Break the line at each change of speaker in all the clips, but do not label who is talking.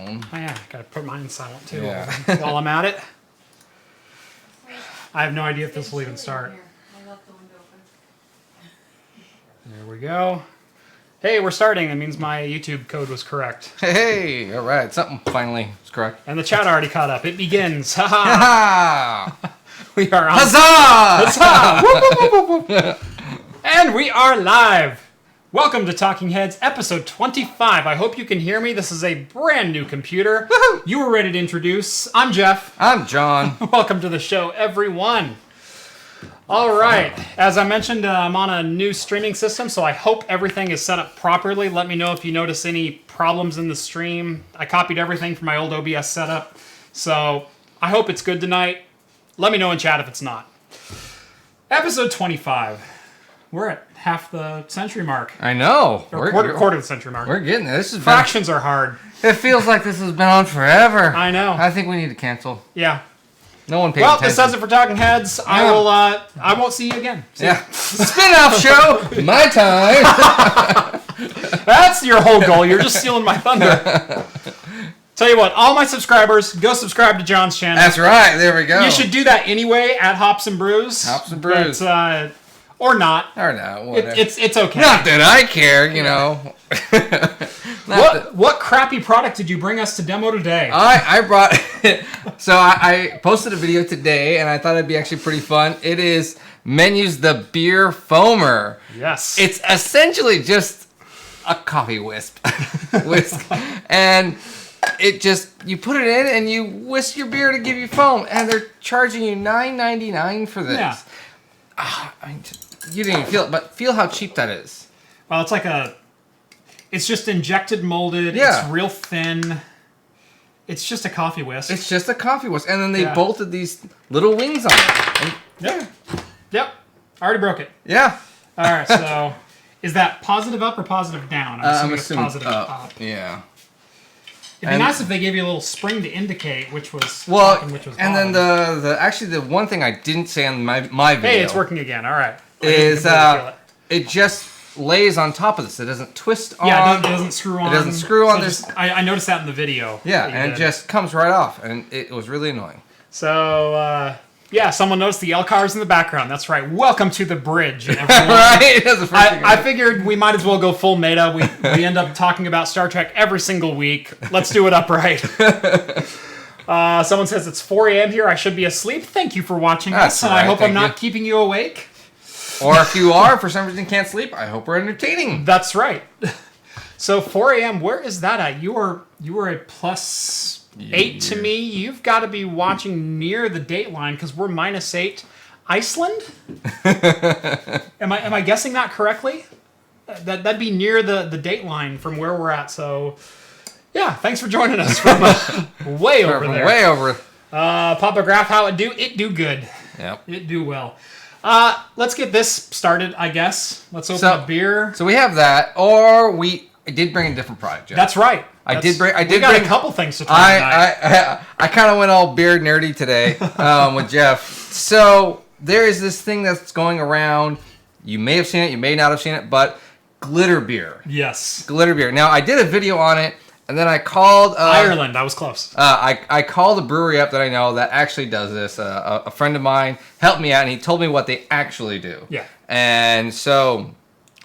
phone.
Oh yeah, gotta put mine in silent too.
Yeah.
While I'm at it. I have no idea if this will even start. There we go. Hey, we're starting. That means my YouTube code was correct.
Hey, all right. Something finally is correct.
And the chat already caught up. It begins. Haha.
Ha!
We are on.
Huzzah!
Huzzah! Whoop, whoop, whoop, whoop. And we are live. Welcome to Talking Heads, episode 25. I hope you can hear me. This is a brand new computer.
Woohoo!
You were ready to introduce. I'm Jeff.
I'm John.
Welcome to the show, everyone. All right. As I mentioned, I'm on a new streaming system, so I hope everything is set up properly. Let me know if you notice any problems in the stream. I copied everything from my old OBS setup, so I hope it's good tonight. Let me know in chat if it's not. Episode 25. We're at half the century mark.
I know.
Or quarter of the century mark.
We're getting there. This is
Fractions are hard.
It feels like this has been on forever.
I know.
I think we need to cancel.
Yeah.
No one paid
Well,
attention.
this does it for Talking Heads.
Yeah.
I won't see you again. See
Yeah. Spin-off show. My time.
That's your whole goal. You're just stealing my thunder. Tell you what, all my subscribers, go subscribe to John's channel.
That's right. There we go.
You should do that anyway at Hops and Brews.
Hops and Brews.
But, or not.
Or not. Whatever.
It's okay.
Not that I care, you know.
What crappy product did you bring us to demo today?
I brought so I posted a video today and I thought it'd be actually pretty fun. It is Menu's the beer foamer.
Yes.
It's essentially just a coffee whisk. And it just, you put it in and you whisk your beer to give you foam, and they're charging you $9.99 for this.
Yeah.
I mean, you didn't even feel it, but feel how cheap that is.
Well, it's like it's just injected molded.
Yeah.
It's real thin. It's just a coffee whisk.
It's just a coffee whisk, and then they bolted these little wings on it. And,
Yep. Yep. I already broke it.
yeah.
All right, so is that positive up or positive down?
I'm
it's
assuming
positive up.
Yeah.
It'd be nice if they gave you a little spring to indicate which was
Well,
top and which was
and
bottom.
then the one thing I didn't say on my video.
Hey, it's working again. All right.
Is it just lays on top of this? It doesn't twist on.
Yeah, it doesn't screw on.
It doesn't screw on.
I noticed that in the video.
Yeah,
that you
and it
did.
just comes right off, and it was really annoying.
So yeah, someone noticed the L cars in the background. That's right. Welcome to the bridge, everyone.
Right? That's the first thing
I figured we might as well go full meta. We end up talking about Star Trek every single week. Let's do it upright. Someone says it's 4 a.m. here. I should be asleep. Thank you for watching us, and I hope I'm not keeping you awake.
Or if you are, for some reason can't sleep, I hope we're entertaining.
That's right. So 4 a.m. Where is that at? You were a plus 8 to me. You've got to be watching near the date line because we're -8. Iceland? Am I guessing that correctly? That'd be near the date line from where we're at. So yeah, thanks for joining us from way over there.
Way over.
Papa Graph, how it do? It do good.
Yep.
It do well. Let's get this started, I guess. Let's open a beer.
So we have that, or I did bring a different product, Jeff.
That's right.
I did bring
a couple things to talk about.
I kind of went all beer nerdy today with Jeff. So there is this thing that's going around. You may have seen it, you may not have seen it, but glitter beer.
Yes.
Glitter beer. Now, I did a video on it, and then I called...
Ireland, I was close.
I called a brewery up that I know that actually does this. A friend of mine helped me out, and he told me what they actually do.
Yeah.
And so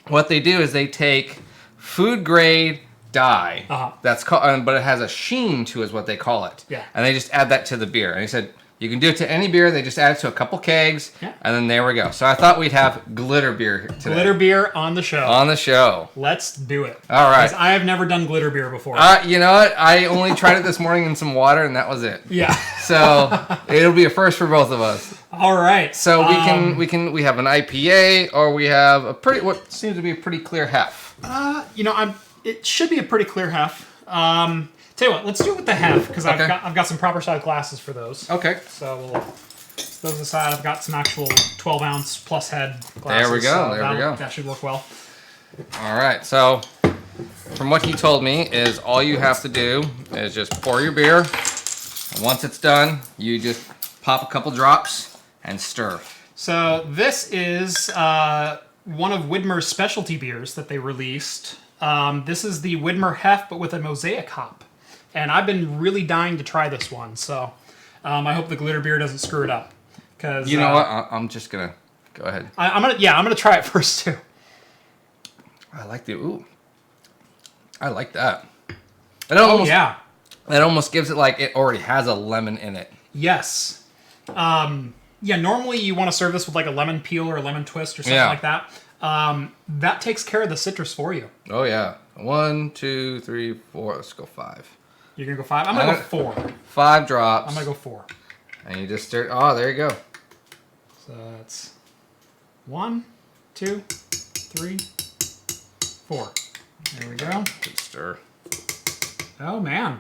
what they do is they take food-grade dye. That's called, but it has a sheen to it, is what they call it.
Yeah.
And they just add that to the beer. And he said, you can do it to any beer. They just add it to a couple kegs, and then there we go. So I thought we'd have glitter beer today.
Glitter beer on the show.
On the show.
Let's do it.
All right.
I have never done glitter beer before.
You know what? I only tried it this morning in some water, and that was it.
Yeah.
So it'll be a first for both of us.
All right.
So we have an IPA, or we have what seems to be a pretty clear hef.
It should be a pretty clear hef. Tell you what, let's do it with the hef because I've got some proper size glasses for those.
Okay.
So we'll set those aside. I've got some actual 12-ounce plus head glasses.
There we go.
So
there we go.
That should work well.
All right. So from what he told me is all you have to do is just pour your beer. And once it's done, you just pop a couple drops and stir.
So this is one of Widmer's specialty beers that they released. This is the Widmer Hef, but with a Mosaic hop. and I've been really dying to try this one. So I hope the glitter beer doesn't screw it up. Cause
You know what? I'm just gonna go ahead.
I'm gonna try it first too.
I like the ooh. I like that. It almost gives it like it already has a lemon in it.
Yes. Yeah. Normally you want to serve this with like a lemon peel or a lemon twist or something like that. That takes care of the citrus for you.
Oh yeah. 1, 2, 3, 4. Let's go 5.
You're gonna go 5. I'm gonna go 4.
5 drops.
I'm gonna go 4.
And you just stir. Oh, there you go.
So that's 1, 2, 3, 4. There we go.
Good stir.
Oh man,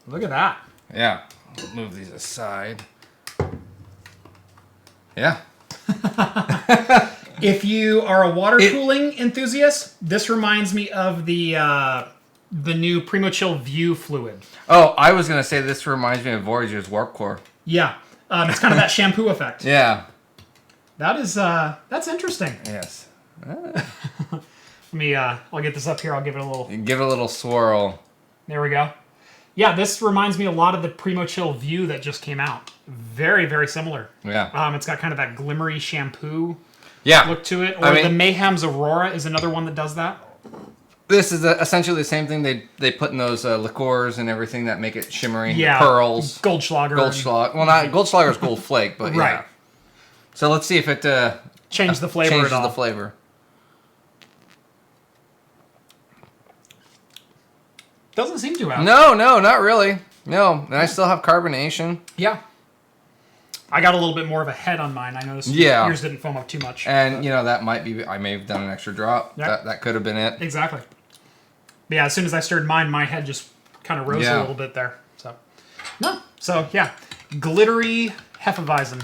look at that.
Yeah. I'll move these aside. Yeah.
If you are a water cooling enthusiast, this reminds me of the new Primo Chill View fluid.
Oh, I was gonna say this reminds me of Voyager's Warp Core.
Yeah, it's kind of that shampoo effect.
Yeah.
That is that's interesting.
Yes.
Let me I'll get this up here. I'll give it a little.
Give it a little swirl.
There we go. Yeah, this reminds me a lot of the Primo Chill View that just came out. Very, very similar.
Yeah.
It's got kind of that glimmery shampoo
Yeah.
look to it. Or the Mayhem's Aurora is another one that does that.
This is essentially the same thing they put in those liqueurs and everything that make it shimmery.
Yeah.
Pearls.
Goldschlager.
Goldschlager. Well, not Goldschlager's Gold Flake, but
Right.
yeah. So let's see if it
Change the flavor
changes
at all.
the flavor.
Doesn't seem to have.
No, not really. No, and I still have carbonation.
Yeah. I got a little bit more of a head on mine. I noticed yours didn't foam up too much.
And, that might be... I may have done an extra drop.
Yeah.
That could have been it.
Exactly. But yeah, as soon as I stirred mine, my head just kind of rose a little bit there. So, no. So, yeah. Glittery Hefeweisen.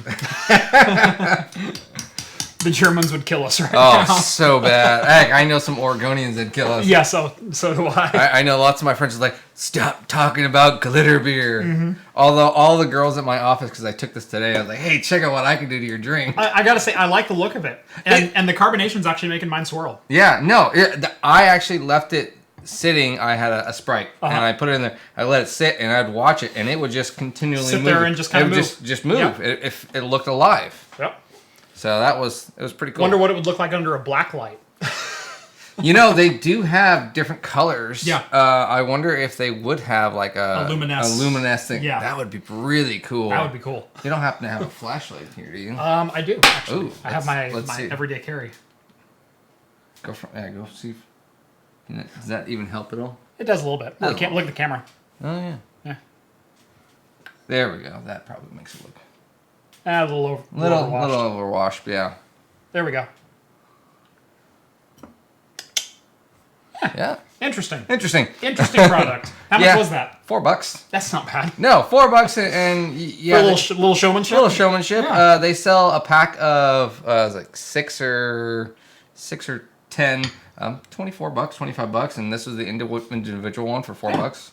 The Germans would kill us right now.
Oh, so bad. Heck, I know some Oregonians that'd kill us.
Yeah, so do I.
I know lots of my friends are like, stop talking about glitter beer.
Mm-hmm.
Although all the girls at my office, because I took this today, I was like, hey, check out what I can do to your drink.
I gotta say, I like the look of it. And the carbonation's actually making mine swirl.
Yeah, no. I actually left it sitting. I had a Sprite, and I put it in there. I let it sit, and I'd watch it, and it would just continually
sit
move.
there and just kind of move.
Just move.
Yep.
If it looked alive.
Yep.
So it was pretty cool.
Wonder what it would look like under a black light.
They do have different colors.
Yeah.
I wonder if they would have like a luminescent.
Yeah.
That would be really cool.
That would be cool.
You don't happen to have a flashlight here, do you?
I do, actually.
Ooh,
I have my
see.
everyday carry.
Go see. Does that even help at all?
It does a little bit. Look at the camera.
Oh, yeah.
Yeah.
There we go. That probably makes it look
A little overwashed.
little overwashed, yeah.
There we go.
Yeah.
Interesting.
Interesting
product. How much was that?
$4.
That's not bad.
No, $4 and yeah.
For a little showmanship?
Little showmanship.
Yeah.
They sell a pack of like 6 or 10, $24, $25, and this was the individual one for $4.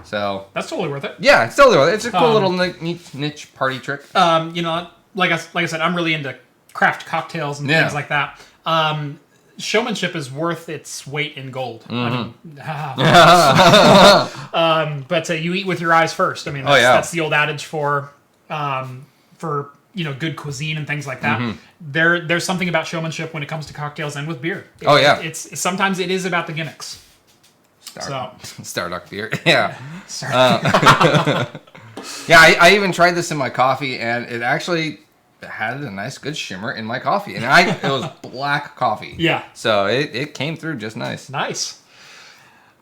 So
that's totally worth it.
Yeah, it's totally worth it. It's a cool little niche party trick.
Like I said, I'm really into craft cocktails and things like that. Showmanship is worth its weight in gold.
Mm-hmm.
I mean, but you eat with your eyes first. I mean, that's the old adage for good cuisine and things like that.
Mm-hmm.
There's something about showmanship when it comes to cocktails and with beer. It's sometimes it is about the gimmicks.
Starduck beer. Yeah. Yeah, I even tried this in my coffee, and it actually had a nice, good shimmer in my coffee. And it was black coffee.
Yeah.
So it came through just nice.
Nice.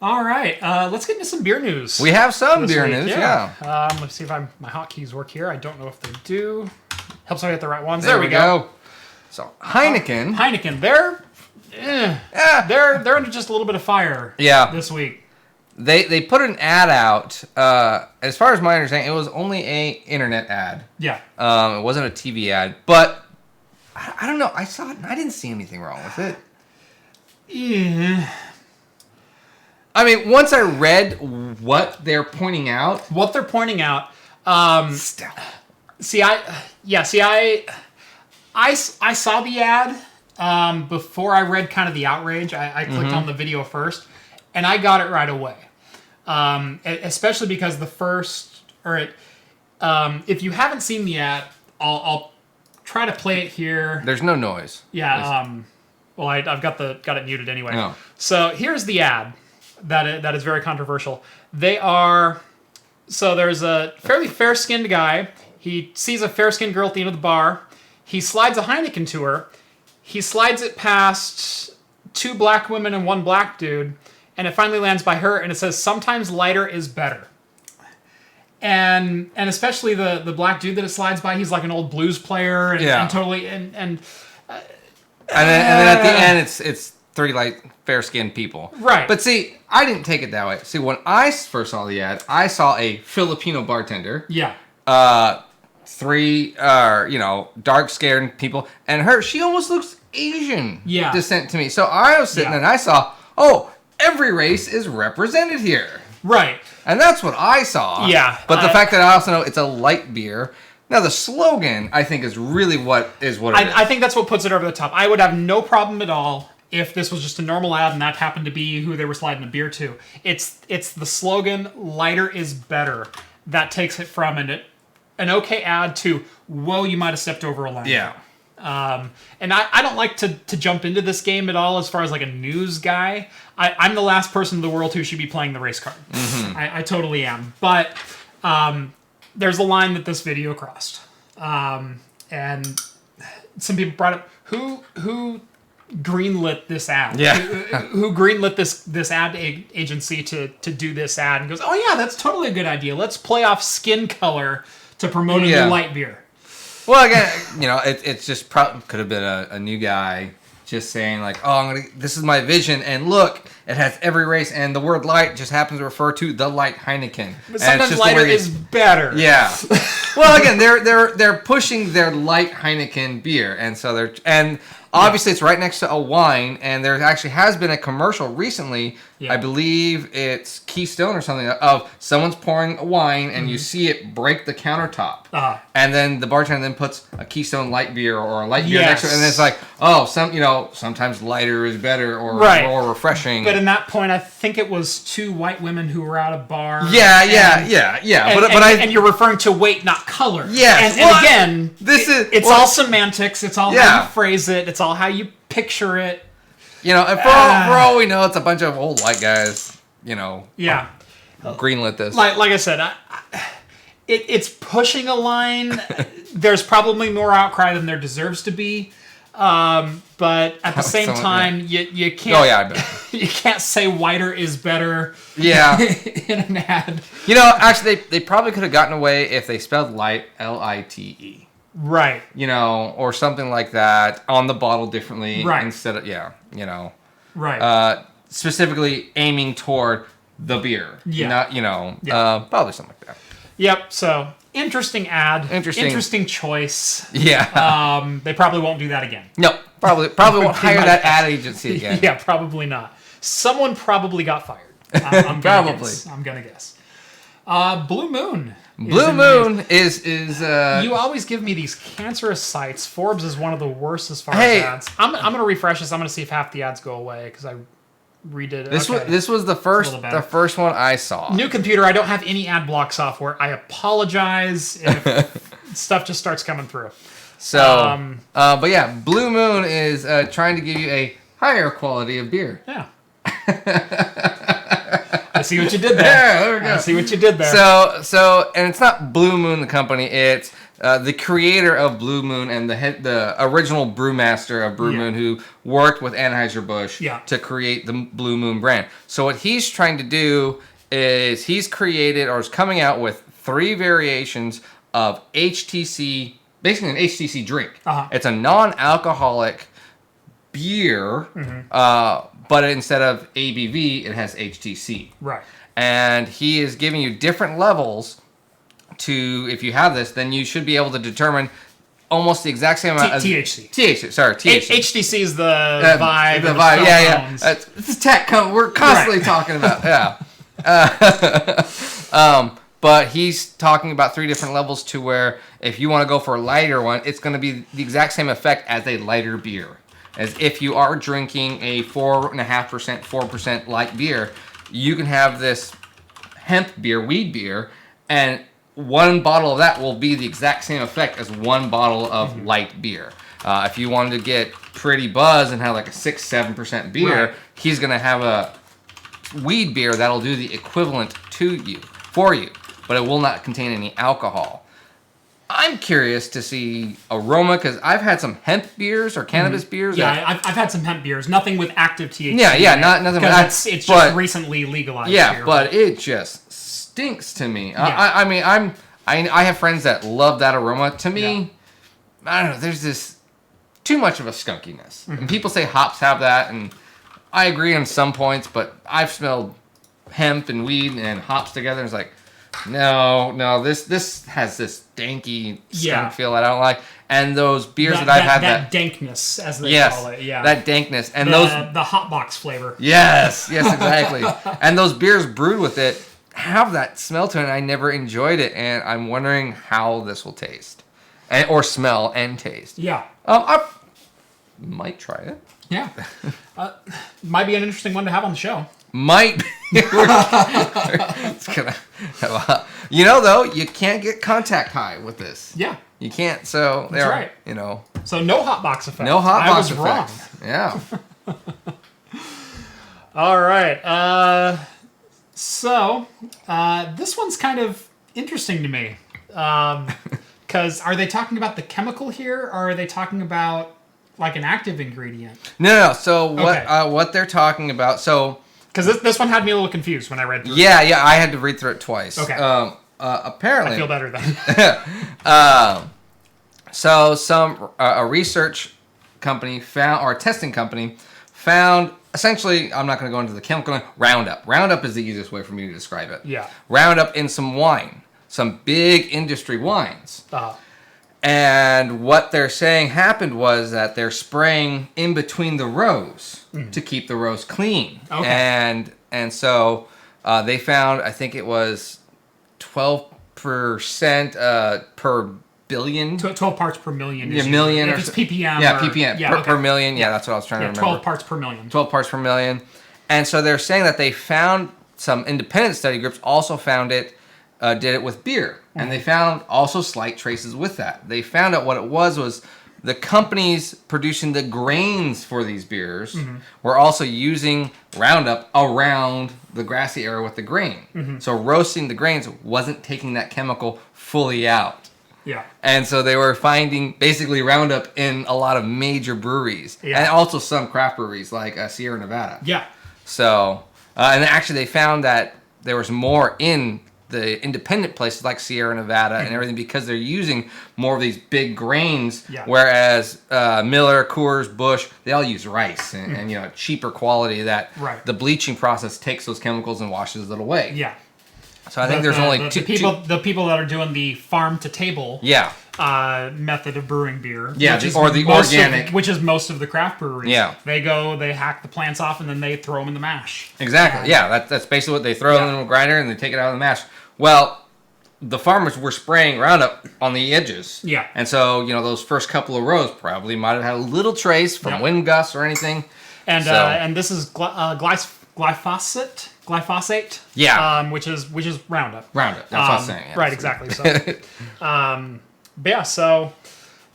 All right. Let's get into some beer news.
We have some beer news, yeah.
Let's see if my hotkeys work here. I don't know if they do. Helps I get the right ones.
There we go. So Heineken.
They're under just a little bit of fire. This week.
They put an ad out. As far as my understanding, it was only a internet ad.
Yeah.
It wasn't a TV ad, but I don't know. I saw it and I didn't see anything wrong with it.
Yeah.
I mean, once I read what they're pointing out.
Stout. I saw the ad before I read kind of the outrage. I clicked on the video first, and I got it right away. Especially because if you haven't seen the ad, I'll try to play it here.
There's no noise.
Yeah. Well, I've got it muted anyway.
No.
So here's the ad that is very controversial. There's a fairly fair-skinned guy. He sees a fair-skinned girl at the end of the bar. He slides a Heineken to her. He slides it past 2 black women and 1 black dude, and it finally lands by her, and it says, "Sometimes lighter is better." And especially the black dude that it slides by, he's like an old blues player, and totally and then
at the end, it's 3 like fair-skinned people.
Right.
But see, I didn't take it that way. See, when I first saw the ad, I saw a Filipino bartender.
Yeah.
3 dark-skinned people, and she almost looks Asian descent to me. So I was sitting there and I saw, every race is represented here.
Right.
And that's what I saw.
Yeah.
But the fact that I also know it's a light beer. Now, the slogan, I think, is really what it is.
I think that's what puts it over the top. I would have no problem at all if this was just a normal ad and that happened to be who they were sliding a beer to. It's the slogan, "Lighter is better," that takes it from an okay ad to, whoa, you might have stepped over a line.
Yeah.
And I don't like to jump into this game at all as far as like a news guy. I'm the last person in the world who should be playing the race card. Mm-hmm. I totally am. But there's a line that this video crossed. And some people brought up, who greenlit this ad?
Yeah.
Who greenlit this ad agency to do this ad? And goes, oh yeah, that's totally a good idea. Let's play off skin color to promote a new light beer.
Well, again, it's just could have been a new guy just saying like, this is my vision, and look, it has every race, and the word light just happens to refer to the light Heineken.
But sometimes lighter is better.
Yeah. Well, again, they're pushing their light Heineken beer, and so obviously it's right next to a wine, and there actually has been a commercial recently. Yeah. I believe it's Keystone or something, of someone's pouring a wine, and you see it break the countertop. Uh-huh. And then the bartender then puts a Keystone light beer or a light beer next to it, and it's like, sometimes lighter is better or more refreshing.
But in that point, I think it was 2 white women who were at a bar.
Yeah.
And you're referring to weight, not color.
Yes.
And again, it's all semantics. It's all how you phrase it. It's all how you picture it.
And for all we know, it's a bunch of old white guys,
Yeah.
Greenlit this.
Like I said, it's pushing a line. There's probably more outcry than there deserves to be. But at the same time, you can't.
Oh yeah, I bet.
You can't say whiter is better.
Yeah.
In an ad.
Actually, they probably could have gotten away if they spelled light Lite.
Right.
Or something like that on the bottle differently.
Right.
Instead of
Right.
Specifically aiming toward the beer.
Yeah.
Not probably something like that.
Yep. So interesting ad. Interesting choice.
Yeah.
They probably won't do that again.
No. Probably won't hire that ad agency again.
Yeah. Probably not. Someone probably got fired. I'm gonna guess. Blue Moon.
Blue Moon is
You always give me these cancerous sites. Forbes is one of the worst as far as ads. I'm gonna refresh this. I'm gonna see if half the ads go away because I redid it.
This was the first one I saw.
New computer. I don't have any ad block software. I apologize if stuff just starts coming through.
So, but yeah, Blue Moon is trying to give you a higher quality of beer.
Yeah. I see what you did there.
Yeah, there we go.
I see what you did there.
So, and it's not Blue Moon, the company. It's the creator of Blue Moon and the original brewmaster of Blue Moon, who worked with Anheuser-Busch to create the Blue Moon brand. So what he's trying to do is he's created or is coming out with 3 variations of HTC, basically an HTC drink. Uh-huh. It's a non-alcoholic beer. Mm-hmm. But instead of ABV, it has HTC.
Right.
And he is giving you different levels to, if you have this, then you should be able to determine almost the exact same amount of
THC.
THC.
HTC is the vibe.
The vibe, yeah. This is tech we're constantly talking about, yeah. But he's talking about 3 different levels to where if you want to go for a lighter one, it's going to be the exact same effect as a lighter beer. As if you are drinking a 4.5%, 4% light beer, you can have this hemp beer, weed beer, and one bottle of that will be the exact same effect as one bottle of light beer. If you wanted to get pretty buzz and have like a 6-7% beer,
Right.
he's going to have a weed beer that'll do the equivalent for you, but it will not contain any alcohol. I'm curious to see aroma, because I've had some hemp beers or cannabis beers.
Yeah, I've had some hemp beers. Nothing with active THC.
Yeah, nothing with that.
It's just recently legalized.
Yeah,
here,
but it just stinks to me.
Yeah.
I mean, I have friends that love that aroma. To me, I don't know. There's this too much of a skunkiness, and people say hops have that, and I agree on some points. But I've smelled hemp and weed and hops together, and it's like, no, this has this danky skunk feel that I don't like. And those beers that I've had
that dankness, as they call it,
that dankness, and
the hot box flavor.
Yes, exactly. And those beers brewed with it have that smell to it, and I never enjoyed it, and I'm wondering how this will taste, or smell and taste.
Yeah.
I might try it.
Yeah. Might be an interesting one to have on the show.
Might be. It's gonna have though, you can't get contact high with this.
Yeah.
You can't, so
That's right. So no hot box effect.
No hot box
effect.
effects. Yeah.
All right. So this one's kind of interesting to me. Because are they talking about the chemical here, or are they talking about like an active ingredient?
No. So what they're talking about? So
because this one had me a little confused when I read through it.
Yeah. I had to read through it twice.
Okay.
Apparently,
I feel better then.
So a research company found, or a testing company found, essentially, I'm not going to go into the chemical, Roundup. Roundup is the easiest way for me to describe it.
Yeah.
Roundup in some wine, some big industry wines. And what they're saying happened was that they're spraying in between the rows to keep the rows clean.
Okay.
And so they found, I think it was 12% per billion.
12 parts per million.
Yeah, million.
If it's ppm.
ppm per million. Yeah, that's what I was trying to remember.
12 parts per million.
12 parts per million. And so they're saying that they found, some independent study groups also found it, did it with beer. And they found also slight traces with that. They found out what it was the companies producing the grains for these beers were also using Roundup around the grassy area with the grain. So roasting the grains wasn't taking that chemical fully out.
Yeah.
And so they were finding basically Roundup in a lot of major breweries.
Yeah.
And also some craft breweries like Sierra Nevada.
Yeah.
So, and actually they found that there was more in the independent places like Sierra Nevada and everything, because they're using more of these big grains, whereas Miller, Coors, Busch, they all use rice and cheaper quality that the bleaching process takes those chemicals and washes it away.
Yeah.
So I think there's only
the people that are doing the farm to table method of brewing beer.
Yeah, or the organic.
Which is most of the craft breweries.
Yeah.
They hack the plants off, and then they throw them in the mash.
Exactly. That's basically what they throw in the grinder, and they take it out of the mash. Well, the farmers were spraying Roundup on the edges.
Yeah.
And so, those first couple of rows probably might have had a little trace from wind gusts or anything.
And this is glyphosate.
Yeah.
Which is Roundup.
Roundup. That's what I was saying. Yeah,
right. Exactly. So, So,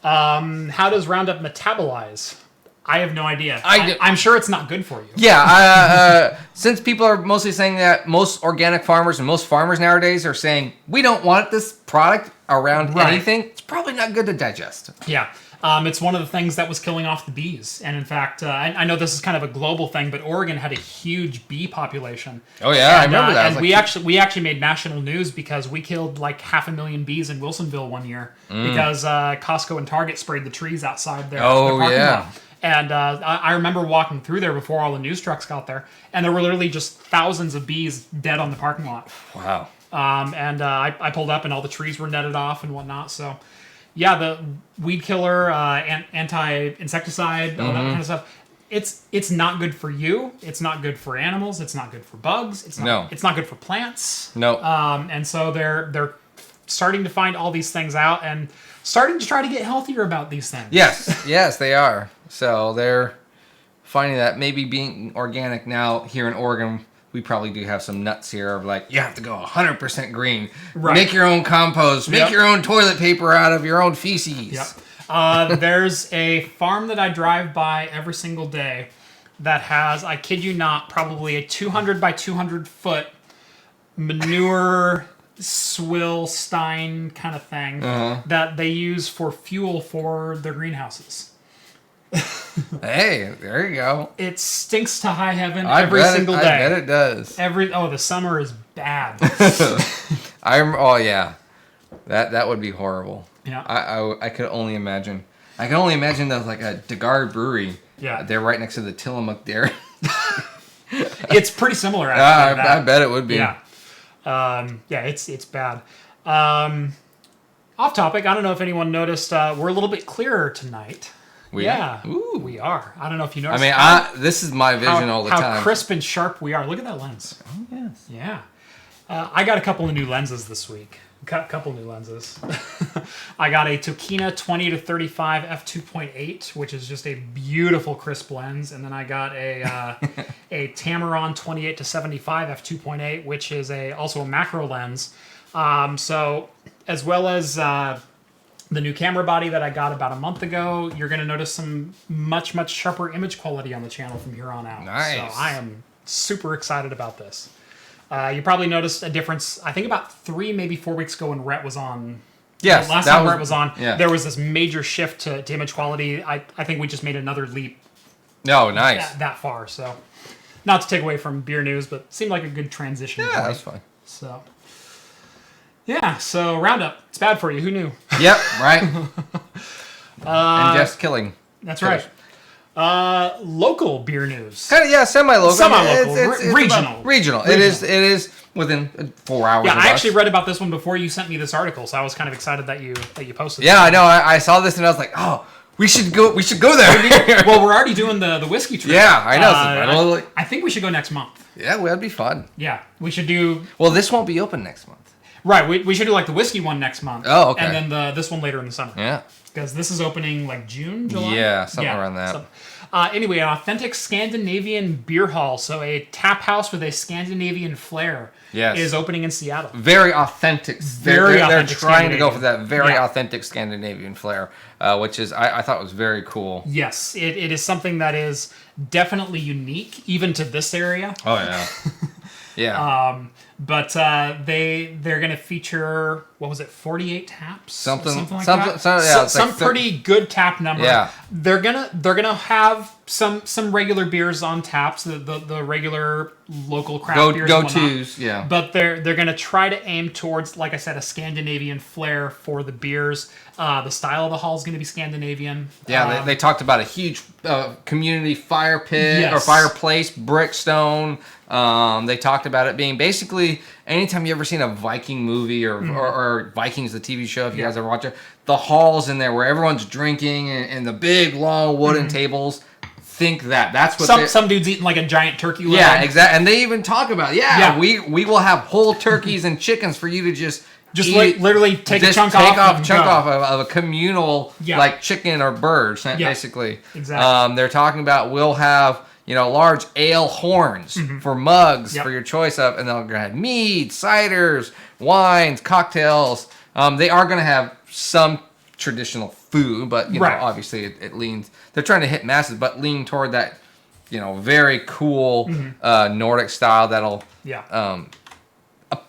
how does Roundup metabolize? I have no idea. I'm sure it's not good for you.
Yeah. Since people are mostly saying that, most organic farmers and most farmers nowadays are saying we don't want this product around anything, it's probably not good to digest.
Yeah. It's one of the things that was killing off the bees. And in fact, I know this is kind of a global thing, but Oregon had a huge bee population.
Oh yeah,
and,
I remember that.
And we actually made national news because we killed like 500,000 bees in Wilsonville one year because Costco and Target sprayed the trees outside their parking lot. And I remember walking through there before all the news trucks got there, and there were literally just thousands of bees dead on the parking lot.
Wow.
I pulled up, and all the trees were netted off and whatnot. So, yeah, the Weedkiller, anti-insecticide, all that kind of stuff. It's not good for you. It's not good for animals. It's not good for bugs. It's not good for plants.
No.
And so they're starting to find all these things out and starting to try to get healthier about these things.
Yes, they are. So they're finding that maybe being organic now here in Oregon, we probably do have some nuts here of like, you have to go 100% green.
Right.
Make your own compost. Make your own toilet paper out of your own feces.
Yep. There's a farm that I drive by every single day that has, I kid you not, probably a 200 by 200 foot manure swill stein kind of thing that they use for fuel for their greenhouses.
Hey, there you go.
It stinks to high heaven every single day.
I bet it does.
The summer is bad.
That would be horrible.
Yeah.
I could only imagine. I can only imagine that like a Degar brewery.
Yeah.
They're right next to the Tillamook Dairy.
It's pretty similar, actually.
I bet it would be.
Yeah. It's bad. Off topic, I don't know if anyone noticed, we're a little bit clearer tonight. We are. I don't know if you noticed.
I mean, this is my vision all the time.
How crisp and sharp we are. Look at that lens.
Oh, yes.
Yeah. I got a couple of new lenses this week. Couple new lenses. I got a Tokina 20-35 f2.8, which is just a beautiful crisp lens, and then I got a Tamron 28-75 f2.8, which is also a macro lens. So as well as the new camera body that I got about a month ago, you're going to notice some much sharper image quality on the channel from here on out.
Nice.
So I am super excited about this. You probably noticed a difference, I think about 3, maybe 4 weeks ago when Rhett was on.
Yes.
Last time Rhett was on,
yeah.
There was this major shift to image quality. I think we just made another leap.
No, nice.
That far, so. Not to take away from beer news, but seemed like a good transition.
Yeah, that's fine.
So. Yeah, so Roundup. It's bad for you. Who knew?
Yep, right. And just killing.
That's right. Local beer news.
Kind of, yeah, semi-local.
Semi-local. Regional.
Regional. It is within 4 hours.
Yeah, I actually read about this one before you sent me this article, so I was kind of excited that you posted it.
Yeah, I know. I saw this and I was like, oh, we should go there.
Well, we're already doing the whiskey trip.
Yeah, I know.
I think we should go next month.
Yeah, that'd be fun.
Yeah, we should do.
Well, this won't be open next month.
Right, we should do like the whiskey one next month.
Oh, okay.
And then this one later in the summer.
Yeah.
Because this is opening like June, July?
Yeah, something around that.
Anyway, an authentic Scandinavian beer hall, so a tap house with a Scandinavian flair, is opening in Seattle.
Very authentic. They're trying to go for that very authentic Scandinavian flair, which is I thought was very cool.
Yes, it is something that is definitely unique, even to this area.
Oh, yeah. Yeah.
But they're going to feature, what was it, 48 taps?
Something like
that. Some pretty good tap number.
Yeah.
They're gonna have some regular beers on taps, the regular local craft beers.
Go-tos, yeah.
But they're gonna try to aim towards, like I said, a Scandinavian flair for the beers. The style of the hall is gonna be Scandinavian.
Yeah, they talked about a huge community fire pit or fireplace, brick stone. They talked about it being basically anytime you ever seen a Viking movie or Vikings, the TV show, if you guys ever watch it, the halls in there where everyone's drinking and the big long wooden tables. Think that's what
some dude's eating like a giant turkey leg.
Yeah, exactly. And they even talk about we will have whole turkeys and chickens for you to just
eat, literally take a chunk off
of a communal like chicken or bird, basically.
Exactly.
They're talking about we'll have large ale horns for mugs for your choice of, and they're going to have mead, ciders, wines, cocktails. They are going to have some traditional food, but obviously it leans. They're trying to hit masses, but lean toward that, very cool Nordic style that'll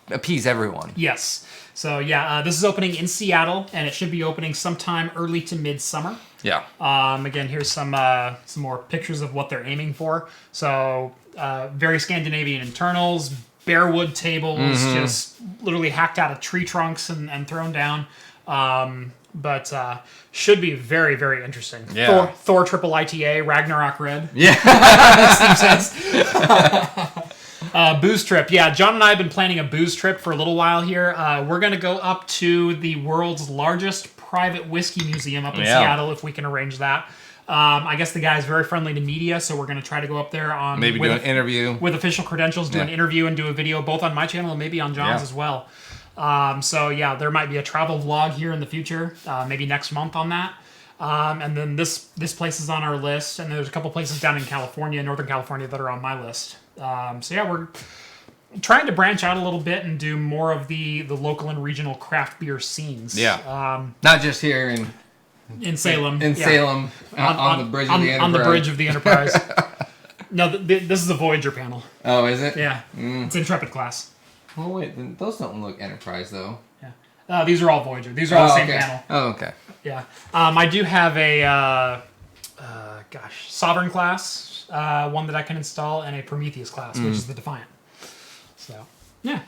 appease everyone.
Yes. So this is opening in Seattle, and it should be opening sometime early to midsummer.
Yeah.
Again, here's some more pictures of what they're aiming for. So very Scandinavian internals, bare wood tables, just literally hacked out of tree trunks and thrown down. But should be very, very interesting.
Yeah.
Thor triple ITA, Ragnarok Red.
Yeah.
Steve says. Booze trip. Yeah, John and I have been planning a booze trip for a little while here. We're going to go up to the world's largest private whiskey museum up in Seattle if we can arrange that. I guess the guy is very friendly to media, so we're going to try to go up there on
maybe do an interview
with official credentials, do an interview and do a video both on my channel and maybe on John's as well. So there might be a travel vlog here in the future, maybe next month on that. And then this place is on our list, and there's a couple places down in California, Northern California, that are on my list. So yeah, we're trying to branch out a little bit and do more of the local and regional craft beer scenes.
Yeah. Not just here
in Salem.
In Salem, on the bridge of the Enterprise.
On the bridge of the Enterprise. No, this is a Voyager panel.
Oh, is it?
Yeah. It's Intrepid class.
Oh, wait. Then those don't look Enterprise, though.
Yeah. These are all Voyager. These are all the same panel.
Oh, okay.
Yeah. I do have a, Sovereign class, one that I can install, and a Prometheus class, which is the Defiant. So, yeah.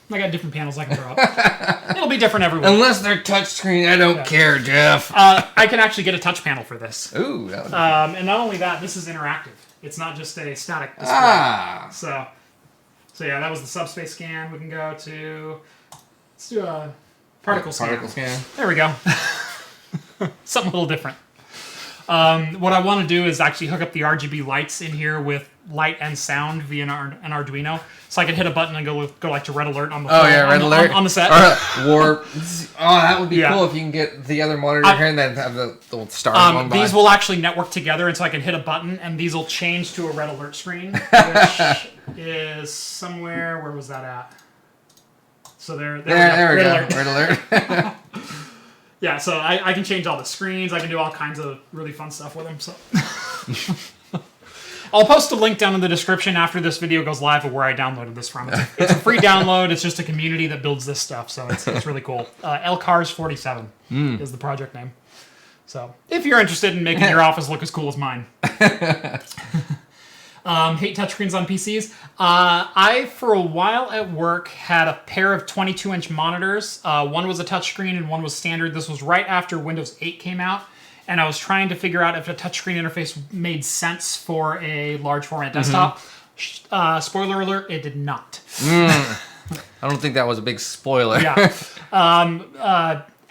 I got different panels I can throw up. It'll be different every week.
Unless they're touchscreen, I don't care, Jeff.
I can actually get a touch panel for this.
Ooh. That would
and not only that, this is interactive. It's not just a static display. So yeah, that was the subspace scan. We can go to... Let's do a particle scan. There we go. Something a little different. What I want to do is actually hook up the RGB lights in here with light and sound via an Arduino, so I can hit a button and go like to red alert on the
red alert
on the set.
Warp. That would be cool if you can get the other monitor here and then have the little stars going by.
These will actually network together, and so I can hit a button, and these will change to a red alert screen, which is somewhere. Where was that at? So there we go. Red alert. Yeah, so I can change all the screens. I can do all kinds of really fun stuff with them. So I'll post a link down in the description after this video goes live of where I downloaded this from. It's a free download. It's just a community that builds this stuff, so it's really cool. LCars47 is the project name. So if you're interested in making your office look as cool as mine. Hate touchscreens on PCs. I, for a while at work, had a pair of 22-inch monitors. One was a touchscreen and one was standard. This was right after Windows 8 came out, and I was trying to figure out if a touchscreen interface made sense for a large format desktop. Spoiler alert, it did not.
I don't think that was a big spoiler.
Yeah.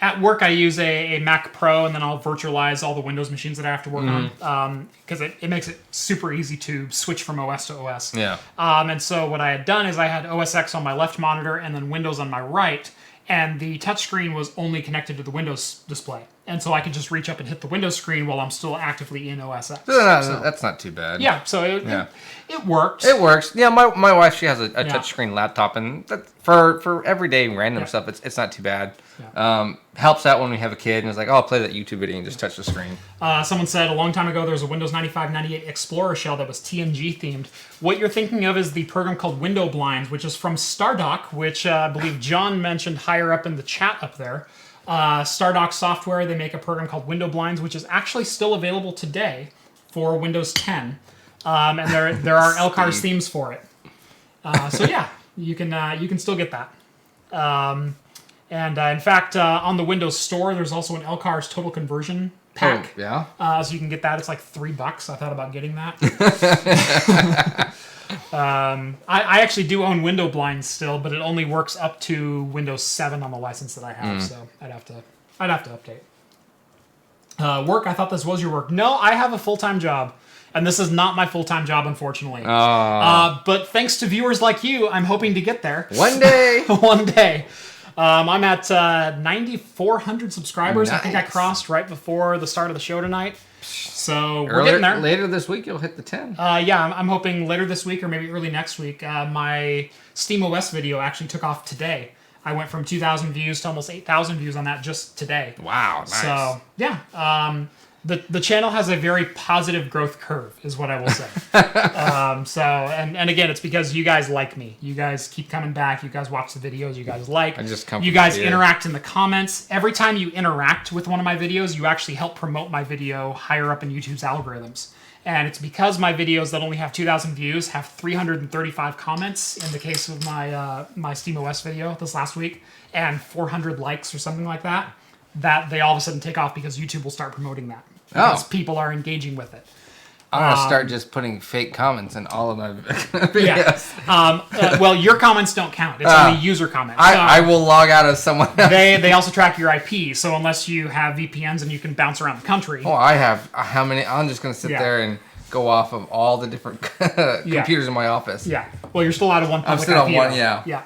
At work, I use a Mac Pro, and then I'll virtualize all the Windows machines that I have to work on, because it makes it super easy to switch from OS to OS.
Yeah.
And so what I had done is I had OS X on my left monitor and then Windows on my right, and the touchscreen was only connected to the Windows display. And so I could just reach up and hit the Windows screen while I'm still actively in OS X.
That's not too bad.
Yeah, so it works.
It works. Yeah, my wife, she has a touchscreen laptop, and for everyday random stuff, it's not too bad. Yeah. Helps out when we have a kid, and it's like, oh, I'll play that YouTube video and just touch the screen.
Someone said a long time ago there was a Windows 95-98 Explorer shell that was TNG themed. What you're thinking of is the program called Window Blinds, which is from Stardock, which I believe John mentioned higher up in the chat up there. Stardock software, they make a program called Window Blinds, which is actually still available today for Windows 10. And there are LCARS themes for it. So yeah, you can still get that. And in fact, on the Windows Store, there's also an LCARS total conversion pack.
Oh, yeah.
So you can get that. It's like $3. I thought about getting that. I actually do own Window Blinds still, but it only works up to Windows 7 on the license that I have. So I'd have to update. Work. I thought this was your work. No, I have a full-time job. And this is not my full-time job, unfortunately. But thanks to viewers like you, I'm hoping to get there.
One day.
One day. I'm at 9,400 subscribers. Nice. I think I crossed right before the start of the show tonight. So we're getting there.
Later this week, you'll hit the 10.
Yeah, I'm hoping later this week or maybe early next week. My SteamOS video actually took off today. I went from 2,000 views to almost 8,000 views on that just today.
Wow, nice.
So, yeah. The channel has a very positive growth curve, is what I will say. And again, it's because you guys like me. You guys keep coming back. You guys watch the videos. You guys like. You guys interact in the comments. Every time you interact with one of my videos, you actually help promote my video higher up in YouTube's algorithms. And it's because my videos that only have 2,000 views have 335 comments in the case of my my SteamOS video this last week, and 400 likes or something like that, that they all of a sudden take off because YouTube will start promoting that. Because people are engaging with it.
I'm going to start just putting fake comments in all of my videos.
Yeah. Well, your comments don't count. It's only user comments.
I will log out as someone else.
They also track your IP, so unless you have VPNs and you can bounce around the country.
Oh, I have. How many? I'm just going to sit there and go off of all the different computers in my office.
Yeah. Well, you're still out of one public
I'm still
IP
on one, yeah.
Yeah.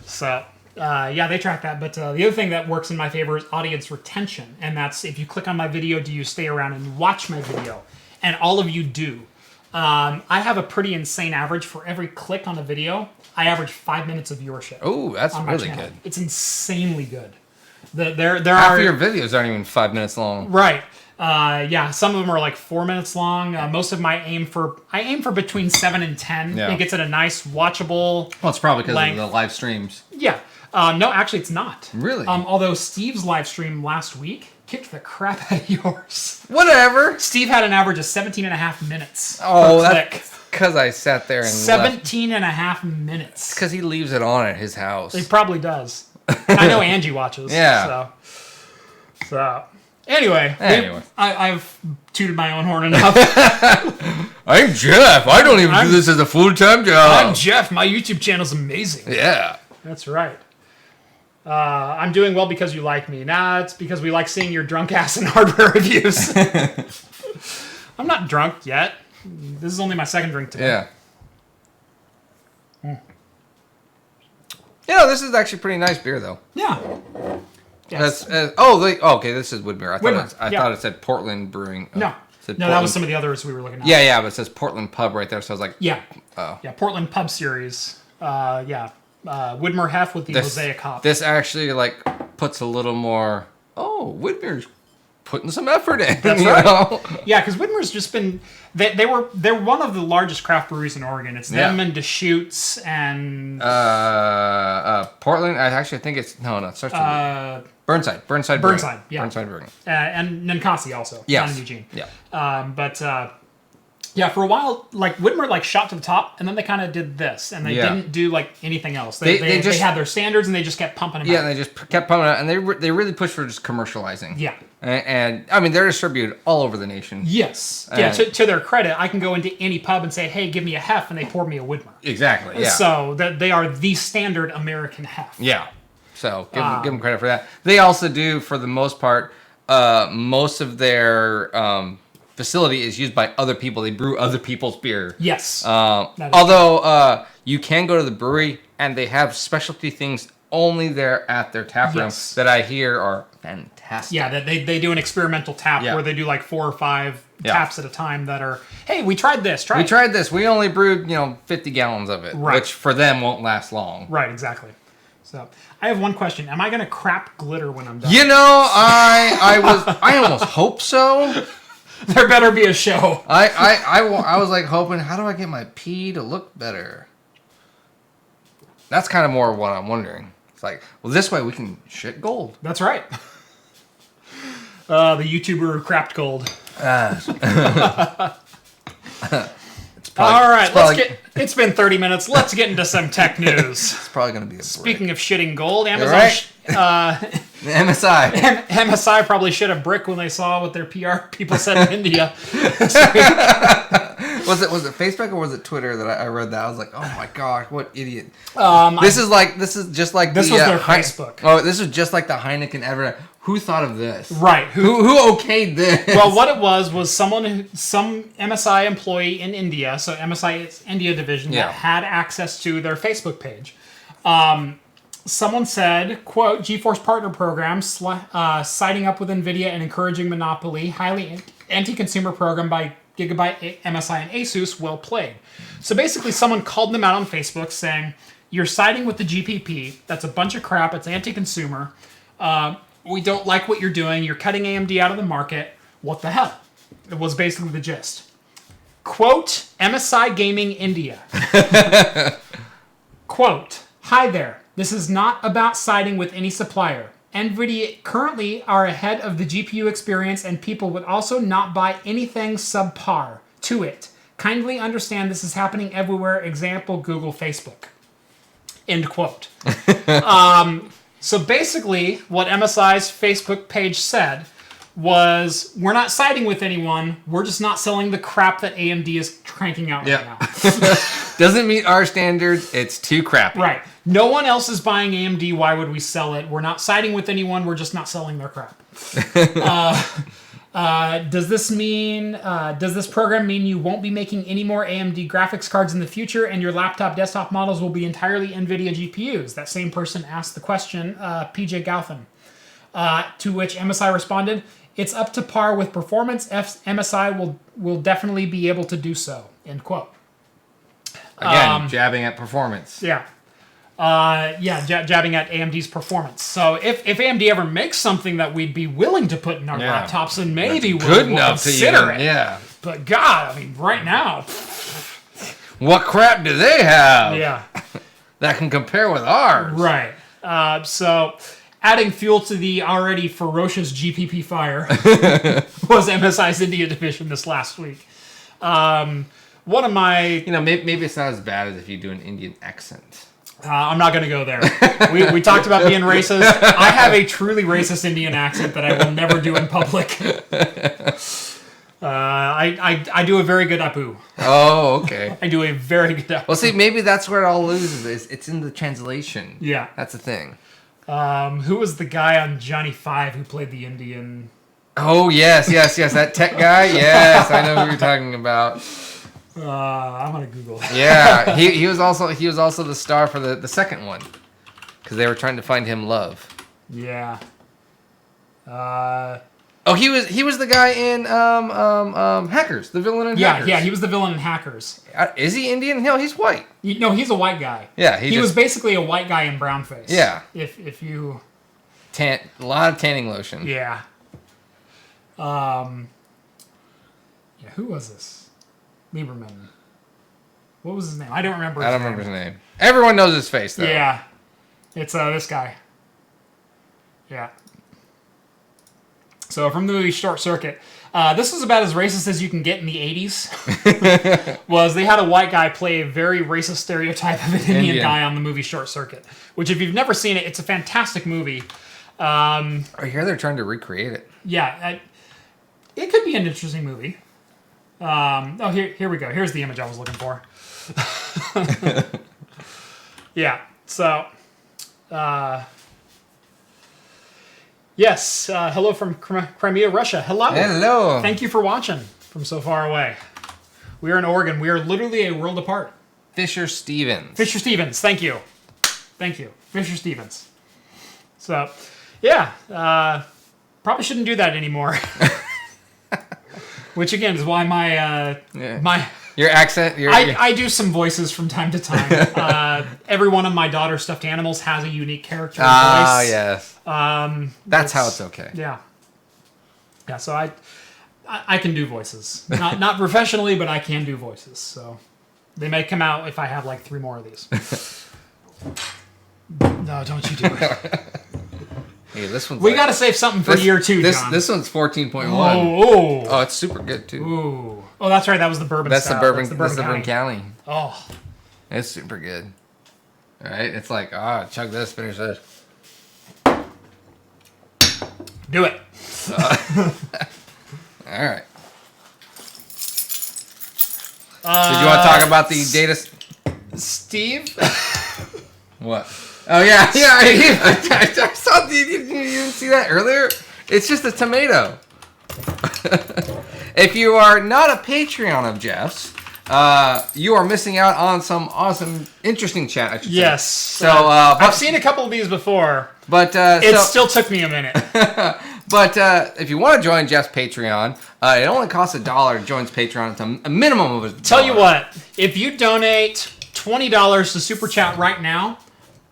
So, Yeah, they track that. But the other thing that works in my favor is audience retention. And that's if you click on my video, do you stay around and watch my video? And all of you do. I have a pretty insane average for every click on a video. I average 5 minutes of viewership.
Oh, that's really good.
It's insanely good. There
Half
are
of your videos aren't even 5 minutes long.
right. Yeah, some of them are like 4 minutes long. Most of my aim for between 7 and 10.
Yeah.
It gets at a nice watchable.
Well, it's probably because
length.
of the live streams.
Yeah. No, actually, it's not.
Really?
Although Steve's live stream last week kicked the crap out of yours.
Whatever.
Steve had an average of 17 and a half minutes.
Oh,
per click.
that's because I sat there and
17 and a half minutes.
Because he leaves it on at his house.
He probably does. I know Angie watches.
Yeah.
So. Anyway. I've tooted my own horn enough.
I'm Jeff. I don't even do this as a full-time job.
I'm Jeff. My YouTube channel's amazing.
Yeah.
That's right. I'm doing well because you like me. Nah, it's because we like seeing your drunk ass and hardware reviews. I'm not drunk yet. This is only my second drink today.
Yeah. You know, this is actually pretty nice beer, though.
Yeah. Yes.
Okay, this is Widmer. I thought it said Portland Brewing.
No. That was some of the others we were looking at.
Yeah, but it says Portland Pub right there, so I was like...
Yeah.
Oh.
Yeah, Portland Pub Series. Widmer Hef with the Mosaic hop.
This actually, puts a little more... Oh, Widmer's putting some effort in.
That's right. Yeah, because Widmer's just been... They're one of the largest craft breweries in Oregon. It's them and Deschutes and...
Portland, I actually think it's... No, it starts with... Burnside.
Burnside, yeah.
Burnside Brewing.
And Ninkasi also.
Yes.
Down in Eugene.
Yeah.
Yeah, for a while, Widmer shot to the top, and then they kind of did this, and they didn't do anything else. They had their standards, and they just kept pumping them out.
Yeah, and they just kept pumping it out, and they really pushed for just commercializing.
Yeah.
And I mean, they're distributed all over the nation.
Yes. Yeah, to their credit, I can go into any pub and say, hey, give me a Hef, and they pour me a Widmer.
Exactly, yeah.
So they are the standard American Hef.
Yeah. So give them credit for that. They also do, for the most part, most of their facility is used by other people. They brew other people's beer.
Yes.
Although you can go to the brewery and they have specialty things only there at their tap room that I hear are fantastic.
Yeah, they do an experimental tap where they do 4 or 5 taps at a time that are, hey, we tried this.
We tried this. We only brewed 50 gallons of it, which for them won't last long.
Right, exactly. So I have one question. Am I going to crap glitter when I'm done?
I almost hope so.
There better be a show.
I was hoping, how do I get my pee to look better? That's kind of more what I'm wondering. It's this way we can shit gold.
That's right. The YouTuber who crapped gold. All right, it's been 30 minutes. Let's get into some tech news.
It's probably going to be a break.
Speaking of shitting gold, Amazon...
MSI.
MSI probably shit a brick when they saw what their PR people said in India.
Was it Facebook or was it Twitter that I read that? I was like, oh my gosh, what idiot. This is just like
this was their Facebook.
Oh, this was just like the Heineken advertisement. Who thought of this?
Right.
Who okayed this?
Well, what it was some MSI employee in India, so MSI's India division, that had access to their Facebook page. Someone said, quote, GeForce Partner Program, siding up with nVidia and encouraging monopoly, highly anti-consumer program by Gigabyte, MSI, and Asus, well played. So basically someone called them out on Facebook saying, you're siding with the GPP, that's a bunch of crap, it's anti-consumer, we don't like what you're doing, you're cutting AMD out of the market, what the hell? It was basically the gist. Quote, MSI Gaming India. Quote, hi there. This is not about siding with any supplier. nVidia currently are ahead of the GPU experience and people would also not buy anything subpar to it. Kindly understand this is happening everywhere. Example, Google, Facebook. End quote. So basically what MSI's Facebook page said was, we're not siding with anyone, we're just not selling the crap that AMD is cranking out right now.
Doesn't meet our standards, it's too crappy.
Right. No one else is buying AMD, why would we sell it? We're not siding with anyone, we're just not selling their crap. Does this program mean you won't be making any more AMD graphics cards in the future and your laptop desktop models will be entirely NVIDIA GPUs? That same person asked the question, PJ Gouthan. To which MSI responded, it's up to par with performance. MSI will definitely be able to do so. End quote.
Again, jabbing at performance.
Yeah. Jabbing at AMD's performance. So if AMD ever makes something that we'd be willing to put in our laptops, then maybe we'll consider it.
Yeah.
But God, I mean, right now,
what crap do they have?
Yeah.
That can compare with ours.
Right. So adding fuel to the already ferocious GPP fire was MSI's India division this last week. One of my...
maybe it's not as bad as if you do an Indian accent.
I'm not going to go there. We talked about being racist. I have a truly racist Indian accent that I will never do in public. I do a very good Apu.
Oh, okay.
I do a very good Apu.
Well, see, maybe that's where it all loses. It's in the translation.
Yeah.
That's the thing.
Who was the guy on Johnny 5 who played the Indian?
Oh, yes. That tech guy? Yes, I know who you're talking about.
I'm gonna Google that.
Yeah, he was also the star for the second one, because they were trying to find him love.
Yeah.
He was the guy in Hackers, the villain in Hackers.
Yeah, he was the villain in Hackers.
Is he Indian? No, he's white.
No, he's a white guy.
Yeah,
he was basically a white guy in brownface.
Yeah.
If you
a lot of tanning lotion.
Yeah. Who was this? Lieberman. What was his name? I don't remember.
I don't remember his name. Everyone knows his face, though.
Yeah. It's this guy. Yeah. So from the movie Short Circuit, this was about as racist as you can get in the 80s. Was they had a white guy play a very racist stereotype of an Indian guy on the movie Short Circuit, which if you've never seen it, it's a fantastic movie.
I hear they're trying to recreate it.
Yeah. It could be an interesting movie. Here we go. Here's the image I was looking for. Yeah. So, yes. Hello from Crimea, Russia. Hello.
Hello.
Thank you for watching from so far away. We are in Oregon. We are literally a world apart.
Fisher Stevens.
Thank you. Fisher Stevens. So, yeah. Probably shouldn't do that anymore. Which again is why
your accent.
I do some voices from time to time. Every one of my daughter's stuffed animals has a unique character voice.
Ah, yes. That's how it's okay.
Yeah. Yeah. So I can do voices, not professionally, but I can do voices. So they may come out if I have like 3 more of these. No, don't you do it.
Hey, this one's
we got to save something for year 2, John.
This one's 14.1. Oh, it's super good, too.
Ooh. Oh, that's right. That was the Bourbon Stout.
That's the Bourbon County.
Oh.
It's super good. All right? It's like, chug this, finish this.
Do it.
All right. Did you want to talk about the data...
Steve?
What? Oh, yeah. I saw you didn't see that earlier? It's just a tomato. If you are not a Patreon of Jeff's, you are missing out on some awesome, interesting chat, I should say.
Yes.
So,
I've seen a couple of these before,
but
still took me a minute.
But if you want to join Jeff's Patreon, it only costs $1 to join his Patreon. It's a minimum of $1.
Tell you what, if you donate $20 to Super Chat right now,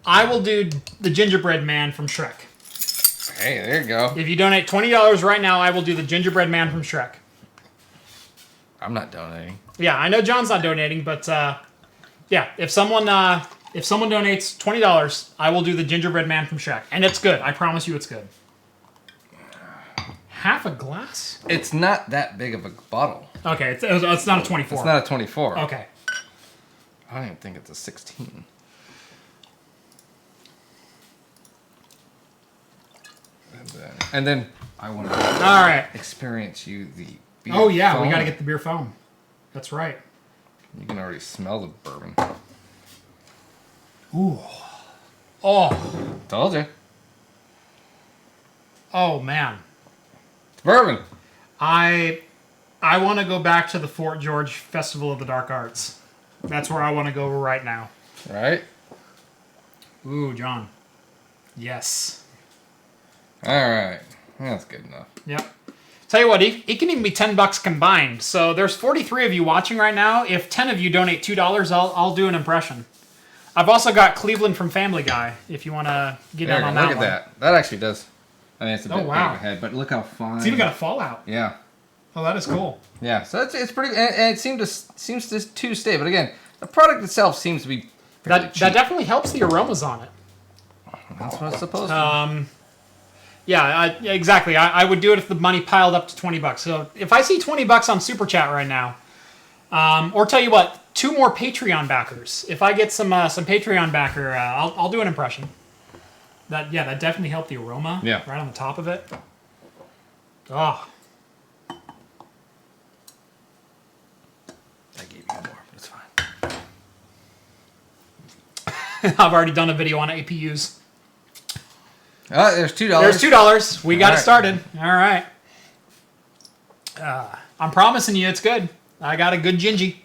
I will do the Gingerbread Man from Shrek.
Hey, there you go.
If you donate $20 right now, I will do the Gingerbread Man from Shrek.
I'm not donating.
Yeah, I know John's not donating, but yeah, if someone donates $20, I will do the Gingerbread Man from Shrek, and it's good. I promise you, it's good. Half a glass?
It's not that big of a bottle.
Okay, it's not a 24.
It's not a 24.
Okay.
I don't even think it's a 16. And then I want to experience you the beer
Oh, yeah,
foam.
we got to get the beer foam. That's right.
You can already smell the bourbon.
Ooh. Oh.
Told you.
Oh, man.
It's bourbon.
I want to go back to the Fort George Festival of the Dark Arts. That's where I want to go right now.
Right?
Ooh, John. Yes.
All right. That's good enough.
Yep. Tell you what, it can even be $10 combined. So there's 43 of you watching right now. If 10 of you donate $2, I'll do an impression. I've also got Cleveland from Family Guy, if you want to get down on that one.
Look at that. That actually does. I mean, it's a bit big
wow.
ahead, but look how fine.
It's even got a fallout.
Yeah.
Oh, that is cool.
Yeah. So it's pretty, and it seems to stay. But again, the product itself seems to be
That definitely helps the aromas on it.
That's what it's supposed to.
Yeah, exactly. I would do it if the money piled up to $20. So if I see $20 on Super Chat right now, or tell you what, 2 more Patreon backers. If I get some Patreon backer, I'll do an impression. That definitely helped the aroma.
Yeah.
Right on the top of it. Oh.
I gave you more, but it's fine.
I've already done a video on APUs.
There's $2.
There's $2. We got it
right.
started. All right. I'm promising you it's good. I got a good gingy.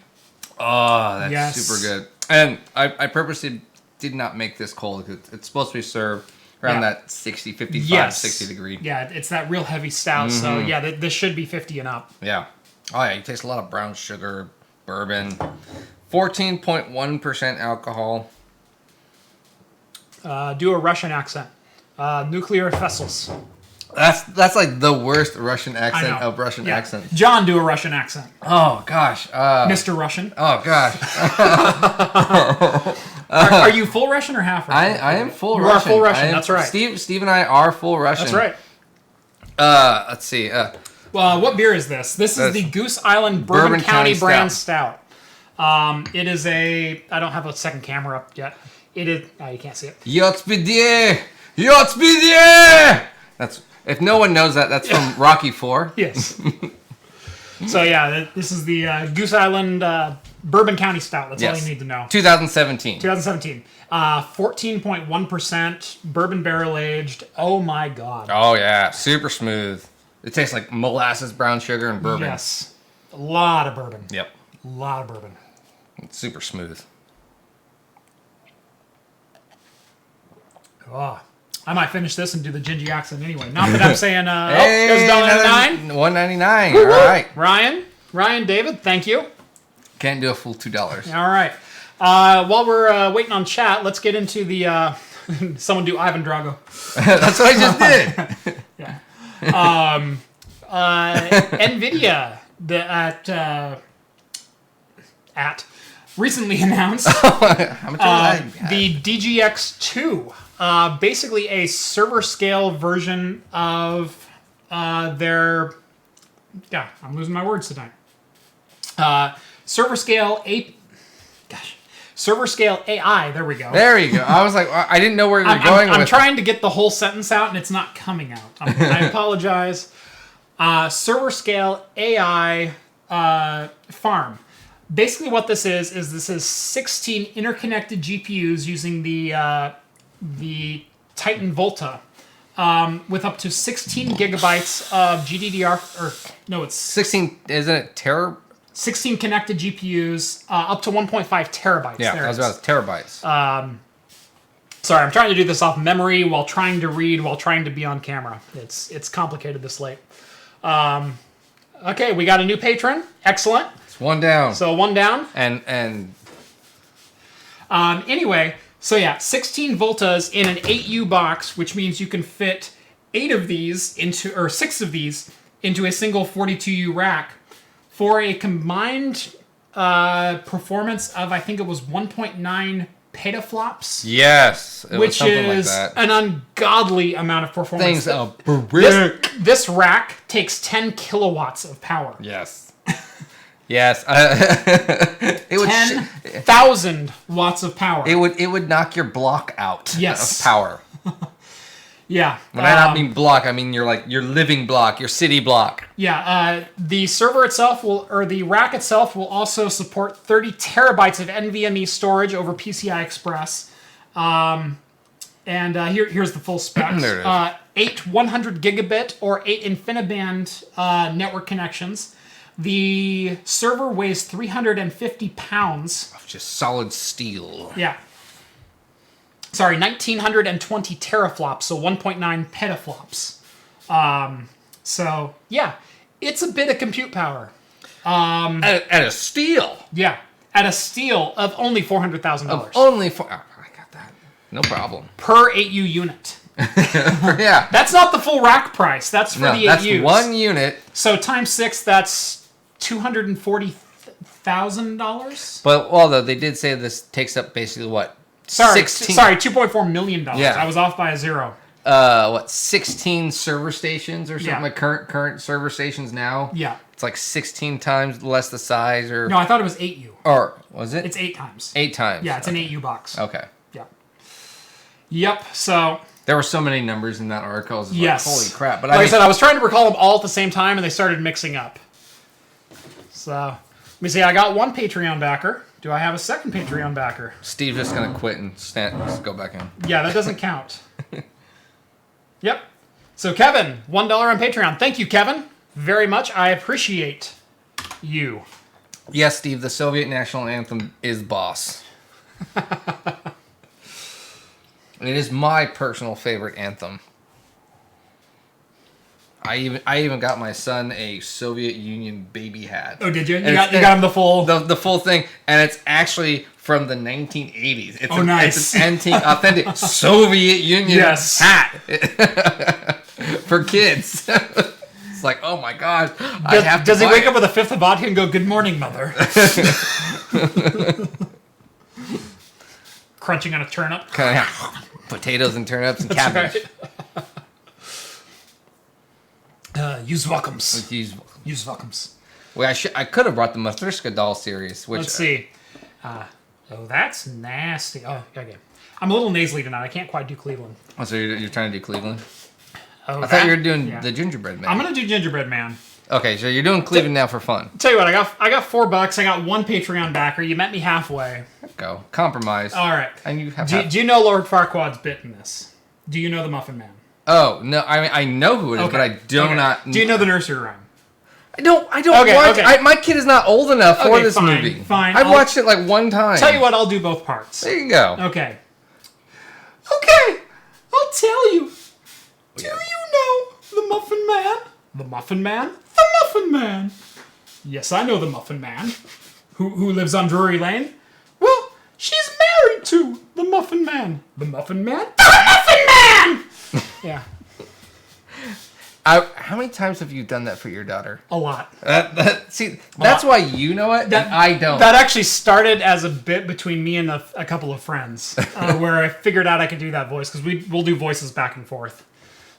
Oh, that's
Yes.
super good. And I purposely did not make this cold because it's supposed to be served around that 60, 55, 60 degree.
Yeah, it's that real heavy stout. So yeah, this should be 50 and up.
Yeah. Oh, yeah. You taste a lot of brown sugar, bourbon, 14.1% alcohol.
Do a Russian accent. Nuclear vessels.
That's like the worst Russian
I
accent
know.
of Russian
Yeah.
accents.
John, do a Russian accent.
Oh gosh.
Mr. Russian.
Oh gosh.
Are you full Russian or half Russian?
I am full
You
Russian.
are full Russian.
I am-
That's right.
Steve and I are full Russian.
That's right.
Let's see.
Well, what beer is this? This is the Goose Island Bourbon County brand Stout. It is a... I don't have a second camera up yet. It is... Oh, you can't see it.
Yotspidie! Yotspidie! That's... If no one knows that, that's from Rocky IV.
Yes. So yeah, this is the Goose Island Bourbon County Stout. That's all you need to know.
2017.
2017. 14.1% bourbon barrel aged. Oh my god.
Oh yeah, super smooth. It tastes like molasses, brown sugar, and bourbon.
Yes. A lot of bourbon.
Yep.
A lot of bourbon.
It's super smooth.
Oh. I might finish this and do the gingy accent anyway. Not that I'm saying,
Hey,
there's $1.99.
$1.99. All right.
Ryan, David, thank you.
Can't do a full $2.
All right. While we're waiting on chat, let's get into the... someone do Ivan Drago.
That's what I just did.
Yeah. nVidia recently announced
How much
the DGX-2, basically a server scale version of their... Yeah, I'm losing my words tonight. Server scale AI. There we go.
There you go. I was like, I didn't know where you were going with
I'm trying to get the whole sentence out, and it's not coming out. I apologize. Server scale AI farm. Basically, what this is 16 interconnected GPUs using the Titan Volta with up to 16 gigabytes of it's
16, isn't it
16 connected GPUs, up to 1.5 terabytes.
Yeah,
There
I was
it is.
about terabytes.
Sorry, I'm trying to do this off memory while trying to read while trying to be on camera. It's complicated this late. Okay, we got a new patron. Excellent.
It's one down.
So one down.
And
Anyway, so yeah, 16 Voltas in an 8U box, which means you can fit 6 of these into a single 42U rack for a combined performance of, I think it was 1.9 petaflops.
yes, it was
Which
something
is
like that.
an ungodly amount of performance.
Things a brick.
This rack takes 10 kilowatts of power.
Yes. Yes. It would
10,000 watts of power.
it would knock your block out
Yes.
of power.
Yeah.
When I not mean block, I mean your living block, your city block.
Yeah, the server itself the rack itself will also support 30 terabytes of NVMe storage over PCI Express. Here's the full specs.
There it is.
8 100 gigabit or 8 InfiniBand network connections. The server weighs 350 pounds.
Just solid steel.
Yeah. Sorry, 1920 teraflops, so 1.9 petaflops. So, yeah, it's a bit of compute power.
At a steel.
Yeah, at a steal of only $400,000.
Only for... Oh, I got that. No problem.
Per 8U unit.
Yeah.
That's not the full rack price. That's for the 8Us.
That's one unit.
So times 6, that's $240,000.
But, although they did say this takes up basically what?
Sorry, $2.4 million.
Yeah.
I was off by a zero.
16 server stations or something?
Yeah.
Like current server stations now?
Yeah.
It's like 16 times less the size, or...
No, I thought it was 8U.
Or, was it?
It's 8 times.
8 times.
Yeah, it's an 8U box.
Okay.
Yeah. Yep, so...
There were so many numbers in that article. I was
Yes.
like, holy crap. But
like I said, I was trying to recall them all at the same time, and they started mixing up. So, let me see. I got one Patreon backer. Do I have a second Patreon backer?
Steve's just going to quit and just go back in.
Yeah, that doesn't count. Yep. So, Kevin, $1 on Patreon. Thank you, Kevin, very much. I appreciate you.
Yes, Steve, the Soviet national anthem is boss. It is my personal favorite anthem. I even got my son a Soviet Union baby hat.
Oh, did you? You got him the full...
The full thing, and it's actually from the 1980s. It's
nice.
It's an antique, authentic Soviet Union hat for kids. It's like, oh my God,
Does he wake up with a fifth of vodka and go, "Good morning, mother"? Crunching on a turnip.
Kind of potatoes and turnips and cabbage.
Right. Use welcomes.
Use
welcomes.
Well, I could have brought the Matryoshka doll series. Which,
let's see. Oh, that's nasty. Oh, okay. I'm a little nasally tonight. I can't quite do Cleveland.
Oh, so you're trying to do Cleveland?
Oh,
I thought you were doing the gingerbread man.
I'm gonna do gingerbread man.
Okay, so you're doing Cleveland now for fun.
Tell you what, I got $4. I got one Patreon backer. You met me halfway.
Go compromise.
All right.
And you have.
Do you know Lord Farquaad's bit in this? Do you know the Muffin Man?
Oh no, I mean I know who it is, but I do not.
Do you know the nursery rhyme?
I don't watch.
Okay.
My kid is not old enough for this movie.
Fine.
I've watched it like one time.
Tell you what, I'll do both parts.
There you go.
Okay. I'll tell you. Do you know the Muffin Man? The Muffin Man? The Muffin Man. Yes, I know the Muffin Man. Who lives on Drury Lane? Well, she's married to the Muffin Man. The Muffin Man? The Muffin Man! Yeah.
How many times have you done that for your daughter?
A lot.
That's why you know it, and I don't.
That actually started as a bit between me and a couple of friends, where I figured out I could do that voice, because we'll do voices back and forth.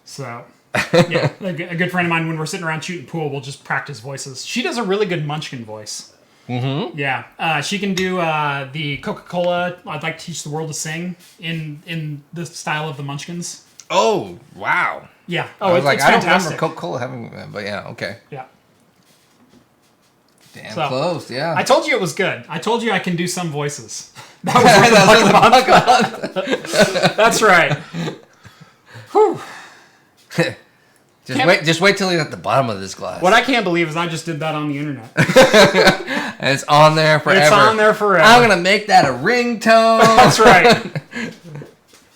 So, yeah, a good friend of mine, when we're sitting around shooting pool, we'll just practice voices. She does a really good Munchkin voice. Mm-hmm. Yeah, she can do the Coca-Cola, I'd like to teach the world to sing, in the style of the Munchkins.
Oh, wow.
Yeah.
Oh, it's
fantastic.
I don't remember Coca-Cola having that, but yeah, okay.
Yeah.
Damn close, yeah.
I told you it was good. I told you I can do some voices. That was That's right. Whew.
Just wait till you're at the bottom of this glass.
What I can't believe is I just did that on the internet.
And it's on there forever.
It's on there forever.
I'm going to make that a ringtone.
That's right.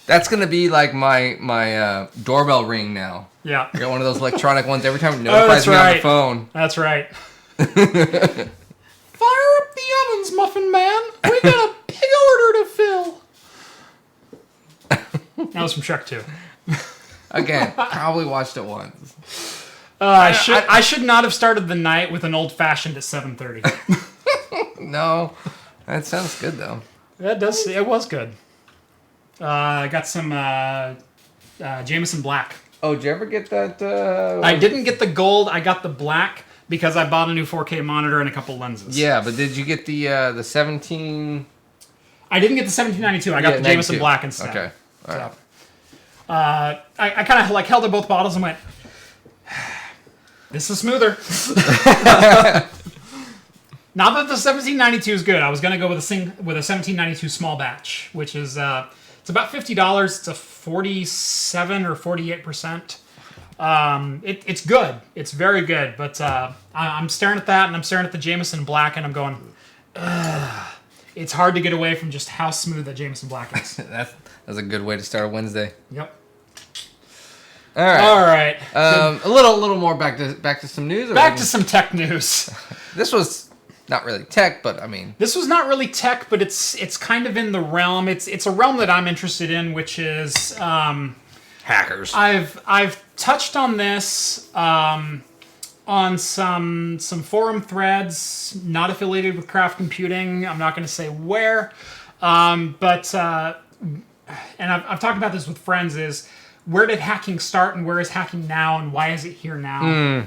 That's going to be like my doorbell ring now.
Yeah.
I got one of those electronic ones. Every time it notifies me on the phone.
That's right. Fire up the ovens, Muffin Man. We got a big order to fill. That was from Shrek 2.
Again, probably watched it once.
I should not have started the night with an old-fashioned at 7:30.
No. That sounds good, though.
It was good. I got some Jameson Black.
Oh, did you ever get that?
I didn't get the gold. I got the black because I bought a new 4K monitor and a couple lenses.
Yeah, but did you get the 17?
I didn't get the 1792. I got the Jameson
92.
Black instead.
Okay. All right.
So, I kind of held up both bottles and went, this is smoother. Not that the 1792 is good. I was going to go with a 1792 small batch, which is It's about $50. It's a 47 or 48%. It's good. It's very good. But I'm staring at that, and I'm staring at the Jameson Black, and I'm going, ugh. It's hard to get away from just how smooth that Jameson Black is.
That's a good way to start a Wednesday.
Yep.
All right.
All right.
A little more back to some news.
Back to some tech news.
This was not really tech, but I mean,
this was not really tech, but it's kind of in the realm. It's a realm that I'm interested in, which is
hackers.
I've touched on this on some forum threads, not affiliated with Craft Computing. I'm not going to say where, but and I've talked about this with friends. Is where did hacking start, and where is hacking now, and why is it here now?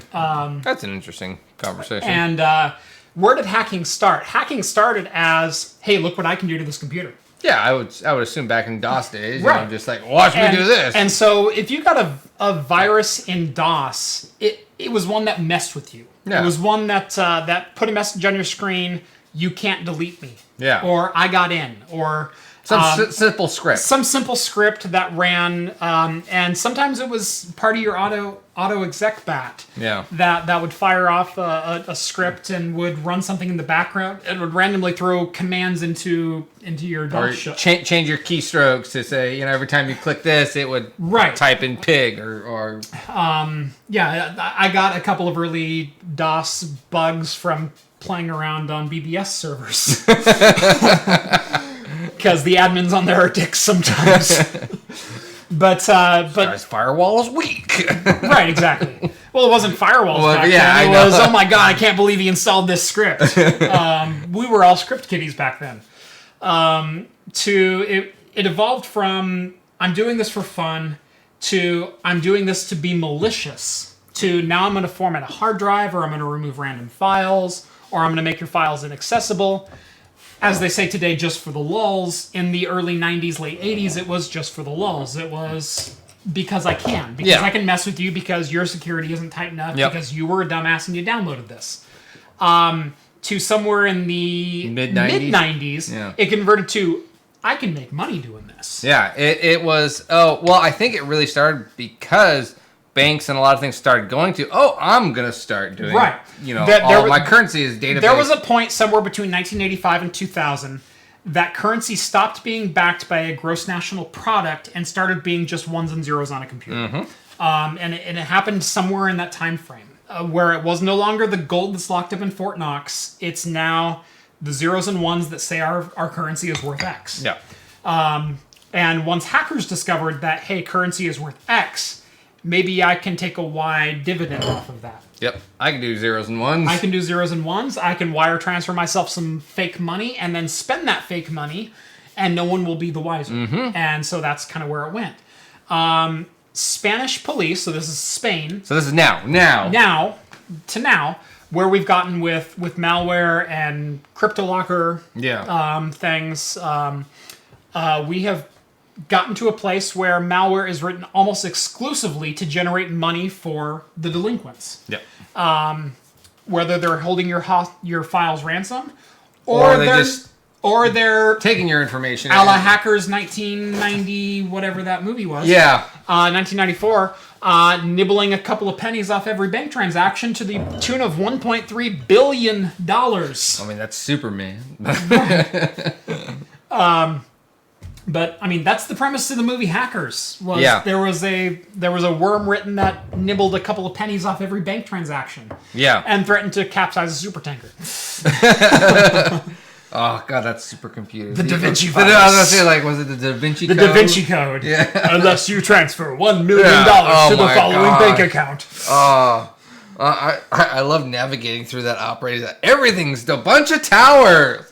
That's an interesting conversation.
And where did hacking start? Hacking started as, hey, look what I can do to this computer.
Yeah, I would assume back in DOS days,
right?
You know, just like watch me do this.
And so if you got a virus in DOS, it was one that messed with you.
Yeah.
It was one that put a message on your screen. You can't delete me.
Yeah.
Or I got in. Or
some simple script.
Some simple script that ran, and sometimes it was part of your auto exec bat.
Yeah.
That would fire off a script and would run something in the background. It would randomly throw commands into your DOS shell.
Change your keystrokes to say, you know, every time you click this, it would type in pig or.
Yeah, I got a couple of early DOS bugs from playing around on BBS servers. Because the admins on there are dicks sometimes. But
Guy's firewall is weak.
Right, exactly. Well, it wasn't firewalls back
yeah,
then. It was, oh my god, I can't believe he installed this script. We were all script kiddies back then. It evolved from, I'm doing this for fun, to I'm doing this to be malicious, to now I'm going to format a hard drive, or I'm going to remove random files, or I'm going to make your files inaccessible. As they say today, just for the lulz. In the early 90s, late 80s, it was just for the lulz. It was because I can. Because I can mess with you because your security isn't tight enough, because you were a dumbass and you downloaded this. To somewhere in the mid-90s, it converted to, I can make money doing this.
Yeah, it was, I think it really started because banks and a lot of things started going to, I'm going to start doing, my currency is database.
There was a point somewhere between 1985 and 2000 that currency stopped being backed by a gross national product and started being just ones and zeros on a computer. Mm-hmm. And it happened somewhere in that time frame where it was no longer the gold that's locked up in Fort Knox. It's now the zeros and ones that say our currency is worth X.
Yeah.
And once hackers discovered that, hey, currency is worth X, maybe I can take a Y dividend off of that.
Yep, I can do zeros and ones.
I can do zeros and ones. I can wire transfer myself some fake money and then spend that fake money, and no one will be the wiser. Mm-hmm. And so that's kind of where it went. Spanish police, so this is Spain.
So this is now,
where we've gotten with malware and CryptoLocker things. We have gotten to a place where malware is written almost exclusively to generate money for the delinquents.
Yep.
Whether they're holding your files ransom, or they're
taking your information.
A la Hackers 1990, whatever that movie was.
Yeah.
1994, nibbling a couple of pennies off every bank transaction to the tune of $1.3 billion.
I mean, that's Superman.
But I mean, that's the premise of the movie Hackers. There was a worm written that nibbled a couple of pennies off every bank transaction.
Yeah.
And threatened to capsize a supertanker.
Oh god, that's supercomputer.
The Da Vinci virus.
I was gonna say, like, was it the Da Vinci Code?
The Da Vinci Code. Yeah. Unless you transfer $1 million to the following bank account.
I love navigating through that operating. Everything's a bunch of towers.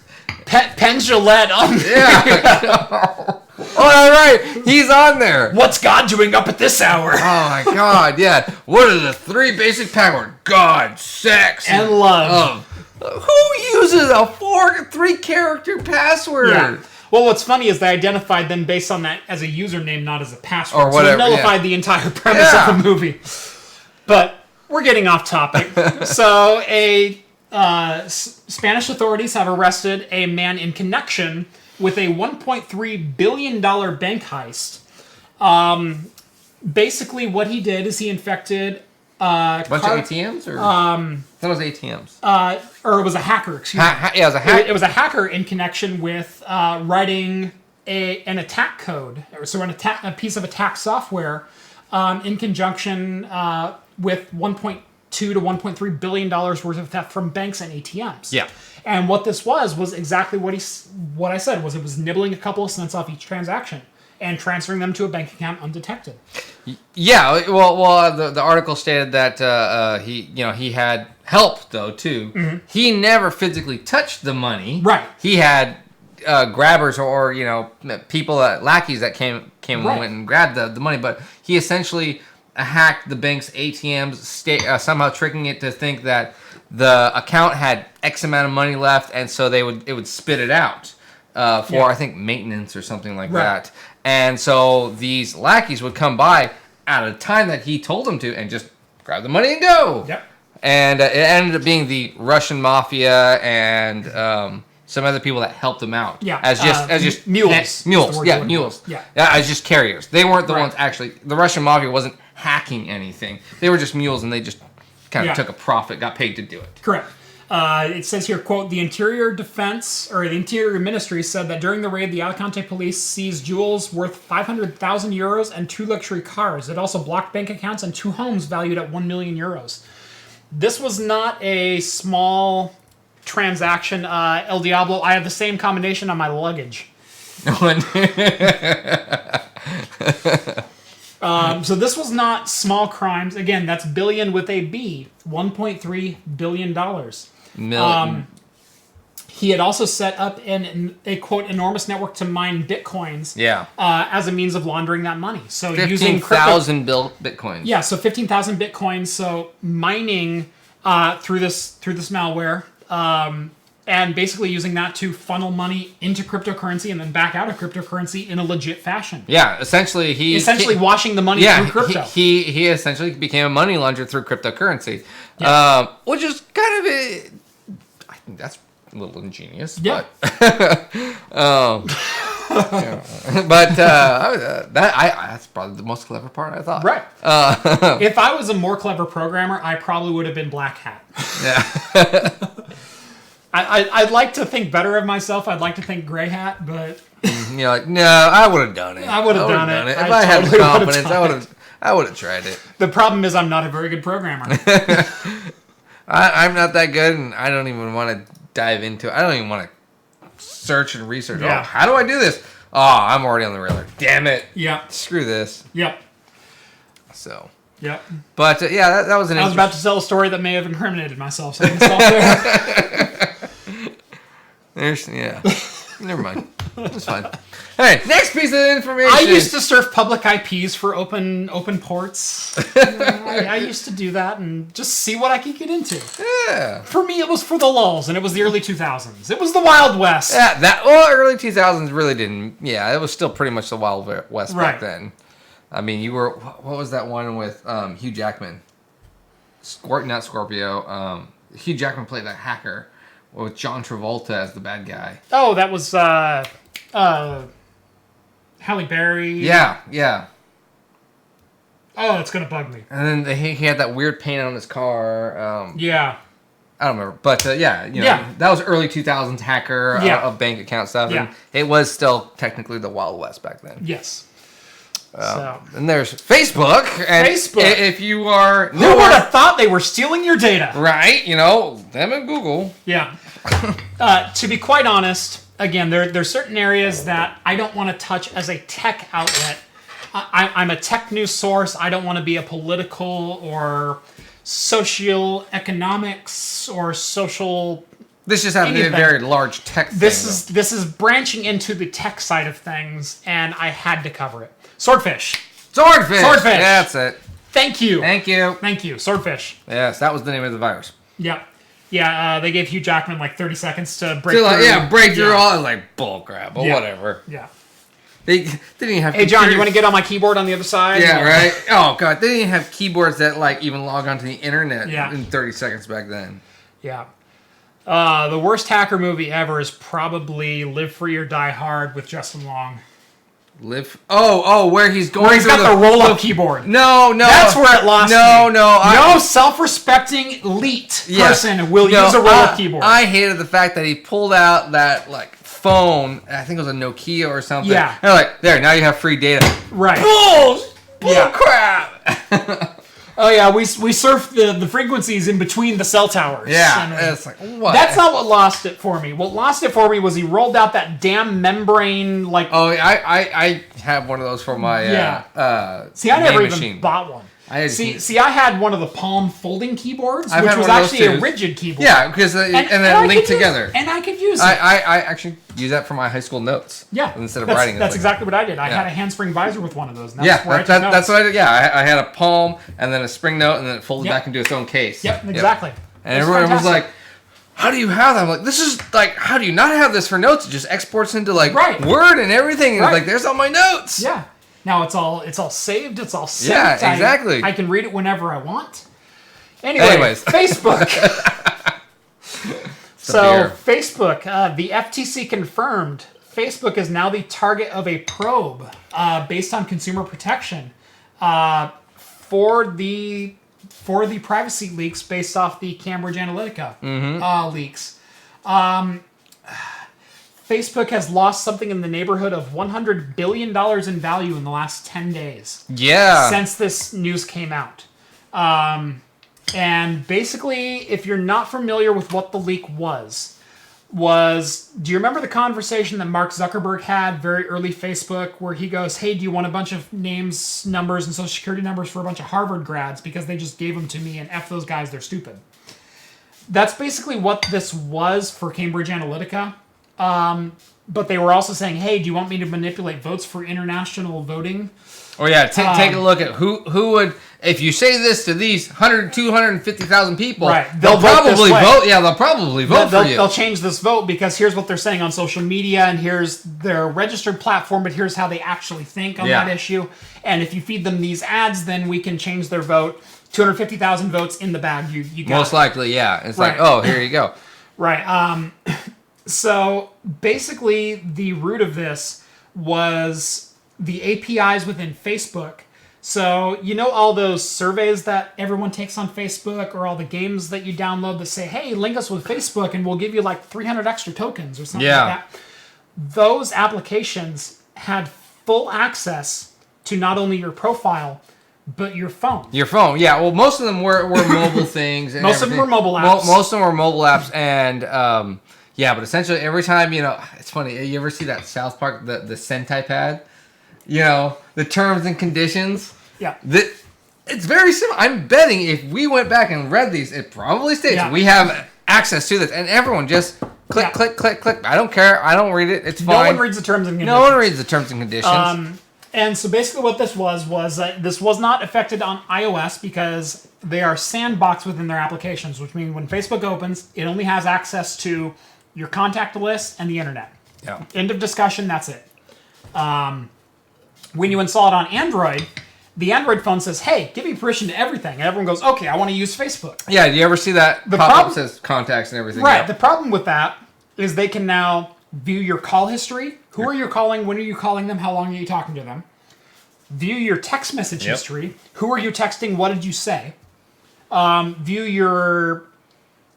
Penn Jillette on there.
Yeah. All right, he's on there.
What's God doing up at this hour?
Oh my God, yeah. What are the three basic passwords? God, sex,
and love.
Who uses a 3-character password?
Yeah. Well, what's funny is they identified them based on that as a username, not as a password.
Or whatever.
So it nullified the entire premise of the movie. But we're getting off topic. So Spanish authorities have arrested a man in connection with a $1.3 billion bank heist. Basically, what he did is he infected
a bunch of ATMs, or that was ATMs,
or it was a hacker. Excuse me.
Yeah, it was a hacker.
It was a hacker in connection with writing an attack code, so a piece of attack software, in conjunction with 1.2 to 1.3 billion dollars worth of theft from banks and ATMs.
Yeah.
And what this was exactly what I said, was it was nibbling a couple of cents off each transaction and transferring them to a bank account undetected.
Yeah, well, the article stated that he had help though too. Mm-hmm. He never physically touched the money.
Right.
He had grabbers or people lackeys that came and went and grabbed the money, but he essentially hacked the bank's ATMs, somehow tricking it to think that the account had X amount of money left, and so it would spit it out for I think maintenance or something like that. And so these lackeys would come by at a time that he told them to and just grab the money and go.
Yep.
And it ended up being the Russian mafia and some other people that helped them out.
Yeah.
As just
mules.
Mules. Yeah, mules.
Yeah.
As just carriers. They weren't the ones actually. The Russian mafia wasn't hacking anything. They were just mules, and they just kind of took a profit, got paid to do it.
Correct. It says here, quote, the Interior Ministry said that during the raid, the Alicante police seized jewels worth 500,000 euros and 2 luxury cars. It also blocked bank accounts and 2 homes valued at 1 million euros. This was not a small transaction. El Diablo, I have the same combination on my luggage. So this was not small crimes. Again, that's billion with a B. $1.3 billion. He had also set up a quote enormous network to mine bitcoins.
Yeah.
As a means of laundering that money. So
15,000 bitcoins.
Yeah. So 15,000 bitcoins. So mining through this malware. And basically using that to funnel money into cryptocurrency and then back out of cryptocurrency in a legit fashion.
Yeah, essentially
washing the money through crypto.
He essentially became a money launderer through cryptocurrency, which is kind of I think that's a little ingenious.
Yeah.
But that's probably the most clever part I thought.
Right. If I was a more clever programmer, I probably would have been Black Hat.
Yeah.
I'd like to think better of myself. I'd like to think Gray Hat, but
you're like, no, I would have done it.
I would have done it.
If I had the confidence, I would have tried it.
The problem is I'm not a very good programmer.
I'm not that good, and I don't even want to dive into it. I don't even want to search and research.
Yeah.
Oh, how do I do this? Oh, I'm already on the railer. Damn it.
Yeah.
Screw this.
Yep.
So.
Yep.
But yeah, that was an.
I was about to tell a story that may have incriminated myself. So I can stop there.
Never mind. It's fine. Hey, next piece of information.
I used to surf public IPs for open ports. I used to do that and just see what I could get into.
Yeah.
For me, it was for the lulls, and it was the early 2000s. It was the Wild West.
Yeah, early 2000s really didn't. Yeah, it was still pretty much the Wild West back then. I mean, you were. What was that one with Hugh Jackman? Not Scorpio. Hugh Jackman played that hacker with John Travolta as the bad guy.
Oh, that was Halle Berry.
Yeah.
Oh, it's gonna bug me.
And then he had that weird paint on his car.
Yeah.
I don't remember, but that was early 2000s hacker of bank account stuff, and it was still technically the Wild West back then.
Yes.
And there's Facebook. And if you are...
Who would have thought they were stealing your data?
Right. Them and Google.
Yeah. To be quite honest, again, there's certain areas that I don't want to touch as a tech outlet. I'm a tech news source. I don't want to be a political or socioeconomics or social...
This just happens to be a very large tech thing.
This is branching into the tech side of things, and I had to cover it. Swordfish.
That's it.
Thank you. Swordfish.
Yes, that was the name of the virus.
Yep. Yeah, they gave Hugh Jackman like 30 seconds to break through.
Break through all. I was like, bull crap, but whatever.
Yeah.
They didn't even have.
Hey, John, you want to get on my keyboard on the other side?
Yeah, right. Oh god, they didn't even have keyboards that even log onto the internet in 30 seconds back then.
Yeah. The worst hacker movie ever is probably Live Free or Die Hard with Justin Long.
Where he's going.
Where he's got the roll-up keyboard.
No.
That's where it lost me.
No.
No self-respecting elite person will use a roll-up keyboard.
I hated the fact that he pulled out that phone. I think it was a Nokia or something.
Yeah.
And there, now you have free data.
Right.
Bull crap.
Oh yeah, we surf the frequencies in between the cell towers.
Yeah, and it's what?
That's not what lost it for me. What lost it for me was he rolled out that damn membrane
Oh, I have one of those for my
See, I never even
machine.
bought one. See, I had one of the Palm folding keyboards, which was actually a rigid keyboard.
Yeah, because then it linked together.
And I could use it.
I actually use that for my high school notes.
Yeah,
instead of writing.
That's exactly what I did. I had a handspring visor with one of those. And
that's what I did. Yeah, I had a Palm and then a spring note, and then it folded back into its own case.
Yep, exactly.
And everyone was like, "How do you have that?" I'm like, "This is how do you not have this for notes? It just exports into Word and everything." And it's there's all my notes.
Yeah. Now it's all saved. It's all synced.
Yeah, exactly.
I can read it whenever I want. Anyways. Facebook. So Facebook, the FTC confirmed Facebook is now the target of a probe based on consumer protection for the privacy leaks based off the Cambridge Analytica leaks. Facebook has lost something in the neighborhood of $100 billion in value in the last 10 days.
Yeah.
Since this news came out. And basically, if you're not familiar with what the leak was, do you remember the conversation that Mark Zuckerberg had very early Facebook where he goes, hey, do you want a bunch of names, numbers, and social security numbers for a bunch of Harvard grads because they just gave them to me and F those guys, they're stupid. That's basically what this was for Cambridge Analytica. But they were also saying, hey, do you want me to manipulate votes for international voting?
Oh, yeah. Take a look at who would, if you say this to these 250,000 people, they'll probably vote. Yeah, they'll probably vote for you.
They'll change this vote because here's what they're saying on social media, and here's their registered platform, but here's how they actually think on that issue. And if you feed them these ads, then we can change their vote. 250,000 votes in the bag. You got
Most likely, yeah. It's here you go.
Right. So basically, the root of this was the APIs within Facebook. So all those surveys that everyone takes on Facebook, or all the games that you download that say, hey, link us with Facebook and we'll give you 300 extra tokens or something like that. Those applications had full access to not only your profile, but your phone. Your phone,
yeah. Well, most of them were mobile things. And
most of them were mobile apps.
Most of them were mobile apps, and yeah, but essentially every time, it's funny. You ever see that South Park, the Sentai pad? The terms and conditions.
Yeah.
It's very simple. I'm betting if we went back and read these, it probably states we have access to this, and everyone just click, click, click, click. I don't care. I don't read it. It's fine.
No one reads the terms and conditions.
No one reads the terms and conditions.
And so basically what this was this was not affected on iOS because they are sandboxed within their applications, which means when Facebook opens, it only has access to your contact list and the internet.
Yeah.
End of discussion. That's it. When you install it on Android, the Android phone says, hey, give me permission to everything. And everyone goes, okay, I want to use Facebook.
Yeah, do you ever see that pop-up says contacts and everything?
Right. The problem with that is they can now view your call history. Who are you calling? When are you calling them? How long are you talking to them? View your text message history. Who are you texting? What did you say? View your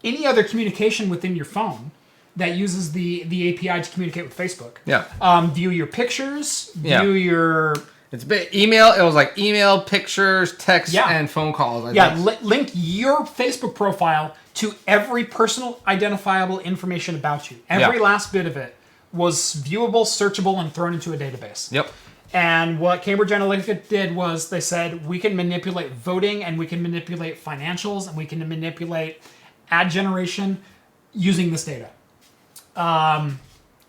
any other communication within your phone that uses the API to communicate with Facebook.
Yeah.
View your pictures. View your...
It's email. It was email, pictures, text, and phone calls. I think.
Link your Facebook profile to every personal identifiable information about you. Every last bit of it was viewable, searchable, and thrown into a database.
Yep.
And what Cambridge Analytica did was they said, we can manipulate voting, and we can manipulate financials, and we can manipulate ad generation using this data.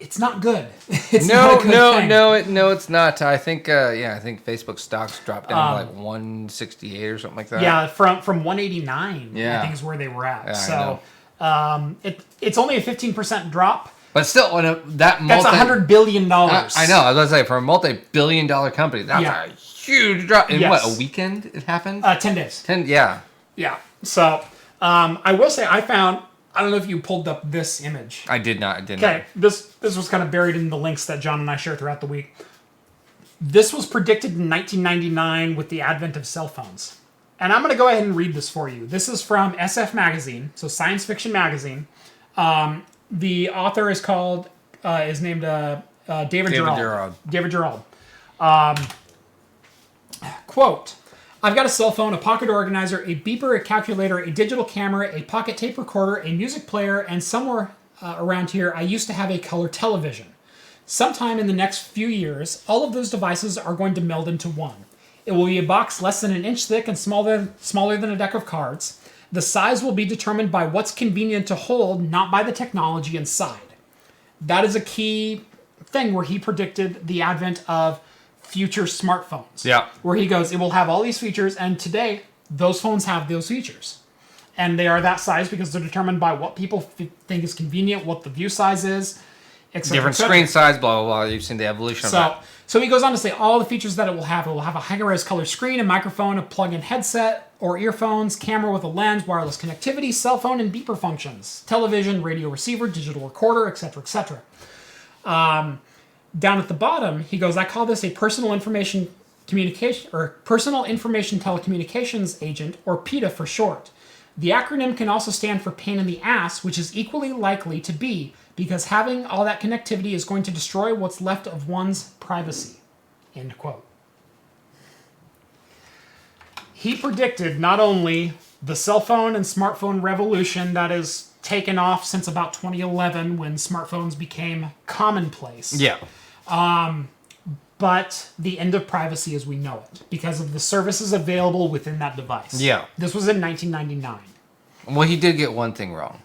It's not good. It's not a good thing.
No, it's not. I think, I think Facebook stocks dropped down to 168 or something like that.
Yeah, from 189, I think is where they were at. So it's only a 15% drop.
But still, that's
$100 billion.
I know. I was going to say, for a multi-billion-dollar company, that's a huge drop. In what, a weekend it happened?
10 days.
10, yeah.
Yeah. So I will say I found I don't know if you pulled up this image.
I did not. I did
Okay, this was kind of buried in the links that John and I share throughout the week. This was predicted in 1999 with the advent of cell phones. And I'm going to go ahead and read this for you. This is from SF Magazine, so Science Fiction Magazine. The author is named David Gerald. David Gerald. Quote, I've got a cell phone, a pocket organizer, a beeper, a calculator, a digital camera, a pocket tape recorder, a music player, and somewhere around here I used to have a color television. Sometime in the next few years, all of those devices are going to meld into one. It will be a box less than an inch thick and smaller than a deck of cards. The size will be determined by what's convenient to hold, not by the technology inside. That is a key thing where he predicted the advent of future smartphones.
Yeah.
Where he goes, it will have all these features, and today, those phones have those features. And they are that size because they're determined by what people think is convenient, what the view size is, etc.
Different screen size, blah, blah, blah. You've seen the evolution of that.
So he goes on to say all the features that it will have. It will have a high-res color screen, a microphone, a plug-in headset or earphones, camera with a lens, wireless connectivity, cell phone and beeper functions, television, radio receiver, digital recorder, etc., etc. Down at the bottom, he goes, I call this a personal information telecommunications agent, or PITA for short. The acronym can also stand for pain in the ass, which is equally likely to be, because having all that connectivity is going to destroy what's left of one's privacy. End quote. He predicted not only the cell phone and smartphone revolution that has taken off since about 2011 when smartphones became commonplace.
Yeah.
But the end of privacy as we know it, because of the services available within that device.
Yeah.
This was in 1999.
Well, he did get one thing wrong.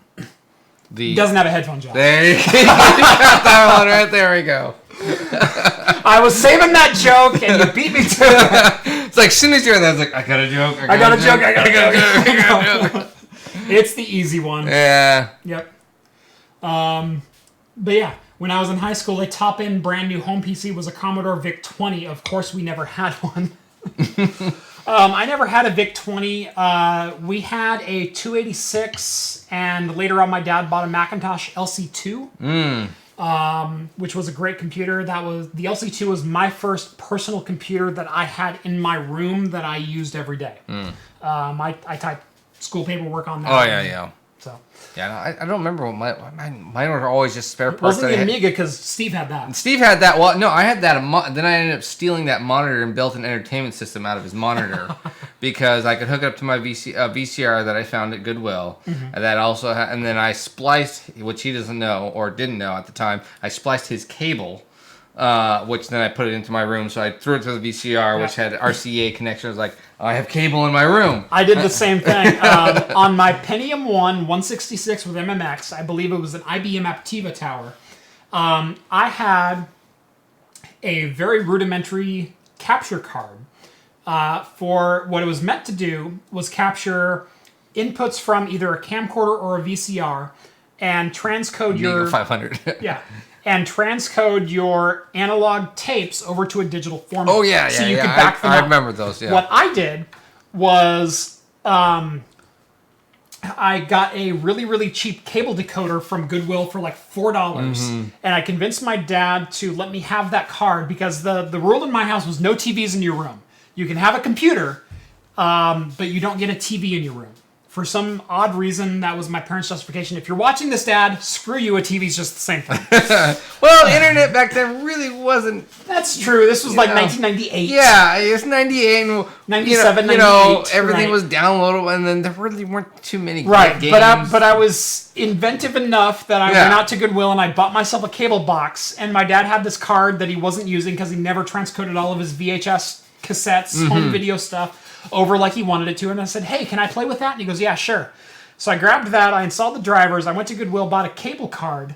He doesn't have a headphone jack.
There you go. Got that one right there. We go.
I was saving that joke, and you beat me to it.
It's like, as soon as you're there, it's like, I got a joke.
I got a joke. It's the easy one.
Yeah.
Yep. But yeah, when I was in high school, a top-end brand new home PC was a Commodore VIC-20. Of course, we never had one. I never had a VIC-20. We had a 286, and later on my dad bought a Macintosh LC2, which was a great computer. The LC2 was my first personal computer that I had in my room that I used every day. I typed school paperwork on that.
Oh, yeah.
So.
Yeah, no, I don't remember what mine were always just spare parts.
Wasn't the Amiga because Steve had that.
Steve had that. Well, no, I had that. Then I ended up stealing that monitor and built an entertainment system out of his monitor because I could hook it up to my VCR that I found at Goodwill. And that also, and then I spliced, which he doesn't know or didn't know at the time. I spliced his cable, which then I put it into my room. So I threw it to the VCR, which had RCA connection. I was like, I have cable in my room.
I did the same thing. On my Pentium 1 166 with MMX, I believe it was an IBM Aptiva tower, I had a very rudimentary capture card for what it was meant to do was capture inputs from either a camcorder or a VCR and transcode your...
500.
Yeah. And transcode your analog tapes over to a digital format.
Oh, yeah.
So you could back them up.
I remember those, yeah.
What I did was I got a really, really cheap cable decoder from Goodwill for like $4. And I convinced my dad to let me have that card because the rule in my house was no TVs in your room. You can have a computer, but you don't get a TV in your room. For some odd reason, that was my parents' justification. If you're watching this, Dad, screw you. A TV's just the same thing.
Well, internet back then really wasn't...
That's true. This was like 1998.
Yeah, it was 98. And,
97,
98. Everything was downloadable, and then there really weren't too many games.
But I was inventive enough that I went out to Goodwill and I bought myself a cable box. And my dad had this card that he wasn't using because he never transcoded all of his VHS cassettes, home video stuff, over like he wanted it to, and I said, hey, can I play with that? And he goes, yeah, sure. So I grabbed that, I installed the drivers, I went to Goodwill, bought a cable card,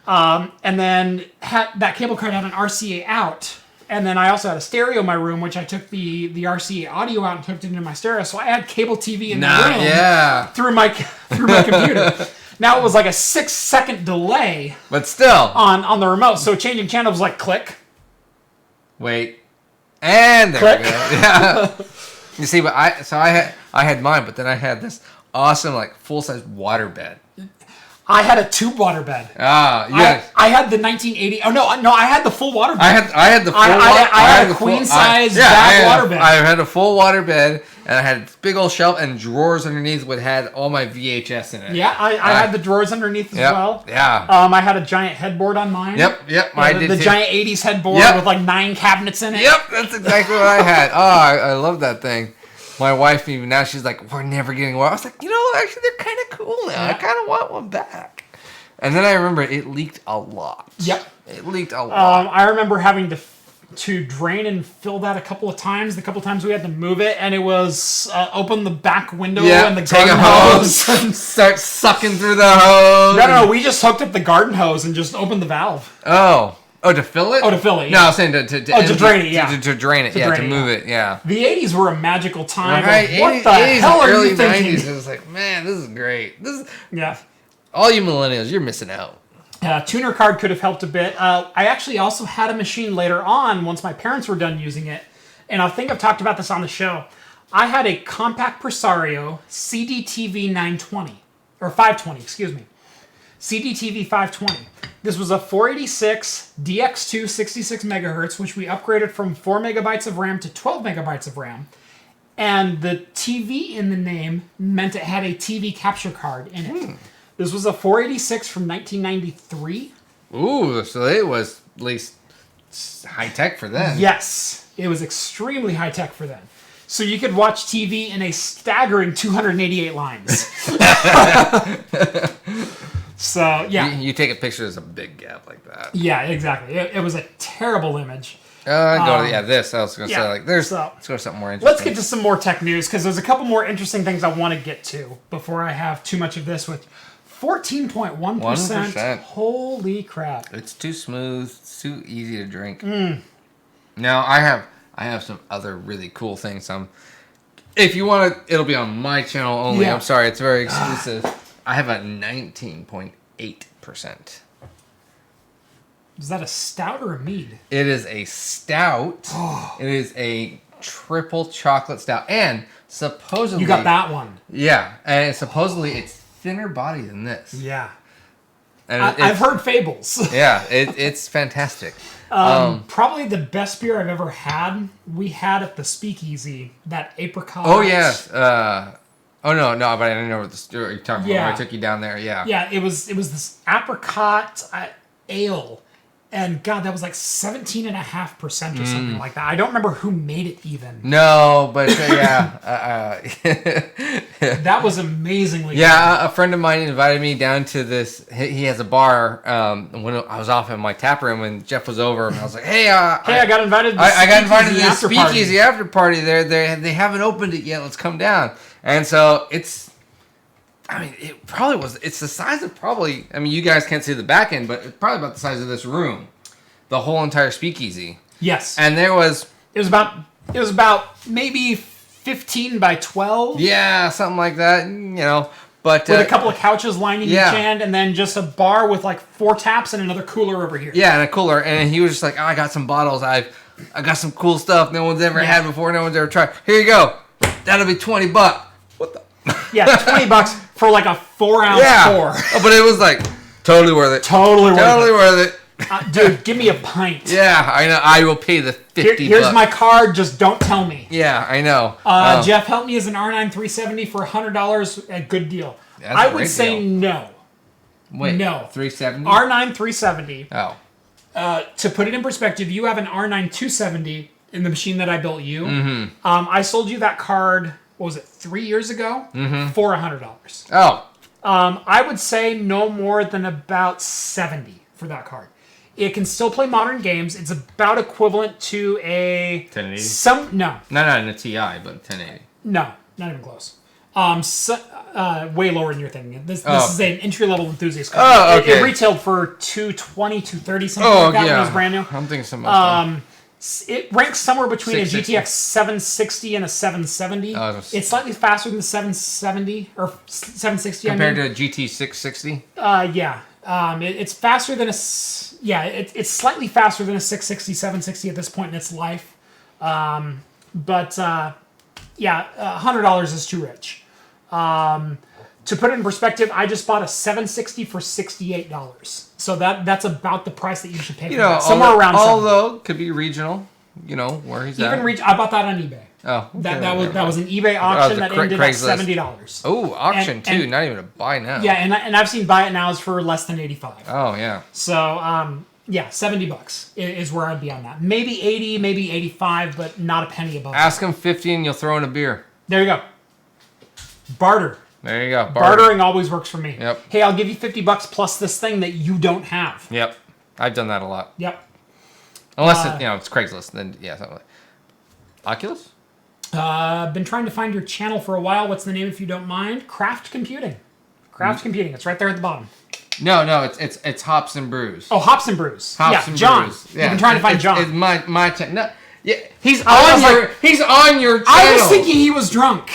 and then that cable card had an RCA out, and then I also had a stereo in my room, which I took the RCA audio out and hooked it into my stereo, so I had cable TV in the room through my computer. Now it was like a 6-second delay,
but still
on the remote, so changing channel was like click.
Wait. And there
click.
we go. Yeah. You see, but I had mine, but then I had this awesome like full size water bed.
I had a tube waterbed.
Yeah.
I had the 1980. Oh no, I had the full waterbed.
I had the full.
I had a queen size waterbed.
I had a full waterbed, and I had a big old shelf and drawers underneath that had all my VHS in it.
Yeah, I had the drawers underneath as well.
Yeah.
I had a giant headboard on mine.
Yep. I did
the
too.
giant 80s headboard with like 9 cabinets in it.
Yep, that's exactly what I had. I love that thing. My wife, even now, she's like, we're never getting one. I was like, actually, they're kind of cool now. Yeah. I kind of want one back. And then I remember it leaked a lot.
Yep.
It leaked a lot.
I remember having to drain and fill that a couple of times. The couple of times we had to move it, and it was open the back window and the garden hose.
And start sucking through the hose.
No, we just hooked up the garden hose and just opened the valve.
Oh, to fill it?
Oh, to fill it, yeah.
No, I was saying to
drain it, yeah.
To drain it, to move it, yeah.
The 80s were a magical time.
Right?
What the hell are you thinking?
90s, it was like, man, this is great.
Yeah.
All you millennials, you're missing out.
Tuner card could have helped a bit. I actually also had a machine later on once my parents were done using it. And I think I've talked about this on the show. I had a compact Presario CDTV 920. Or 520, excuse me. CDTV 520. This was a 486 DX2 66 megahertz, which we upgraded from 4 megabytes of RAM to 12 megabytes of RAM. And the TV in the name meant it had a TV capture card in it. This was a 486 from 1993.
Ooh, so it was at least high tech for then.
Yes, it was extremely high tech for then. So you could watch TV in a staggering 288 lines. So, yeah.
You take a picture, there's a big gap like that.
Yeah, exactly. It was a terrible image.
This. I was going to say, like, let's go to something more interesting.
Let's get to some more tech news, because there's a couple more interesting things I want to get to before I have too much of this with 14.1%.
1%.
Holy crap.
It's too smooth. It's too easy to drink. Now, I have some other really cool things. If you want to, it'll be on my channel only. Yeah. I'm sorry, it's very exclusive. I have a 19.8%.
Is that a stout or a mead?
It is a stout. It is a triple chocolate stout. And supposedly...
You got that one.
Yeah. And supposedly it's thinner body than this.
Yeah.
And
I've heard fables.
Yeah. It's fantastic.
Probably the best beer I've ever had, we had at the Speakeasy. That apricot...
Oh, yes. But I didn't know what the story you're talking about. I took you down there, yeah.
Yeah, it was this apricot ale, and God, that was like 17.5% or something like that. I don't remember who made it even.
No, but
that was amazingly good.
A friend of mine invited me down to this. He has a bar. When I was off in my tap room, and Jeff was over, and I was like, "Hey,
I got invited.
I got invited to the Speakeasy after party. They haven't opened it yet. Let's come down." And so it probably was. It's the size of probably. I mean, you guys can't see the back end, but it's probably about the size of this room, the whole entire Speakeasy.
Yes.
And there was.
It was about maybe 15 by 12.
Yeah, something like that. But
with a couple of couches lining each end, and then just a bar with like 4 taps and another cooler over here.
Yeah, and a cooler. And he was just like, "Oh, I got some bottles. I got some cool stuff no one's ever had before. No one's ever tried. Here you go. That'll be $20. What the?
Yeah, $20 for like a 4-ounce pour.
Oh, but it was like totally worth it.
Totally worth
it.
Dude, give me a pint.
Yeah, I know. I will pay the $50.
Here's my card. Just don't tell me.
Yeah, I know.
Jeff helped me as an R9 370 for $100. A good deal.
That's
I would say no.
Wait,
no.
370?
R9 370.
Oh.
To put it in perspective, you have an R9 270 in the machine that I built you. Mm-hmm. I sold you that card, what was it, 3 years ago? Mm-hmm. For $100.
Oh.
I would say no more than about 70 for that card. It can still play modern games. It's about equivalent to a
1080.
No,
not in a TI, but 1080.
No, not even close. Way lower than you're thinking. This is an entry-level enthusiast card.
Oh, okay.
It retailed for $220, $230, something like that when it was brand new.
I'm thinking so much.
It ranks somewhere between a GTX 760 and a 770. It's slightly faster than the 770 or 760.
Compared to a GT 660.
Yeah. It's faster than it's slightly faster than a 660, 760 at this point in its life. $100 is too rich. To put it in perspective, I just bought a 760 for $68. So that's about the price that you should pay for that. Somewhere around
although could be regional, where he's at.
I bought that on eBay.
Oh, okay,
that was an eBay auction that ended at $70.
Oh, auction too, not even a buy now.
Yeah, and I've seen buy it nows for less than $85.
Oh yeah.
So $70 is where I'd be on that. Maybe 80, maybe 85, but not a penny above.
Ask him 50 and you'll throw in a beer.
There you go. Barter.
There you go.
Bartering always works for me.
Yep.
Hey, I'll give you $50 plus this thing that you don't have.
Yep. I've done that a lot.
Yep.
Unless it's Craigslist, then something like Oculus.
I've been trying to find your channel for a while. What's the name, if you don't mind? Craft Computing. Craft Computing. It's right there at the bottom.
No, it's Hops and Brews.
Oh, Hops and Brews.
John.
Brews. Yeah. You've been trying to find John.
It's my channel. No, yeah, he's on your channel.
I was thinking he was drunk.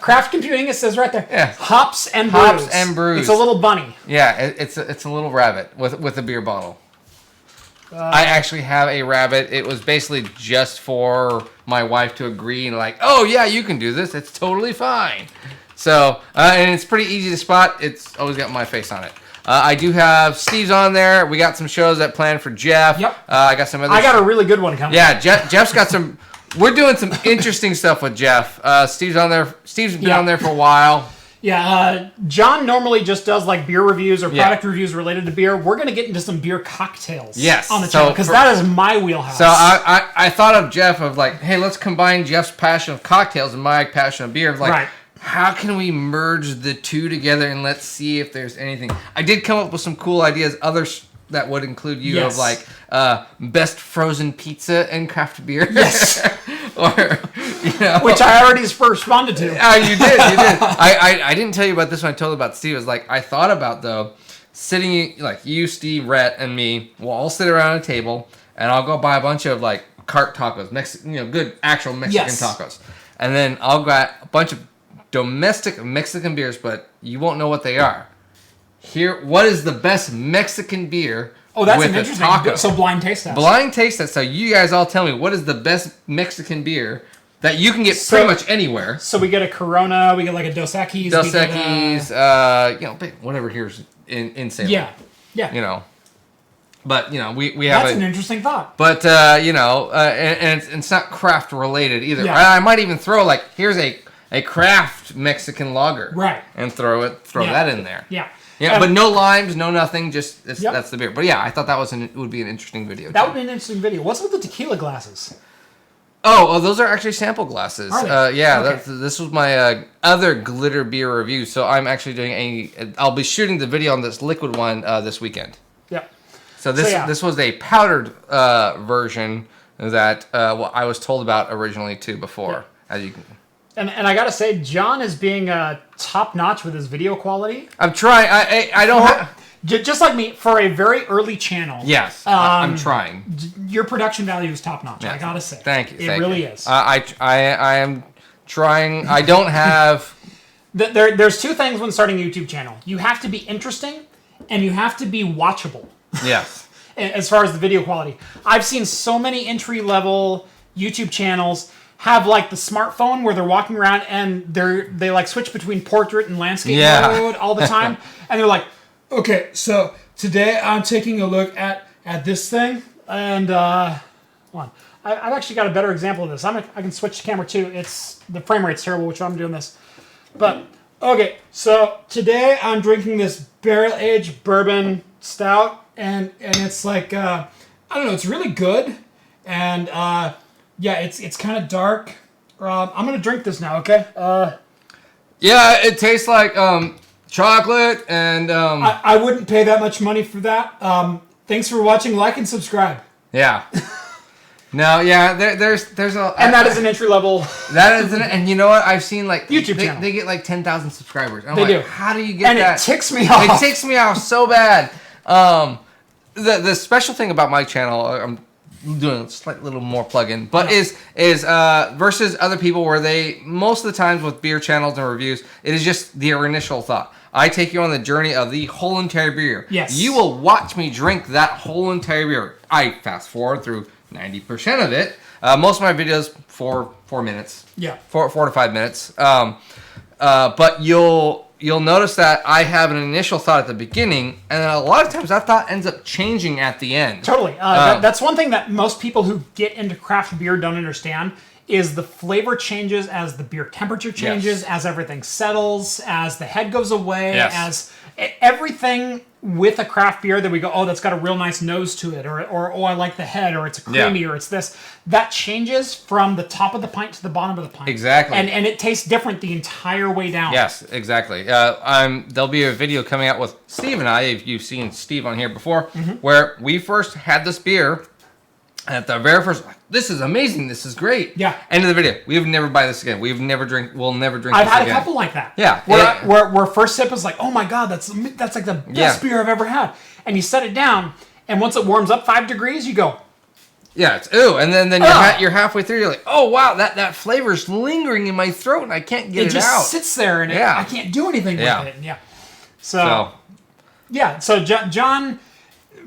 Craft Computing. It says right there.
Yeah.
Hops and Brews.
Hops and Brews.
It's a little bunny.
Yeah, it's a little rabbit with a beer bottle. I actually have a rabbit. It was basically just for my wife to agree and oh yeah, you can do this. It's totally fine. So, and it's pretty easy to spot. It's always got my face on it. I do have Steve's on there. We got some shows that planned for Jeff.
Yep.
I got some other.
I got a really good one coming.
Yeah, Jeff's got some. We're doing some interesting stuff with Jeff. Steve's on there. Steve's been on there for a while.
Yeah, John normally just does beer reviews or product reviews related to beer. We're going to get into some beer cocktails on the channel because that is my wheelhouse.
So I thought of Jeff of hey, let's combine Jeff's passion of cocktails and my passion of beer. Right. How can we merge the two together and let's see if there's anything. I did come up with some cool ideas, others that would include you of best frozen pizza and craft beer.
Yes.
Or
which I already responded to.
You did. I didn't tell you about this one. I told you about Steve. It was I thought about though sitting you, Steve, Rhett, and me. We'll all sit around a table and I'll go buy a bunch of cart tacos, good actual Mexican tacos, and then I'll get a bunch of domestic Mexican beers, but you won't know what they are. Here, what is the best Mexican beer?
Oh, that's
with
an interesting.
Taco?
So blind taste test.
Blind taste test. So you guys all tell me what is the best Mexican beer that you can get pretty much anywhere.
So we get a Corona, we get a Dos Equis.
Dos Equis, whatever here's in Salem.
Yeah.
But we have.
That's an interesting thought.
But and it's not craft related either.
Yeah.
I might even throw here's a craft Mexican lager.
Right.
And throw that in there.
Yeah.
Yeah, but no limes, no nothing. Just that's the beer. But yeah, I thought that would be an interesting video.
That would be an interesting video. What's with the tequila glasses?
Oh, those are actually sample glasses.
Are they?
Okay. This was my other glitter beer review. So I'm actually doing I'll be shooting the video on this liquid one this weekend.
Yeah.
So this was a powdered version that I was told about originally too before. As you can.
And I gotta say, John is being top notch with his video quality.
I'm trying. I don't have.
Just like me, for a very early channel.
Yes, I'm trying.
Your production value is top notch.
Yeah.
I gotta say.
Thank you.
It really is.
I am trying. I don't have.
There's two things when starting a YouTube channel. You have to be interesting, and you have to be watchable.
Yes.
As far as the video quality, I've seen so many entry level YouTube channels have the smartphone where they're walking around and they switch between portrait and landscape mode all the time, and they're okay, so today I'm taking a look at this thing, and hold on, I've actually got a better example of this. I can switch to camera too. It's the frame rate's terrible, which I'm doing this, but okay, so today I'm drinking this barrel aged bourbon stout, and it's I don't know, it's really good, and yeah, it's kind of dark. I'm gonna drink this now, okay?
Yeah, it tastes like chocolate, and
I wouldn't pay that much money for that. Thanks for watching. Like and subscribe.
Yeah. No, yeah, there's a...
And that is an entry level...
That is and you know what? I've seen
YouTube channel.
They get 10,000 subscribers. I'm
they do.
How do you get that?
And it ticks me off.
It ticks me off so bad. The special thing about my channel, I'm doing a slight little more plug-in, but is versus other people where they, most of the times with beer channels and reviews, it is just their initial thought. I take you on the journey of the whole entire beer.
Yes.
You will watch me drink that whole entire beer. I fast forward through 90% of it. Most of my videos, 4 minutes.
Yeah.
4 to 5 minutes. But you'll you'll notice that I have an initial thought at the beginning, and a lot of times that thought ends up changing at the end.
Totally. That's one thing that most people who get into craft beer don't understand is the flavor changes as the beer temperature changes, as everything settles, as the head goes away, as everything with a craft beer that we go, oh, that's got a real nice nose to it, or oh, I like the head, or it's creamy, or it's this. That changes from the top of the pint to the bottom of the pint.
Exactly.
And it tastes different the entire way down.
Yes, exactly. There'll be a video coming out with Steve and I, if you've seen Steve on here before, where we first had this beer. And at the very first, this is amazing. This is great.
Yeah.
End of the video. We would never buy this again. We'll never drink
I've
this
had
again.
a couple like that.
Yeah.
Where first sip is like, oh my God, that's like the best beer I've ever had. And you set it down, and once it warms up 5 degrees, you go,
yeah, it's ooh. And then you're halfway through, you're like, oh wow, that flavor's lingering in my throat, and I can't get it out. It just
sits there, and I can't do anything with it. Yeah. So John,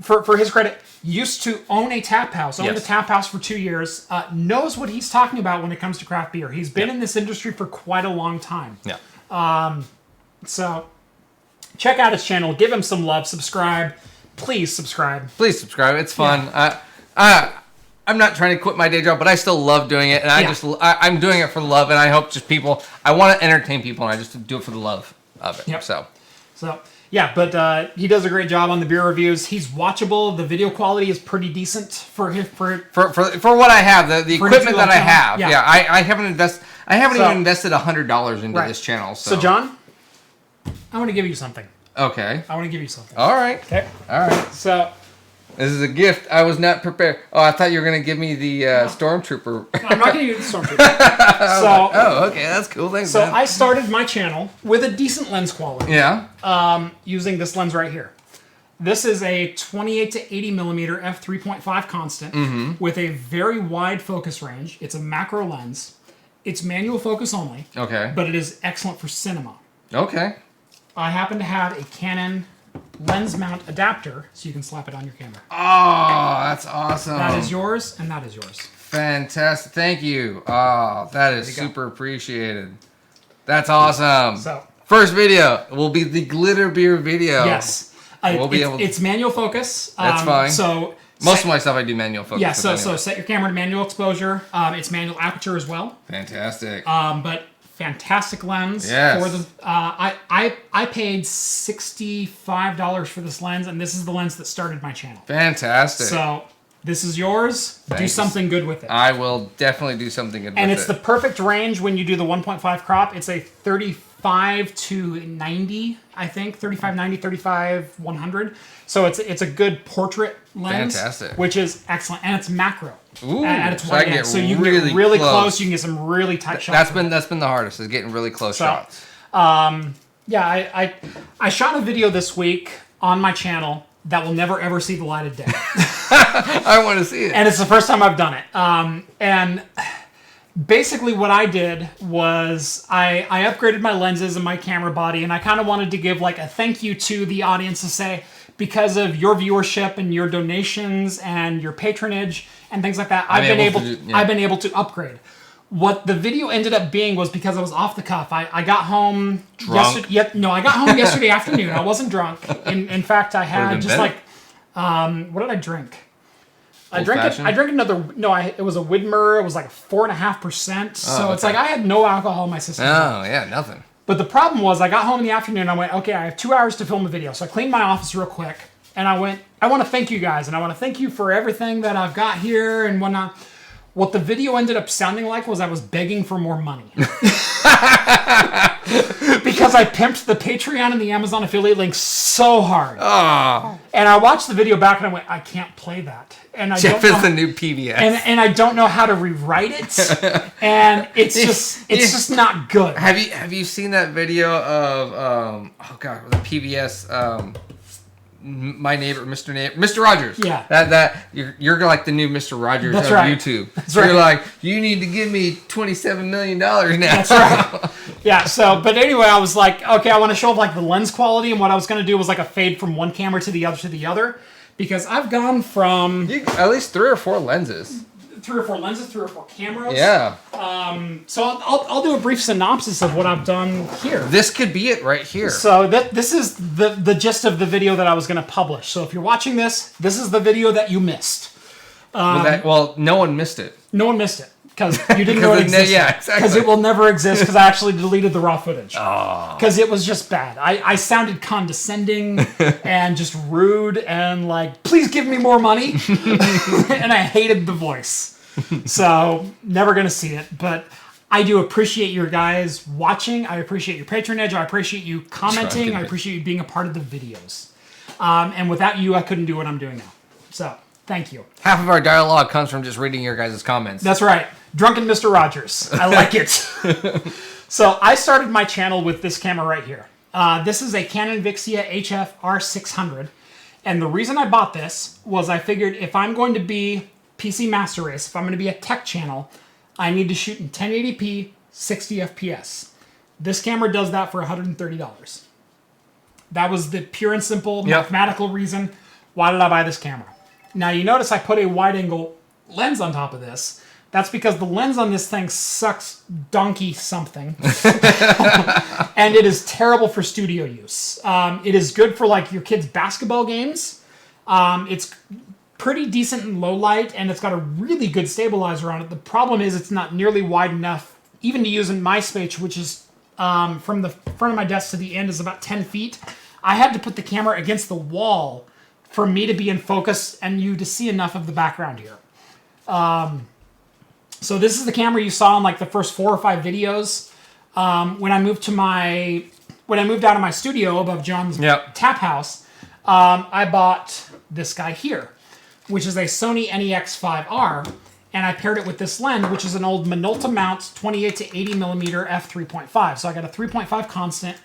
for his credit, used to own a tap house, owned a tap house for 2 years, knows what he's talking about when it comes to craft beer. He's been in this industry for quite a long time.
Yeah.
So check out his channel, give him some love, subscribe. Please subscribe.
Please subscribe. It's fun. Yeah. I'm not trying to quit my day job, but I still love doing it, and I'm doing it for the love, and I hope just I want to entertain people, and I just do it for the love of it.
Yep.
So.
Yeah, but he does a great job on the beer reviews. He's watchable. The video quality is pretty decent for
what I have, the equipment that I have.
Yeah.
I haven't even invested $100 into this channel.
So John, I want to give you something.
Okay.
I want to give you something.
All right.
Okay.
All right.
So
this is a gift. I was not prepared. Oh, I thought you were going to give me the Stormtrooper.
I'm not going to give you the Stormtrooper.
Okay, that's cool. Thanks.
So I started my channel with a decent lens quality.
Yeah.
Using this lens right here. This is a 28 to 80 millimeter f3.5 constant with a very wide focus range. It's a macro lens. It's manual focus only.
Okay.
But it is excellent for cinema.
Okay.
I happen to have a Canon lens mount adapter, so you can slap it on your camera.
Oh, that's awesome.
That is yours, and that is yours.
Fantastic. Thank you. Oh, that is super appreciated. That's awesome.
So,
first video will be the glitter beer video.
Yes. It's manual focus.
That's fine.
So
most of my stuff I do manual focus.
Yeah, so set your camera to manual exposure. It's manual aperture as well.
Fantastic.
But fantastic lens.
Yes.
For the I paid $65 for this lens, and this is the lens that started my channel.
Fantastic.
So this is yours. Do something good with it.
I will definitely do something good with it.
And it's the perfect range when you do the 1.5 crop. It's a 35 to 90, I think. 35, 90, 35, 100. So it's a good portrait lens.
Fantastic.
Which is excellent. And it's macro.
Ooh,
at its
so
wide
I can
end. So you can get really close. You can get some really tight shots.
That's been the hardest, is getting really close shots.
Yeah, I shot a video this week on my channel that will never ever see the light of day.
I want to see it.
And it's the first time I've done it. And basically what I did was I upgraded my lenses and my camera body, and I kind of wanted to give like a thank you to the audience to say, because of your viewership and your donations and your patronage and things like that, I've been able to upgrade. What the video ended up being was because I was off the cuff. I got home I got home yesterday afternoon. I wasn't drunk. In fact, I had just like what did I drink? I drank another. No, it was a Widmer. It was like 4.5%. So it's like I had no alcohol in my system.
Oh yeah, nothing.
But the problem was I got home in the afternoon. I went, okay, I have 2 hours to film a video. So I cleaned my office real quick, and I went, I want to thank you guys, and I want to thank you for everything that I've got here and whatnot. What the video ended up sounding like was I was begging for more money. Because I pimped the Patreon and the Amazon affiliate links so hard.
Oh.
And I watched the video back and I went, I can't play that. And I
Jeff is the new PBS.
And I don't know how to rewrite it. And it's just not good.
Have you seen that video of the PBS my neighbor, Mr. Rogers.
Yeah.
That you're like the new Mr. Rogers
That's
of
right.
YouTube.
That's right.
You're like, you need to give me $27 million now.
That's right. Yeah. So, but anyway, I was like, okay, I want to show off like the lens quality, and what I was going to do was like a fade from one camera to the other, because I've gone from
at least 3 or 4 lenses.
3 or 4 lenses, 3 or 4 cameras.
Yeah.
So I'll do a brief synopsis of what I've done here.
This could be it right here.
So this is the gist of the video that I was going to publish. So if you're watching this is the video that you missed.
Well, no one missed it.
No one missed it because you didn't know it existed.
Yeah, exactly.
Because it will never exist because I actually deleted the raw footage. Because it was just bad. I sounded condescending and just rude and like, please give me more money. And I hated the voice. So never going to see it. But I do appreciate your guys watching. I appreciate your patronage. I appreciate you commenting. I appreciate you being a part of the videos. And without you, I couldn't do what I'm doing now. So thank you.
Half of our dialogue comes from just reading your guys' comments.
That's right. Drunken Mr. Rogers. I like it. So I started my channel with this camera right here. This is a Canon Vixia HF R600. And the reason I bought this was I figured if I'm going to be PC Master Race, if I'm going to be a tech channel, I need to shoot in 1080p, 60 FPS. This camera does that for $130. That was the pure and simple mathematical reason. Why did I buy this camera? Now you notice I put a wide angle lens on top of this. That's because the lens on this thing sucks donkey something. And it is terrible for studio use. It is good for like your kids' basketball games. It's pretty decent in low light, and it's got a really good stabilizer on it. The problem is it's not nearly wide enough, even to use in my space, which is from the front of my desk to the end is about 10 feet. I had to put the camera against the wall for me to be in focus and you to see enough of the background here. So this is the camera you saw in like the first 4 or 5 videos. When I moved out of my studio above John's tap house, I bought this guy here, which is a Sony NEX5R, and I paired it with this lens, which is an old Minolta mount 28 to 80 millimeter f3.5. So I got a 3.5 constant,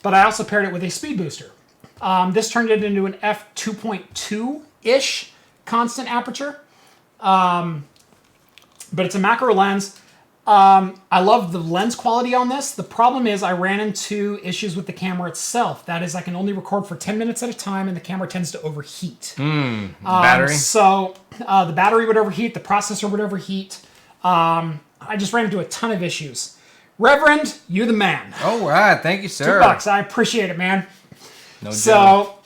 but I also paired it with a speed booster. This turned it into an f2.2-ish constant aperture. But it's a macro lens. I love the lens quality on this. The problem is I ran into issues with the camera itself. That is, I can only record for 10 minutes at a time, and the camera tends to overheat.
Battery?
So the battery would overheat, the processor would overheat. I just ran into a ton of issues. Reverend, you the man.
All right, thank you, sir.
$2, I appreciate it, man.
No
So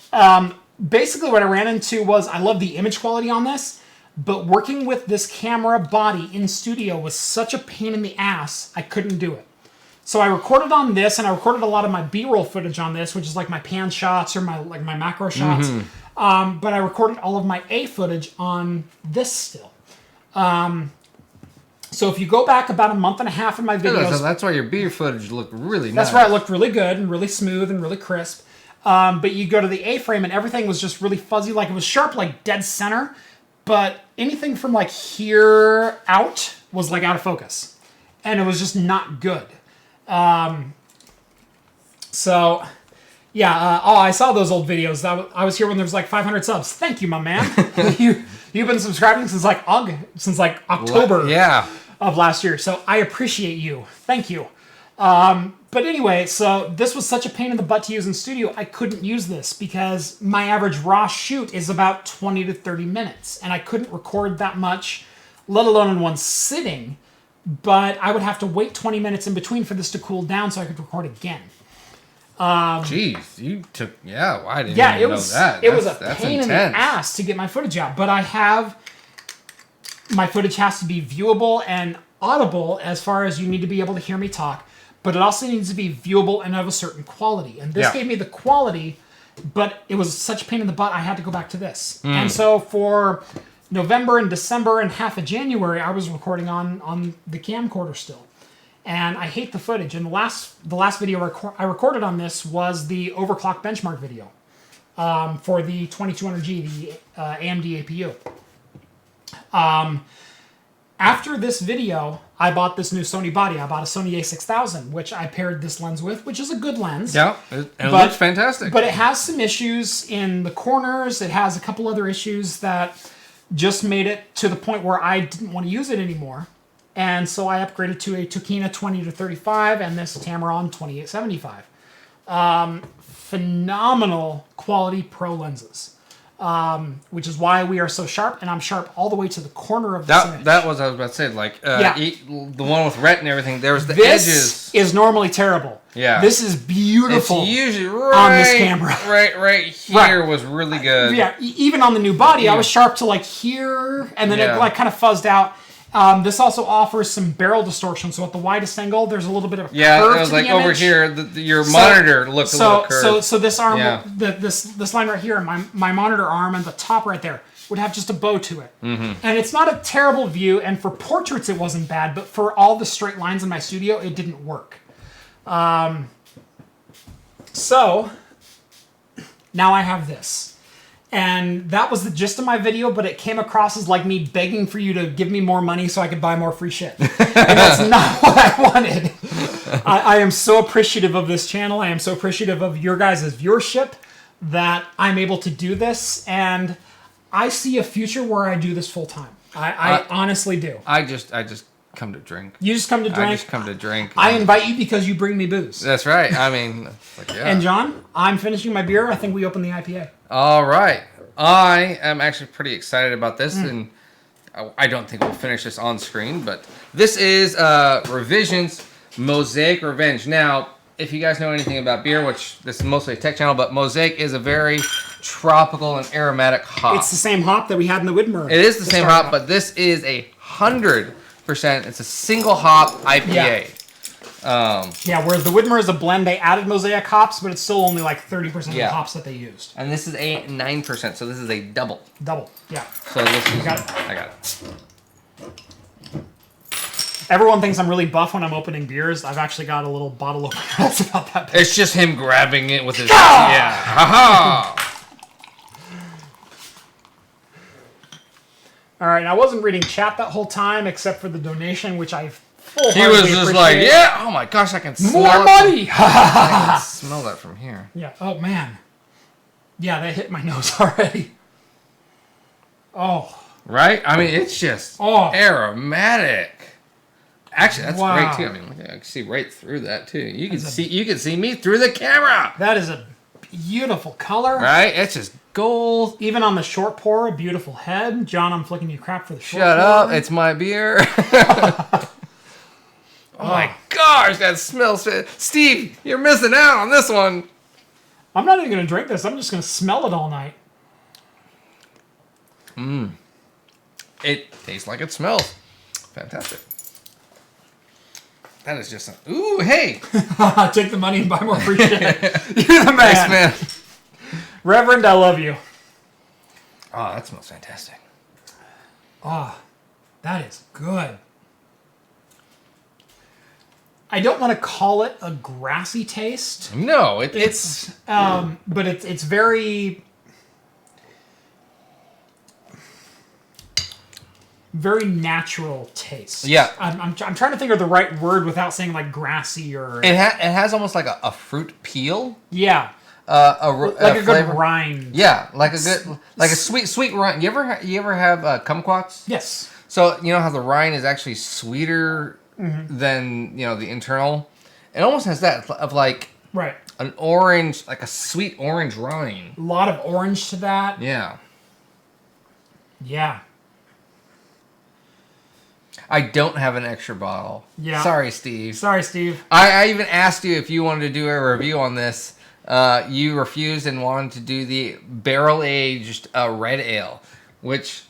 basically what I ran into was I love the image quality on this. But working with this camera body in studio was such a pain in the ass, I couldn't do it. So I recorded on this, and I recorded a lot of my B-roll footage on this, which is like my pan shots or my macro shots. But I recorded all of my A footage on this still. So if you go back about a month and a half in my videos...
That's why your B footage looked really nice.
That's why it looked really good and really smooth and really crisp. But you go to the A frame, and everything was just really fuzzy. Like, it was sharp, like dead center. But anything from like here out was like out of focus. And it was just not good. So, yeah. I saw those old videos. I was here when there was like 500 subs. Thank you, my man. You've been subscribing since like October of last year. So I appreciate you. Thank you. But anyway, so this was such a pain in the butt to use in studio, I couldn't use this because my average raw shoot is about 20 to 30 minutes. And I couldn't record that much, let alone in one sitting. But I would have to wait 20 minutes in between for this to cool down so I could record again.
Jeez, you took... Yeah, I didn't even know that.
It was a pain in the ass to get my footage out. But my footage has to be viewable and audible as far as you need to be able to hear me talk. But it also needs to be viewable and of a certain quality. And this gave me the quality, but it was such a pain in the butt, I had to go back to this. And so for November and December and half of January, I was recording on the camcorder still. And I hate the footage. And the last video I recorded on this was the overclock benchmark video for the 2200G, the AMD APU. After this video, I bought this new Sony body. I bought a Sony a6000, which I paired this lens with, which is a good lens.
Yeah, it looks fantastic.
But it has some issues in the corners. It has a couple other issues that just made it to the point where I didn't want to use it anymore. And so I upgraded to a Tokina 20-35 and this Tamron 28-75. Phenomenal quality pro lenses. which is why we are so sharp, and I'm sharp all the way to the corner of this image.
That was what I was about to say. Like, the one with ret and everything, there was the
this
edges.
Is normally terrible.
Yeah.
This is beautiful.
It's usually
on this camera.
Right here was really good.
Yeah, even on the new body, I was sharp to like here, and then it like kind of fuzzed out. This also offers some barrel distortion, so at the widest angle, there's a little bit of a curve
it was
to
like
the
over
image.
here, your monitor looked a little curved.
So this arm, this line right here, my monitor arm, and the top right there would have just a bow to it. And it's not a terrible view, and for portraits it wasn't bad, but for all the straight lines in my studio, it didn't work. So now I have this. And that was the gist of my video, but it came across as like me begging for you to give me more money so I could buy more free shit. And that's not what I wanted. I am so appreciative of this channel. I am so appreciative of your guys' viewership that I'm able to do this. And I see a future where I do this full time. I honestly do.
I just come to drink.
You just come to drink.
I just come to drink.
I invite you because you bring me booze.
That's right. I mean,
And John, I'm finishing my beer. I think we open the IPA.
All right. I am actually pretty excited about this, and I don't think we'll finish this on screen, but this is Revision's Mosaic Revenge. Now, if you guys know anything about beer, which this is mostly a tech channel, but Mosaic is a very tropical and aromatic hop.
It's the same hop that we had in the Widmer.
It is the same hop, but this is 100%. It's a single hop IPA.
Whereas the Widmer is a blend. They added Mosaic hops, but it's still only like 30% of the hops that they used.
And this is a 9%, so this is a double.
Double, yeah.
So this is...
Got it.
I got it.
Everyone thinks I'm really buff when I'm opening beers. I've actually got a little bottle opener that's about that big.
It's just him grabbing it with his... Yeah. Ha-ha!
All right, I wasn't reading chat that whole time, except for the donation, which I
He was just like, yeah, oh my gosh, I can smell
more money.
I can smell that from here.
Yeah. Oh man. Yeah, that hit my nose already. Oh.
Right? I mean, it's just aromatic. Actually, that's great too. I mean, I can see right through that too. You can see me through the camera.
That is a beautiful color.
Right? It's just gold.
Even on the short pour, a beautiful head. John, I'm flicking you crap for the short pour.
Shut up! It's my beer. Oh my gosh, that smells... Steve, you're missing out on this one.
I'm not even going to drink this. I'm just going to smell it all night.
It tastes like it smells. Fantastic. That is just... Ooh, hey.
Take the money and buy more free shit. You're the man.
Thanks, man.
Reverend, I love you.
Oh, that smells fantastic.
Oh, that is good. I don't want to call it a grassy taste.
No,
but it's very natural taste.
Yeah.
I'm trying to think of the right word without saying like grassy or...
It has almost like a fruit peel.
Yeah.
Like
a good rind.
Yeah, like a sweet rind. You ever have kumquats?
Yes.
So you know how the rind is actually sweeter than the internal. It almost has that of like an orange, like a sweet orange rind.
A lot of orange to that.
Yeah.
Yeah.
I don't have an extra bottle.
Yeah.
Sorry, Steve. I even asked you if you wanted to do a review on this. You refused and wanted to do the barrel-aged red ale, which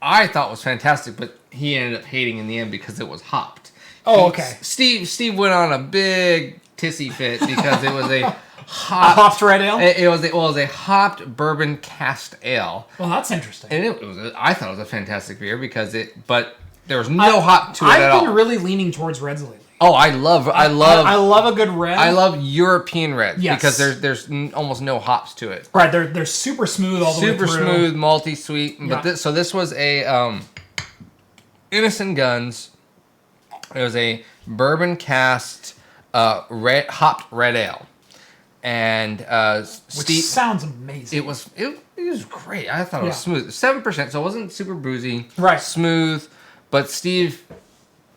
I thought was fantastic, but he ended up hating in the end because it was hopped.
Oh, okay.
Steve went on a big tissy fit because it was a
hopped red ale?
It was a hopped bourbon cast ale.
Well, that's interesting.
And I thought it was a fantastic beer but there was no hop to it at all.
I've been really leaning towards reds lately.
Oh, I love
a good red.
I love European reds because there's almost no hops to it.
Right, they're super smooth all the way through.
Super smooth, malty, sweet.
Yeah.
But this was a Innocent Guns. It was a bourbon cast hopped red ale, and
which sounds amazing.
It was great. I thought it was smooth. 7%, so it wasn't super boozy.
Right,
smooth. But Steve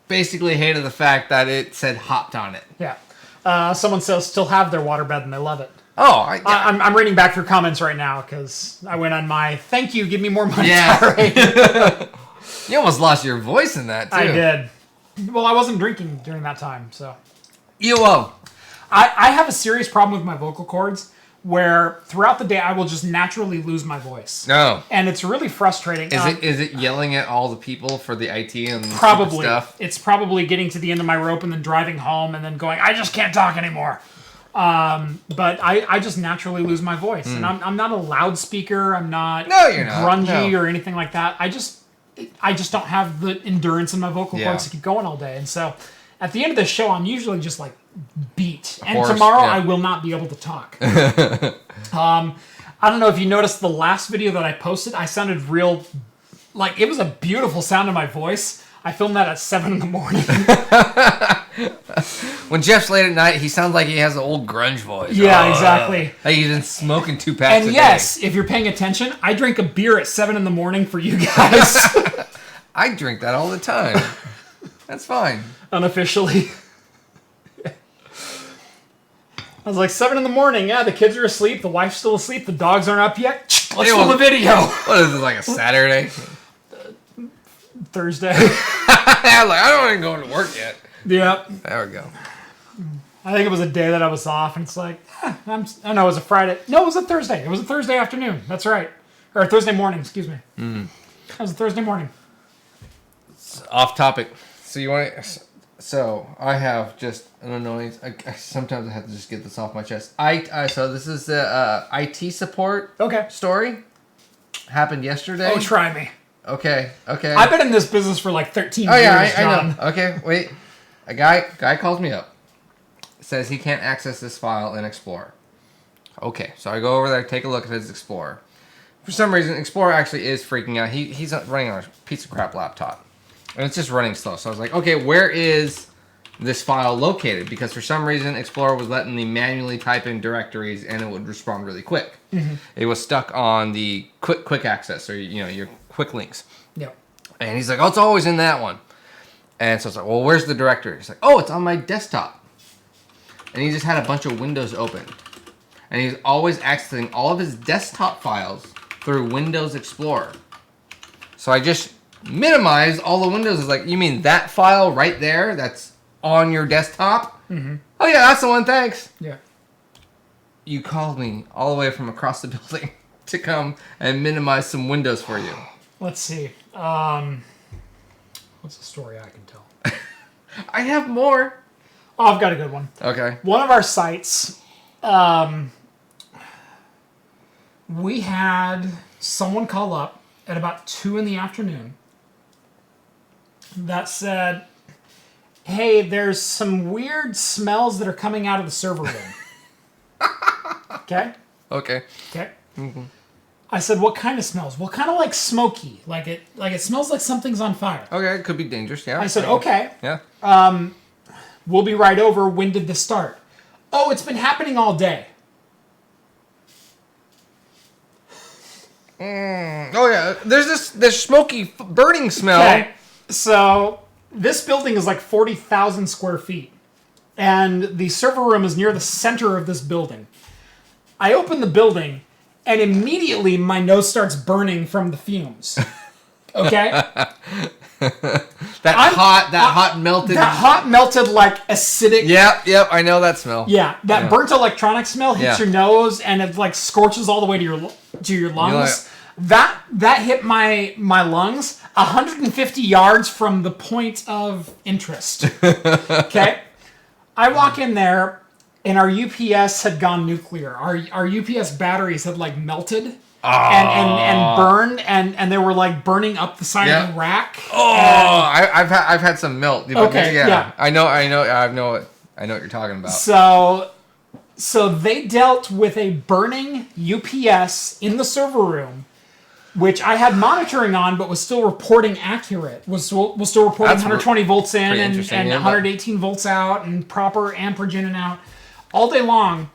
basically hated the fact that it said hopped on it.
Yeah. Someone says still have their waterbed and they love it.
Oh,
I'm reading back through comments right now because I went on my thank you, give me more money.
Yeah. You almost lost your voice in that too.
I did. Well, I wasn't drinking during that time, so. I have a serious problem with my vocal cords where throughout the day I will just naturally lose my voice.
No.
And it's really frustrating.
Is it yelling at all the people for the IT and
probably
stuff?
It's probably getting to the end of my rope and then driving home and then going, I just can't talk anymore. But I just naturally lose my voice. And I'm not a loudspeaker. I'm not,
you're not.
grungy or anything like that. I just don't have the endurance in my vocal cords to keep going all day. And so at the end of the show, I'm usually just like beat. And tomorrow I will not be able to talk. I don't know if you noticed the last video that I posted. I sounded real, like it was a beautiful sound in my voice. I filmed that at 7 in the morning.
When Jeff's late at night, he sounds like he has an old grunge voice.
Yeah, exactly.
Like he's been smoking 2 packs a day.
Yes, if you're paying attention, I drink a beer at 7 in the morning for you guys.
I drink that all the time. That's fine.
Unofficially. I was like, 7 in the morning. Yeah, the kids are asleep. The wife's still asleep. The dogs aren't up yet. Let's film a video.
What is it, like a Saturday?
Thursday.
I don't even go to work yet.
Yep.
There we go.
I think it was a day that I was off, and it's like, oh no, it was a Friday. No, it was a Thursday. It was a Thursday afternoon. That's right. Or a Thursday morning, excuse me. It was a Thursday morning.
It's off topic. So you want to... So I have just an annoyance. Sometimes I have to just get this off my chest. So this is the IT support story. Happened yesterday.
Oh, try me.
Okay.
I've been in this business for like 13 years,
I
John.
know. Okay, wait. A guy calls me up. Says he can't access this file in Explorer. Okay, so I go over there, take a look at his Explorer. For some reason, Explorer actually is freaking out. He's running on a piece of crap laptop. And it's just running slow. So I was like, okay, where is this file located? Because for some reason, Explorer was letting me manually type in directories and it would respond really quick. It was stuck on the quick access, or your quick links.
Yep.
And he's like, oh, it's always in that one. And so it's like, well, where's the directory? He's like, oh, it's on my desktop. And he just had a bunch of windows open. And he's always accessing all of his desktop files through Windows Explorer. So I just minimize all the windows. It's like, you mean that file right there that's on your desktop? Oh, yeah, that's the one, thanks.
Yeah.
You called me all the way from across the building to come and minimize some windows for you.
Let's see. What's a story I can tell?
I have more.
Oh, I've got a good one.
Okay.
One of our sites, we had someone call up at about 2 in the afternoon that said, hey, there's some weird smells that are coming out of the server room. Okay?
Okay.
Okay. I said, what kind of smells? Well, kind of like smoky. Like it smells like something's on fire.
Okay, it could be dangerous, yeah.
I said, okay.
Yeah.
We'll be right over. When did this start? Oh, it's been happening all day.
Oh, yeah. There's this smoky, burning smell.
Okay. So this building is like 40,000 square feet. And the server room is near the center of this building. I open the building, and immediately my nose starts burning from the fumes. Okay?
That hot melted
like acidic.
Yep, I know that smell.
Yeah, that burnt electronic smell hits your nose and it like scorches all the way to your lungs. That hit my lungs 150 yards from the point of interest. Okay? I walk in there and our UPS had gone nuclear. Our UPS batteries had like melted. And burned, and they were like burning up the side of the rack.
I've had some melt.
Okay, yeah.
I know what you're talking about.
So they dealt with a burning UPS in the server room, which I had monitoring on, but was still reporting accurate. Was still reporting 120 volts in and 118 volts out, and proper amperage in and out all day long.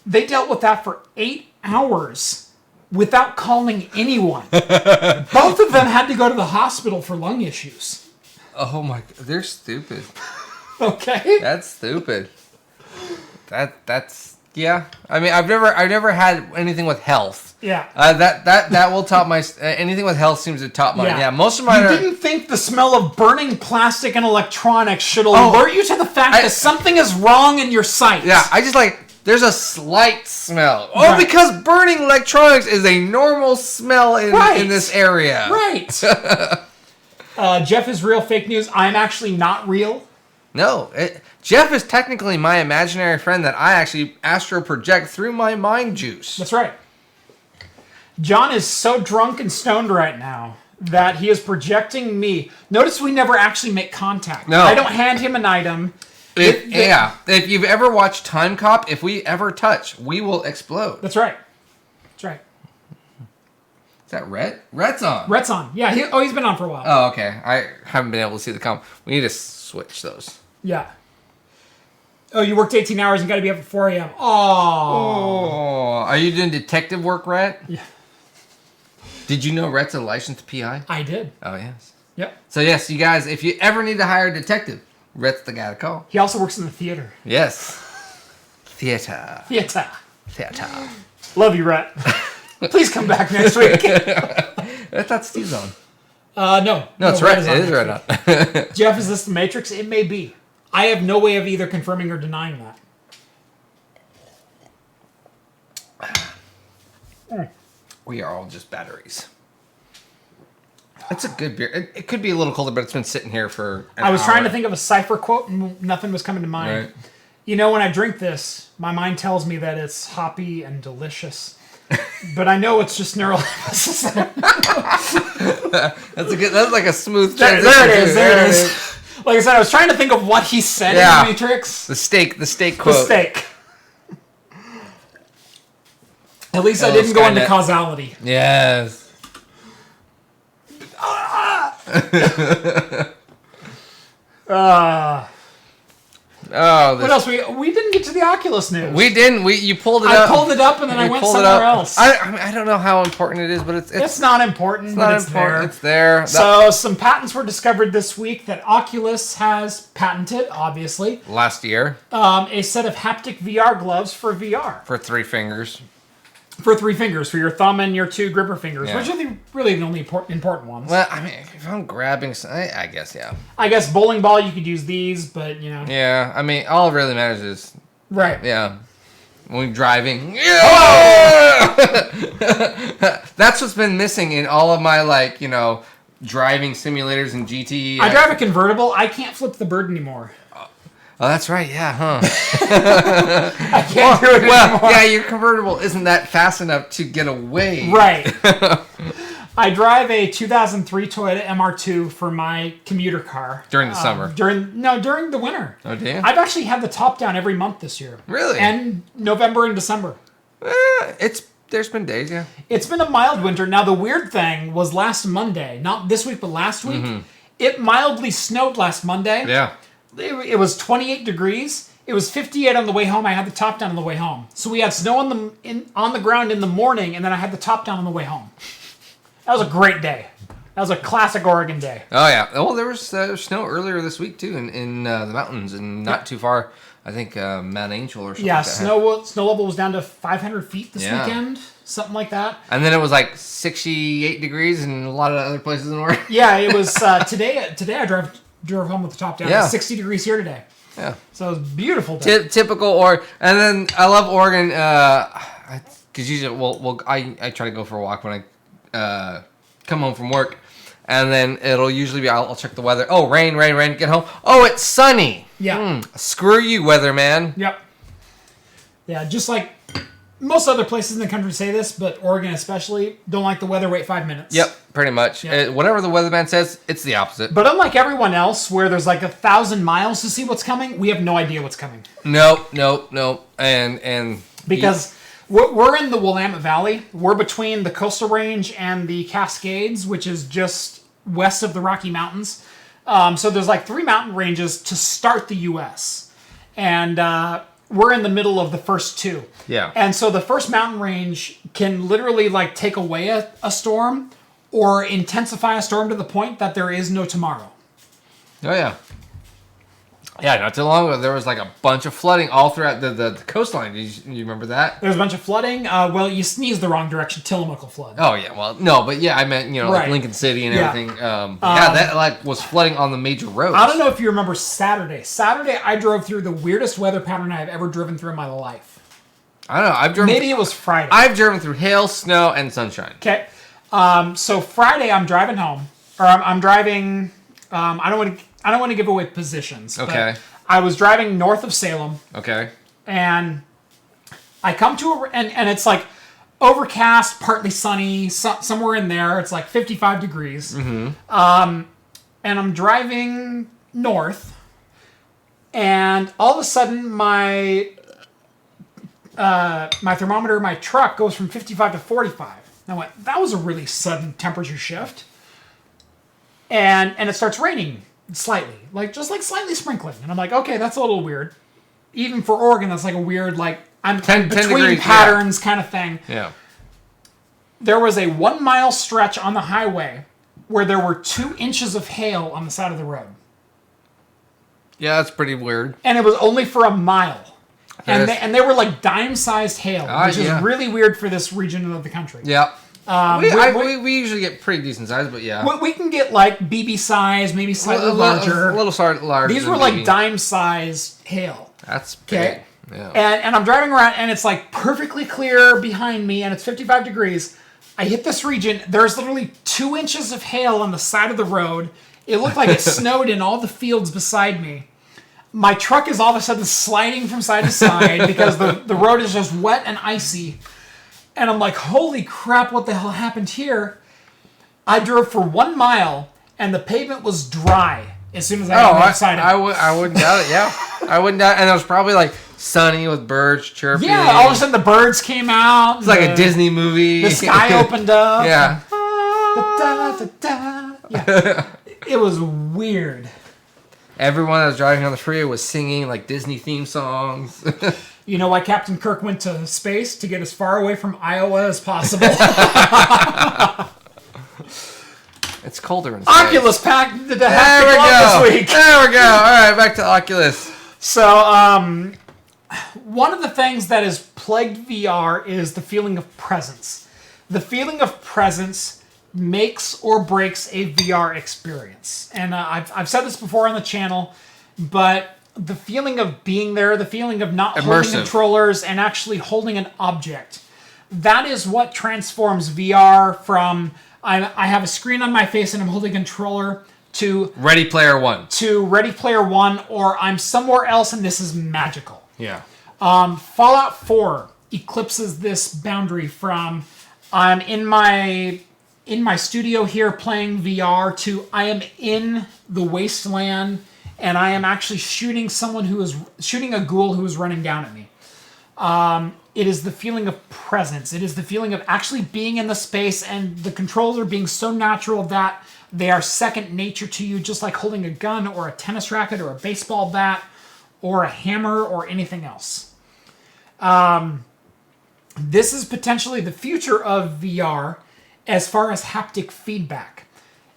They dealt with that for 8 hours. Without calling anyone. Both of them had to go to the hospital for lung issues.
Oh my, they're stupid.
Okay?
That's stupid. That's Yeah. I mean, I've never had anything with health.
Yeah.
That will top my anything with health seems to top mine. Yeah. Most of mine
You
are.
didn't think the smell of burning plastic and electronics should alert you to the fact that something is wrong in your sight.
Yeah. I just like. There's a slight smell. Oh,
Right.
because burning electronics is a normal smell in this area.
Right. Jeff is real, fake news. I'm actually not real.
No. Jeff is technically my imaginary friend that I actually astro project through my mind juice.
That's right. John is so drunk and stoned right now that he is projecting me. Notice we never actually make contact.
No.
I don't hand him an item.
If you've ever watched Time Cop, if we ever touch, we will explode.
That's right. That's right.
Is that Rhett? Rhett's on.
Rhett's on. Yeah. He's been on for a while.
Oh, okay. I haven't been able to see the comp. We need to switch those.
Yeah. Oh, you worked 18 hours and got to be up at 4 a.m.
Oh. Are you doing detective work, Rhett?
Yeah.
Did you know Rhett's a licensed PI?
I did.
Oh, yes.
Yep.
So, yes, you guys, if you ever need to hire a detective, Rhett's the guy to call.
He also works in the theater.
Yes. Theater.
Love you, Rhett. Please come back next week.
I thought Steve's on.
No.
No, it's Rhett. It is Rhett on.
Jeff, is this the Matrix? It may be. I have no way of either confirming or denying that.
We are all just batteries. It's a good beer. It could be a little colder, but it's been sitting here for an
I was trying
hour.
to think of a cipher quote, and nothing was coming to mind.
Right.
You know, when I drink this, my mind tells me that it's hoppy and delicious. But I know it's just neural.
That's like a smooth
There it is. Like I said, I was trying to think of what he said in the Matrix.
The steak quote.
The steak. At least I didn't go into causality.
Yes.
What else? We didn't get to the Oculus news.
We didn't. You pulled it up.
I pulled it up and then I went somewhere else.
I don't know how important it is, but it's
not important.
It's not important. It's there.
So some patents were discovered this week that Oculus has patented, obviously.
Last year.
A set of haptic VR gloves for VR.
For 3 fingers.
For 3 fingers, for your thumb and your 2 gripper fingers, which are really the only important ones.
Well, I mean, if I'm grabbing, I guess, yeah.
I guess bowling ball, you could use these, but, you know.
Yeah, I mean, all it really matters is...
Right.
Yeah. When driving... Yeah! That's what's been missing in all of my, like, you know, driving simulators and GT.
I drive a convertible. I can't flip the bird anymore.
Oh, that's right. Yeah, huh?
I can't do it anymore.
Yeah, your convertible isn't that fast enough to get away.
Right. I drive a 2003 Toyota MR2 for my commuter car.
During the summer?
During the winter.
Oh, damn.
I've actually had the top down every month this year.
Really?
And November and December.
There's been days, yeah.
It's been a mild winter. Now, the weird thing was last Monday, not this week, but last week, it mildly snowed last Monday.
Yeah.
It was 28 degrees. It was 58 on the way home. I had the top down on the way home. So we had snow on the ground in the morning, and then I had the top down on the way home. That was a great day. That was a classic Oregon day.
Oh, yeah. Well, there was snow earlier this week, too, in the mountains, and not too far. I think Mount Angel or something.
Yeah,
like that.
snow level was down to 500 feet this weekend. Something like that.
And then it was like 68 degrees in a lot of other places in Oregon.
Yeah, it was today. Today I drove home with the top down.
Yeah.
It's 60 degrees here today.
Yeah.
So it was beautiful day.
Typical Oregon. And then I love Oregon because usually I try to go for a walk when I come home from work. And then it'll usually be, I'll check the weather. Oh, rain, get home. Oh, it's sunny.
Yeah.
Screw you, weatherman.
Yep. Yeah, just like most other places in the country say this, but Oregon especially, don't like the weather, wait 5 minutes.
Yep, pretty much.
Yep.
Whatever the weatherman says, it's the opposite.
But unlike everyone else, where there's like 1,000 miles to see what's coming, we have no idea what's coming.
Nope. And
because we're in the Willamette Valley. We're between the Coastal Range and the Cascades, which is just west of the Rocky Mountains. So there's like 3 mountain ranges to start the U.S. And we're in the middle of the first 2.
Yeah.
And so the first mountain range can literally like take away a storm or intensify a storm to the point that there is no tomorrow.
Oh, yeah. Yeah, not too long ago, there was like a bunch of flooding all throughout the coastline. Do you remember that?
There was a bunch of flooding. Well, you sneezed the wrong direction. Tillamook will flood.
Oh, yeah. Well, no, but yeah, I meant, like
Right.
Lincoln City and
Yeah.
everything. Yeah, that like was flooding on the major roads.
I don't know if you remember Saturday. Saturday, I drove through the weirdest weather pattern I've ever driven through in my life.
I don't know. I've driven.
Maybe it was Friday.
I've driven through hail, snow, and sunshine.
Okay. So Friday, I'm driving home, or I'm driving. I don't want to give away positions.
Okay.
But I was driving north of Salem,
Okay.
and I come to and it's like overcast, partly sunny, somewhere in there. It's like 55 degrees. Mm-hmm. And I'm driving north, and all of a sudden my thermometer in my truck goes from 55 to 45. And I went, that was a really sudden temperature shift. And it starts raining slightly, just slightly sprinkling. And I'm like, okay, that's a little weird. Even for Oregon, that's like a weird, I'm
10
between
degrees,
patterns kind of thing.
Yeah.
There was a 1 mile stretch on the highway where there were 2 inches of hail on the side of the road.
Yeah, that's pretty weird.
And it was only for a mile.
Yes.
And they were like dime-sized hail, which is
yeah.
really weird for this region of the country.
Yeah. We usually get pretty decent size, but yeah.
We can get like BB size, maybe slightly larger.
A little larger.
These were like dime-sized hail.
That's big.
Okay.
Yeah.
And I'm driving around, and it's like perfectly clear behind me, and it's 55 degrees. I hit this region. There's literally 2 inches of hail on the side of the road. It looked like it snowed in all the fields beside me. My truck is all of a sudden sliding from side to side because the road is just wet and icy. And I'm like, holy crap, what the hell happened here? I drove for 1 mile, and the pavement was dry as soon as I got outside.
I wouldn't doubt it, yeah. I wouldn't doubt it. And it was probably like sunny with birds chirping.
Yeah, all of a sudden the birds came out.
It's like a Disney movie.
The sky opened up.
Yeah.
Yeah. It was weird.
Everyone that was driving on the freeway was singing like Disney theme songs.
You know why Captain Kirk went to space? To get as far away from Iowa as possible.
It's colder in space.
Oculus packed the
There
Haptic
we
Glove
go.
this week.
There we go. All right, back to Oculus.
So, one of the things that has plagued VR is the feeling of presence. The feeling of presence makes or breaks a VR experience. And I've said this before on the channel, but the feeling of being there, the feeling of not holding controllers and actually holding an object, that is what transforms VR from I have a screen on my face and I'm holding a controller to
Ready Player One.
To Ready Player One, or I'm somewhere else and this is magical.
Yeah.
Fallout 4 eclipses this boundary from I'm in my studio here playing VR to I am in the wasteland and I am actually shooting a ghoul who is running down at me. It is the feeling of presence. It is the feeling of actually being in the space, and the controls are being so natural that they are second nature to you, just like holding a gun or a tennis racket or a baseball bat or a hammer or anything else. This is potentially the future of VR as far as haptic feedback.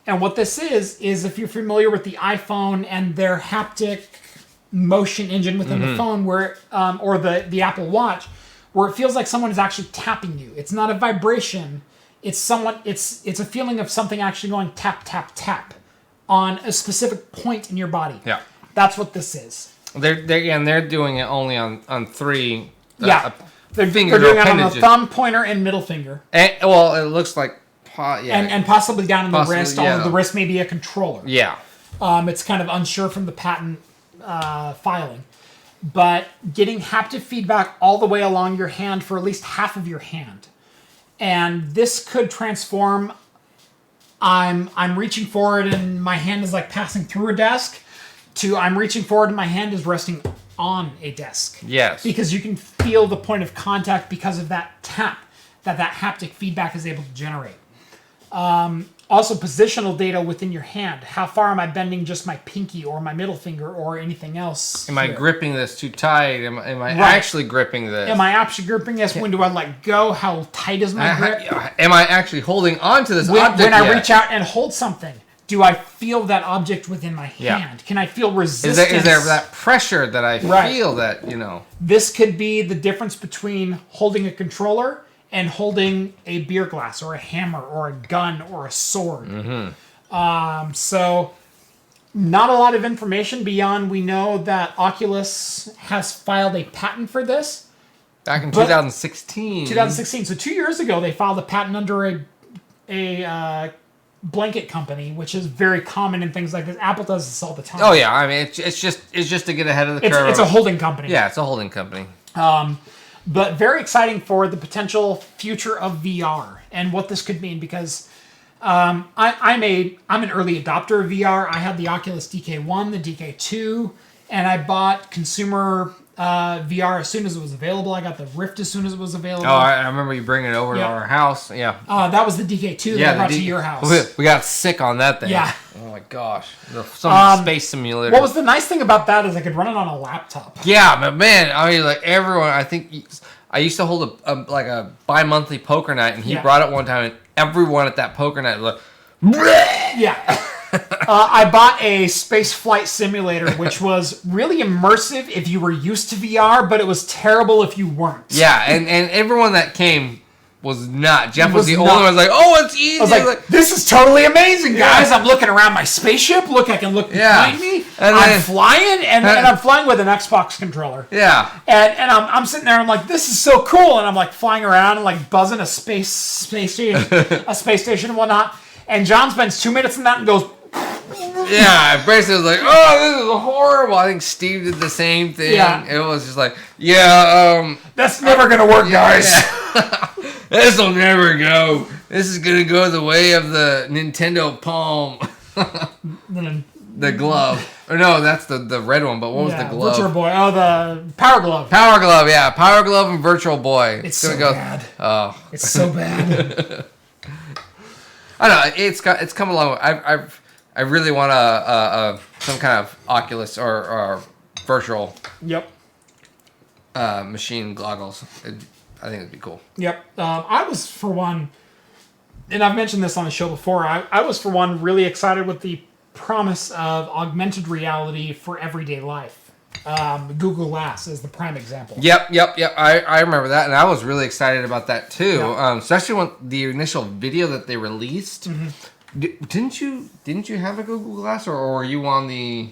And what this is if you're familiar with the iPhone and their haptic motion engine within the phone, where or the Apple Watch, where it feels like someone is actually tapping you. It's not a vibration. It's a feeling of something actually going tap, tap, tap on a specific point in your body.
Yeah.
That's what this is.
They're doing it only on 3.
Yeah. They're doing it on the thumb, pointer, and middle finger.
Well, it looks like
and possibly down in the wrist,
yeah.
although the wrist may be a controller.
Yeah.
It's kind of unsure from the patent filing. But getting haptic feedback all the way along your hand for at least half of your hand. And this could transform, I'm reaching forward and my hand is like passing through a desk, to I'm reaching forward and my hand is resting on a desk.
Yes.
Because you can feel the point of contact because of that tap that haptic feedback is able to generate. Also, positional data within your hand. How far am I bending just my pinky or my middle finger or anything else?
Am I gripping this too tight? Am I actually gripping this?
Am I actually gripping this? When do I let go? How tight is my grip?
Am I actually holding on to this object
When I reach out and hold something, Do I feel that object within my hand? Can I feel resistance?
Is there that pressure that I feel that, you know?
This could be the difference between holding a controller and holding a beer glass or a hammer or a gun or a sword. So not a lot of information beyond we know that Oculus has filed a patent for this.
Back in 2016.
2016. So 2 years ago, they filed a patent under a blanket company, which is very common in things like this. Apple does this all the time.
Oh yeah, I mean it's just to get ahead of the curve.
It's a holding company.
Yeah, it's a holding company.
But very exciting for the potential future of VR and what this could mean, because I'm an early adopter of VR. I had the Oculus DK1, the DK2, and I bought consumer VR as soon as it was available. I got the Rift as soon as it was available.
Oh, I remember you bringing it over to our house. Yeah.
That was the DK2 that I brought to your house.
We got sick on that thing.
Yeah.
Oh my gosh. Some space simulator.
What was the nice thing about that is I could run it on a laptop.
Yeah, but man, I mean, like everyone, I think I used to hold a bi-monthly poker night, and he brought it one time, and everyone at that poker night was like, bleh!
Yeah. I bought a space flight simulator, which was really immersive if you were used to VR, but it was terrible if you weren't.
Yeah, and everyone that came was not. Jeff was the only one who was like, oh, it's easy.
I was like, this is totally amazing, guys. I'm looking around my spaceship. Look, I can look behind me. And I'm flying, and I'm flying with an Xbox controller.
Yeah.
And I'm sitting there, I'm like, this is so cool. And I'm like flying around and like buzzing a space station and whatnot. And John spends 2 minutes in that and goes...
Yeah, basically was like, oh, this is horrible. I think Steve did the same thing.
Yeah.
It was just like,
that's never going to work, guys.
Yeah. This will never go. This is going to go the way of the Nintendo Palm. The glove. Or no, that's the red one, but what was the glove?
Virtual Boy. Oh, the Power Glove.
Power Glove, yeah. Power Glove and Virtual Boy.
It's so bad.
Oh.
It's so bad.
I don't know. It's come along. I really want some kind of Oculus or virtual machine goggles. I think it'd be cool.
Yep. I was, for one, and I've mentioned this on the show before, I was, for one, really excited with the promise of augmented reality for everyday life. Google Glass is the prime example.
Yep. I remember that, and I was really excited about that too. Especially when the initial video that they released. Mm-hmm. Didn't you have a Google Glass, or were you on the?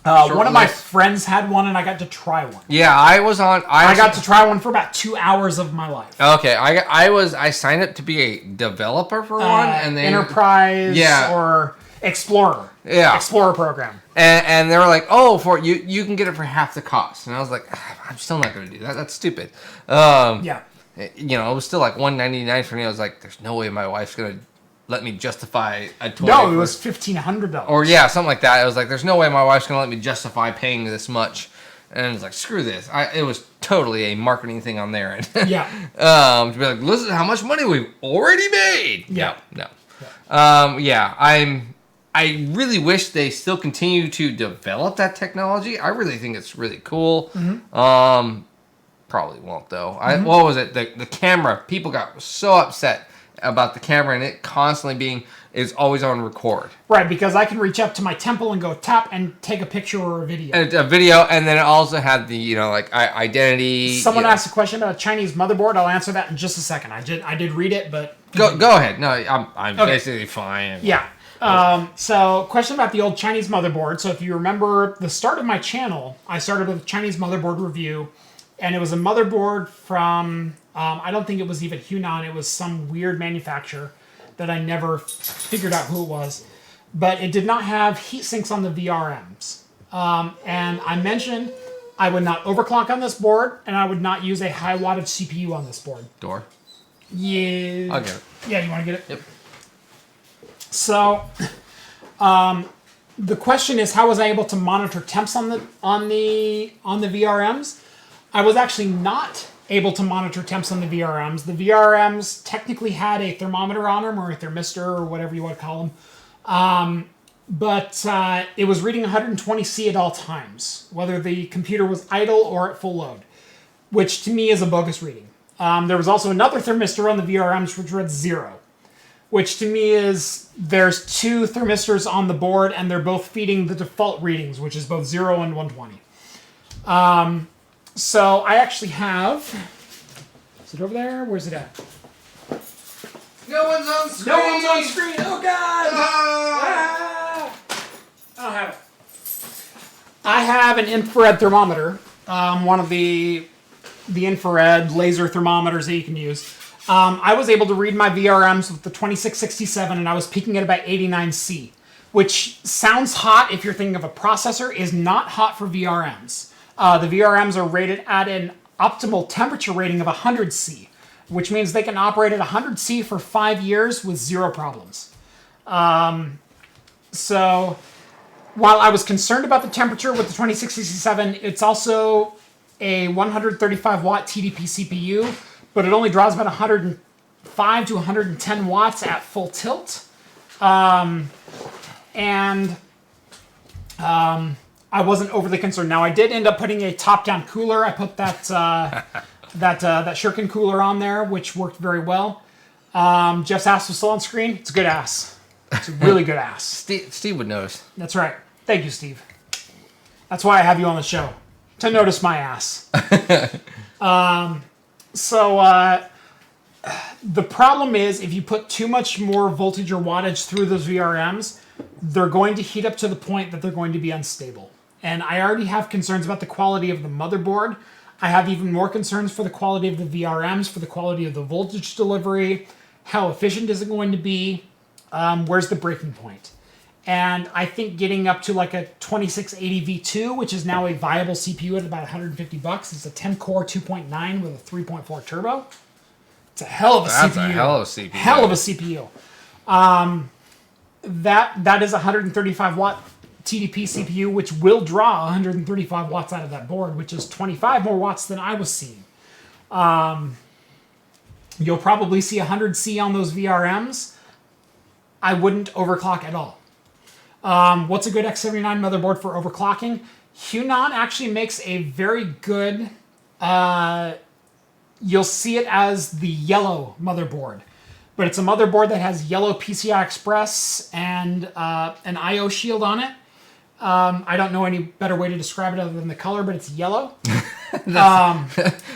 One of my friends had one, and I got to try one.
Yeah, I was on.
I got to try one for about 2 hours of my life.
Okay, I signed up to be a developer for one, and then
Enterprise or Explorer.
Yeah,
Explorer program.
And they were like, oh, for you can get it for half the cost, and I was like, I'm still not going to do that. That's stupid.
Yeah.
You know, it was still like $199 for me. I was like, there's no way my wife's going to let me justify a toy.
No, it was $1,500.
Or yeah, something like that. I was like, there's no way my wife's going to let me justify paying this much. And I was like, screw this. It was totally a marketing thing on their end.
Yeah.
To be like, listen how much money we've already made.
Yeah.
No. I really wish they still continue to develop that technology. I really think it's really cool. Mm-hmm. Probably won't though. Mm-hmm. What was it? The camera. People got so upset about the camera and it constantly is always on record.
Right, because I can reach up to my temple and go tap and take a picture or a video.
A video, and then it also had the identity.
Someone asked a question about a Chinese motherboard. I'll answer that in just a second. I did read it, but
go ahead. No, I'm okay. Basically fine.
Yeah. So, question about the old Chinese motherboard. So, if you remember the start of my channel, I started with a Chinese motherboard review, and it was a motherboard from, I don't think it was even Hunan, it was some weird manufacturer that I never figured out who it was. But it did not have heat sinks on the VRMs. And I mentioned I would not overclock on this board, and I would not use a high wattage CPU on this board.
Door?
Yeah.
I'll get it.
Yeah, you want to get it?
Yep.
So, the question is, how was I able to monitor temps on the VRMs? I was actually not able to monitor temps on the VRMs. The VRMs technically had a thermometer on them, or a thermistor, or whatever you want to call them. But it was reading 120C at all times, whether the computer was idle or at full load, which to me is a bogus reading. There was also another thermistor on the VRMs which read 0. which to me is there's two thermistors on the board, and they're both feeding the default readings, which is both 0 and 120. So I actually have... Is it over there? Where's it at?
No one's on screen!
No one's on screen! Oh, God! Ah! I don't have it. I have an infrared thermometer, one of the infrared laser thermometers that you can use. I was able to read my VRMs with the 2667, and I was peaking at about 89C, which sounds hot if you're thinking of a processor, is not hot for VRMs. The VRMs are rated at an optimal temperature rating of 100C, which means they can operate at 100C for 5 years with zero problems. So while I was concerned about the temperature with the 2667, it's also a 135 watt TDP CPU, but it only draws about 105 to 110 watts at full tilt. I wasn't overly concerned. Now, I did end up putting a top-down cooler. I put that that Shuriken cooler on there, which worked very well. Jeff's ass was still on screen. It's a good ass. It's a really good ass.
Steve would notice.
That's right. Thank you, Steve. That's why I have you on the show, to notice my ass. The problem is if you put too much more voltage or wattage through those VRMs, they're going to heat up to the point that they're going to be unstable. And I already have concerns about the quality of the motherboard. I have even more concerns for the quality of the VRMs, for the quality of the voltage delivery, how efficient is it going to be, where's the breaking point. And I think getting up to like a 2680 V2, which is now a viable CPU at about $150, it's a 10-core 2.9 with a 3.4 turbo. It's a hell of a CPU.
That's a hell of a CPU.
Hell of a CPU. That is a 135 watt TDP CPU, which will draw 135 watts out of that board, which is 25 more watts than I was seeing. You'll probably see 100C on those VRMs. I wouldn't overclock at all. What's a good X79 motherboard for overclocking? Hunan actually makes a very good... you'll see it as the yellow motherboard. But it's a motherboard that has yellow PCI Express and an I/O shield on it. I don't know any better way to describe it other than the color, but it's yellow.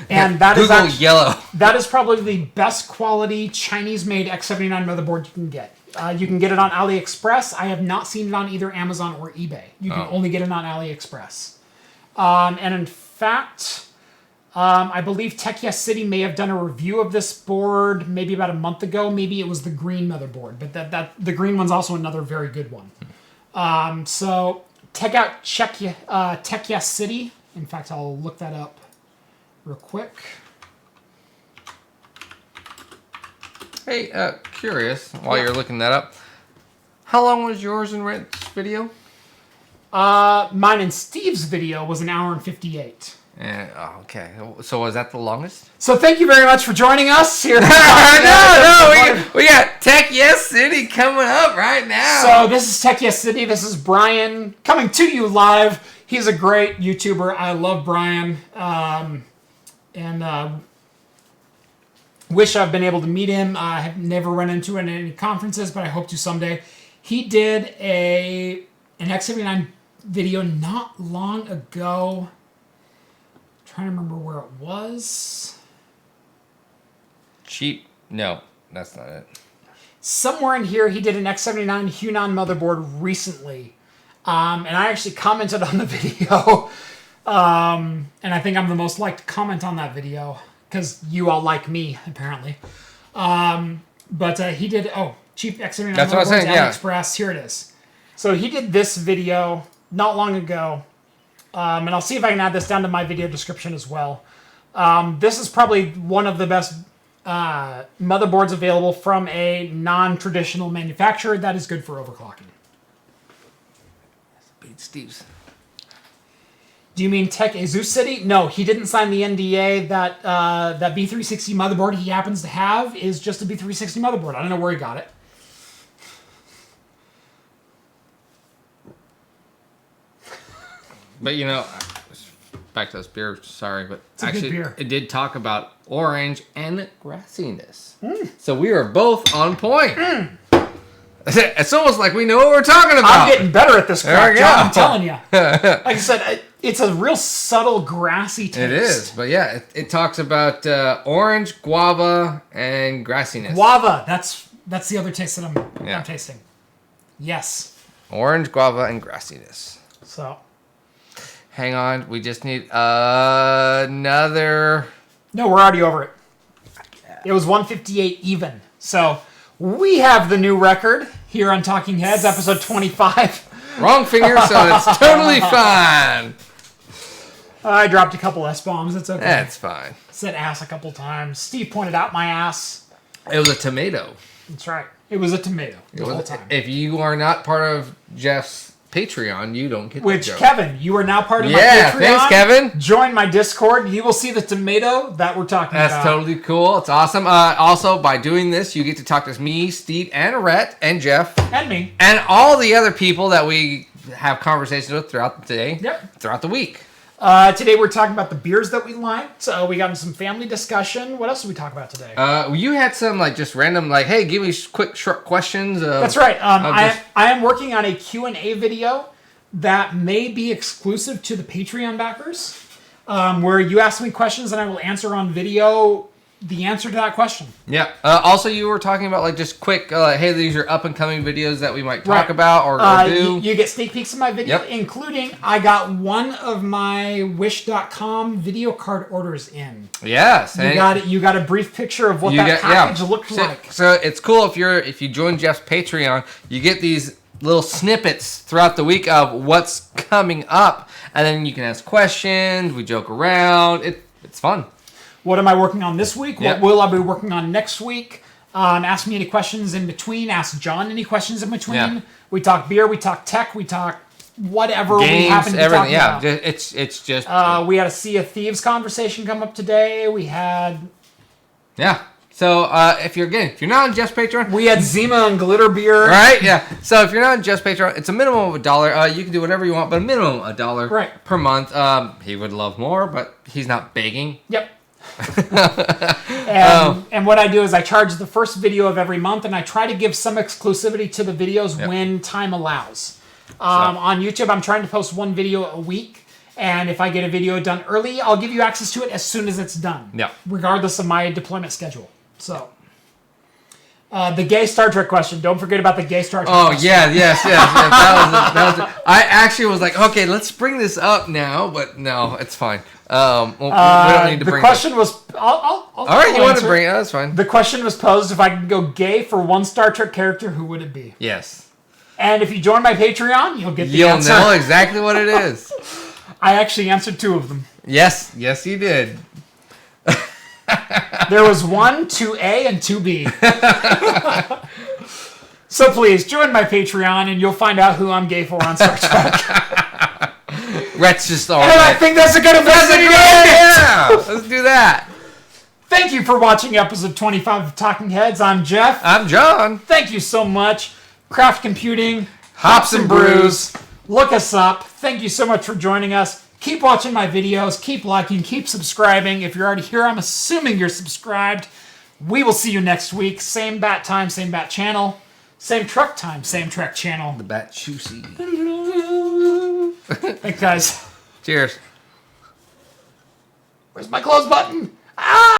And that is
Google yellow.
That is probably the best quality Chinese-made X79 motherboard you can get. You can get it on AliExpress. I have not seen it on either Amazon or eBay. You can only get it on AliExpress. And in fact... I believe Tech Yes City may have done a review of this board maybe about a month ago. Maybe it was the green motherboard, but the green one's also another very good one. So check out Tech Yes City. In fact, I'll look that up real quick.
Hey, curious, while you're looking that up, how long was yours and Rent's video?
Mine and Steve's video was 1 hour and 58.
Okay. So was that the longest?
So thank you very much for joining us here.
No, we got Tech Yes City coming up right now.
So this is Tech Yes City. This is Brian coming to you live. He's a great YouTuber. I love Brian. Wish I've been able to meet him. I have never run into him at any conferences, but I hope to someday. He did an X79 video not long ago. Trying to remember where it was.
Cheap? No, that's not it.
Somewhere in here, he did an X79 Hunan motherboard recently. And I actually commented on the video. And I think I'm the most liked comment on that video. Because you all like me, apparently. But he did... cheap X79
that's what I was saying, yeah.
AliExpress. Here it is. So he did this video not long ago. And I'll see if I can add this down to my video description as well. This is probably one of the best motherboards available from a non-traditional manufacturer that is good for overclocking.
Beat Steve's.
Do you mean Tech Azus City? No, he didn't sign the NDA. That B360 motherboard he happens to have is just a B360 motherboard. I don't know where he got it. But
back to this beer. Sorry, but
a good
actually,
beer.
it did talk about orange and grassiness. So we are both on point. It's almost like we know what we're talking about.
I'm getting better at this crap,
we
John.
go.
I'm telling you. Like I said, it's a real subtle grassy taste.
It is, but yeah, it talks about orange, guava, and grassiness.
Guava. That's the other taste that I'm tasting. Yes.
Orange, guava, and grassiness.
So.
Hang on, we just need another.
No, we're already over it. It was 158 even. So we have the new record here on Talking Heads, episode 25.
Wrong finger, so it's totally fine.
I dropped a couple S-bombs. It's okay.
That's fine.
Said ass a couple times. Steve pointed out my ass.
It was a tomato.
That's right. It was a tomato the whole time.
If you are not part of Jeff's Patreon, you don't get
Which,
the joke.
Kevin, you are now part of my Patreon.
Yeah, thanks, Kevin.
Join my Discord. You will see the tomato that we're talking about.
That's totally cool. It's awesome. Also, by doing this, you get to talk to me, Steve, and Rhett, and Jeff.
And me.
And all the other people that we have conversations with throughout the day.
Yep.
Throughout the week.
Today we're talking about the beers that we liked. So we got into some family discussion. What else did we talk about today?
You had some just random hey, give me quick short questions.
That's right. I am working on a Q&A video that may be exclusive to the Patreon backers, where you ask me questions and I will answer on video the answer to that question.
Yeah. Also, you were talking about just quick, hey, these are up and coming videos that we might talk about or do.
You get sneak peeks of my video,
Yep.
including I got one of my Wish.com video card orders in.
Yes.
You got a brief picture of what that package looked like.
So it's cool if you join Jeff's Patreon, you get these little snippets throughout the week of what's coming up, and then you can ask questions. We joke around. It's fun.
What am I working on this week?
Yep.
What will I be working on next week? Ask me any questions in between. Ask John any questions in between.
Yeah.
We talk beer. We talk tech. We talk whatever
Games,
we happen to be
everything.
talking about.
It's just.
We had a Sea of Thieves conversation come up today. We had.
Yeah. So if you're not on Jeff's Patreon,
We had Zima and Glitter Beer.
right? Yeah. So if you're not on Jeff's Patreon, it's a minimum of $1. You can do whatever you want, but a minimum of $1
Right.
per month. He would love more, but he's not begging.
Yep. And what I do is I charge the first video of every month, and I try to give some exclusivity to the videos when time allows. On YouTube, I'm trying to post one video a week, and if I get a video done early, I'll give you access to it as soon as it's done.
Yeah.
Regardless of my deployment schedule. So, the gay Star Trek question. Don't forget about the gay Star Trek question.
Yes. That was I actually was like, okay, let's bring this up now, but no, it's fine. We don't need to
the
bring
question was... All
right, you want to bring it? That's fine.
The question was posed, if I could go gay for one Star Trek character, who would it be?
Yes.
And if you join my Patreon, you'll get the
You'll
answer.
know exactly what it is.
I actually answered 2 of them.
Yes, you did.
There was 1, 2A, and 2B. So please, join my Patreon, and you'll find out who I'm gay for on Star Trek.
Rhett's just all
And I think that's a good investment.
yeah, let's do that.
Thank you for watching episode 25 of Talking Heads. I'm Jeff.
I'm John.
Thank you so much. Craft Computing,
Hops and Brews.
Look us up. Thank you so much for joining us. Keep watching my videos. Keep liking. Keep subscribing. If you're already here, I'm assuming you're subscribed. We will see you next week. Same bat time, same bat channel. Same truck time, same truck channel.
The bat juicy.
Thanks, guys.
Cheers.
Where's my close button?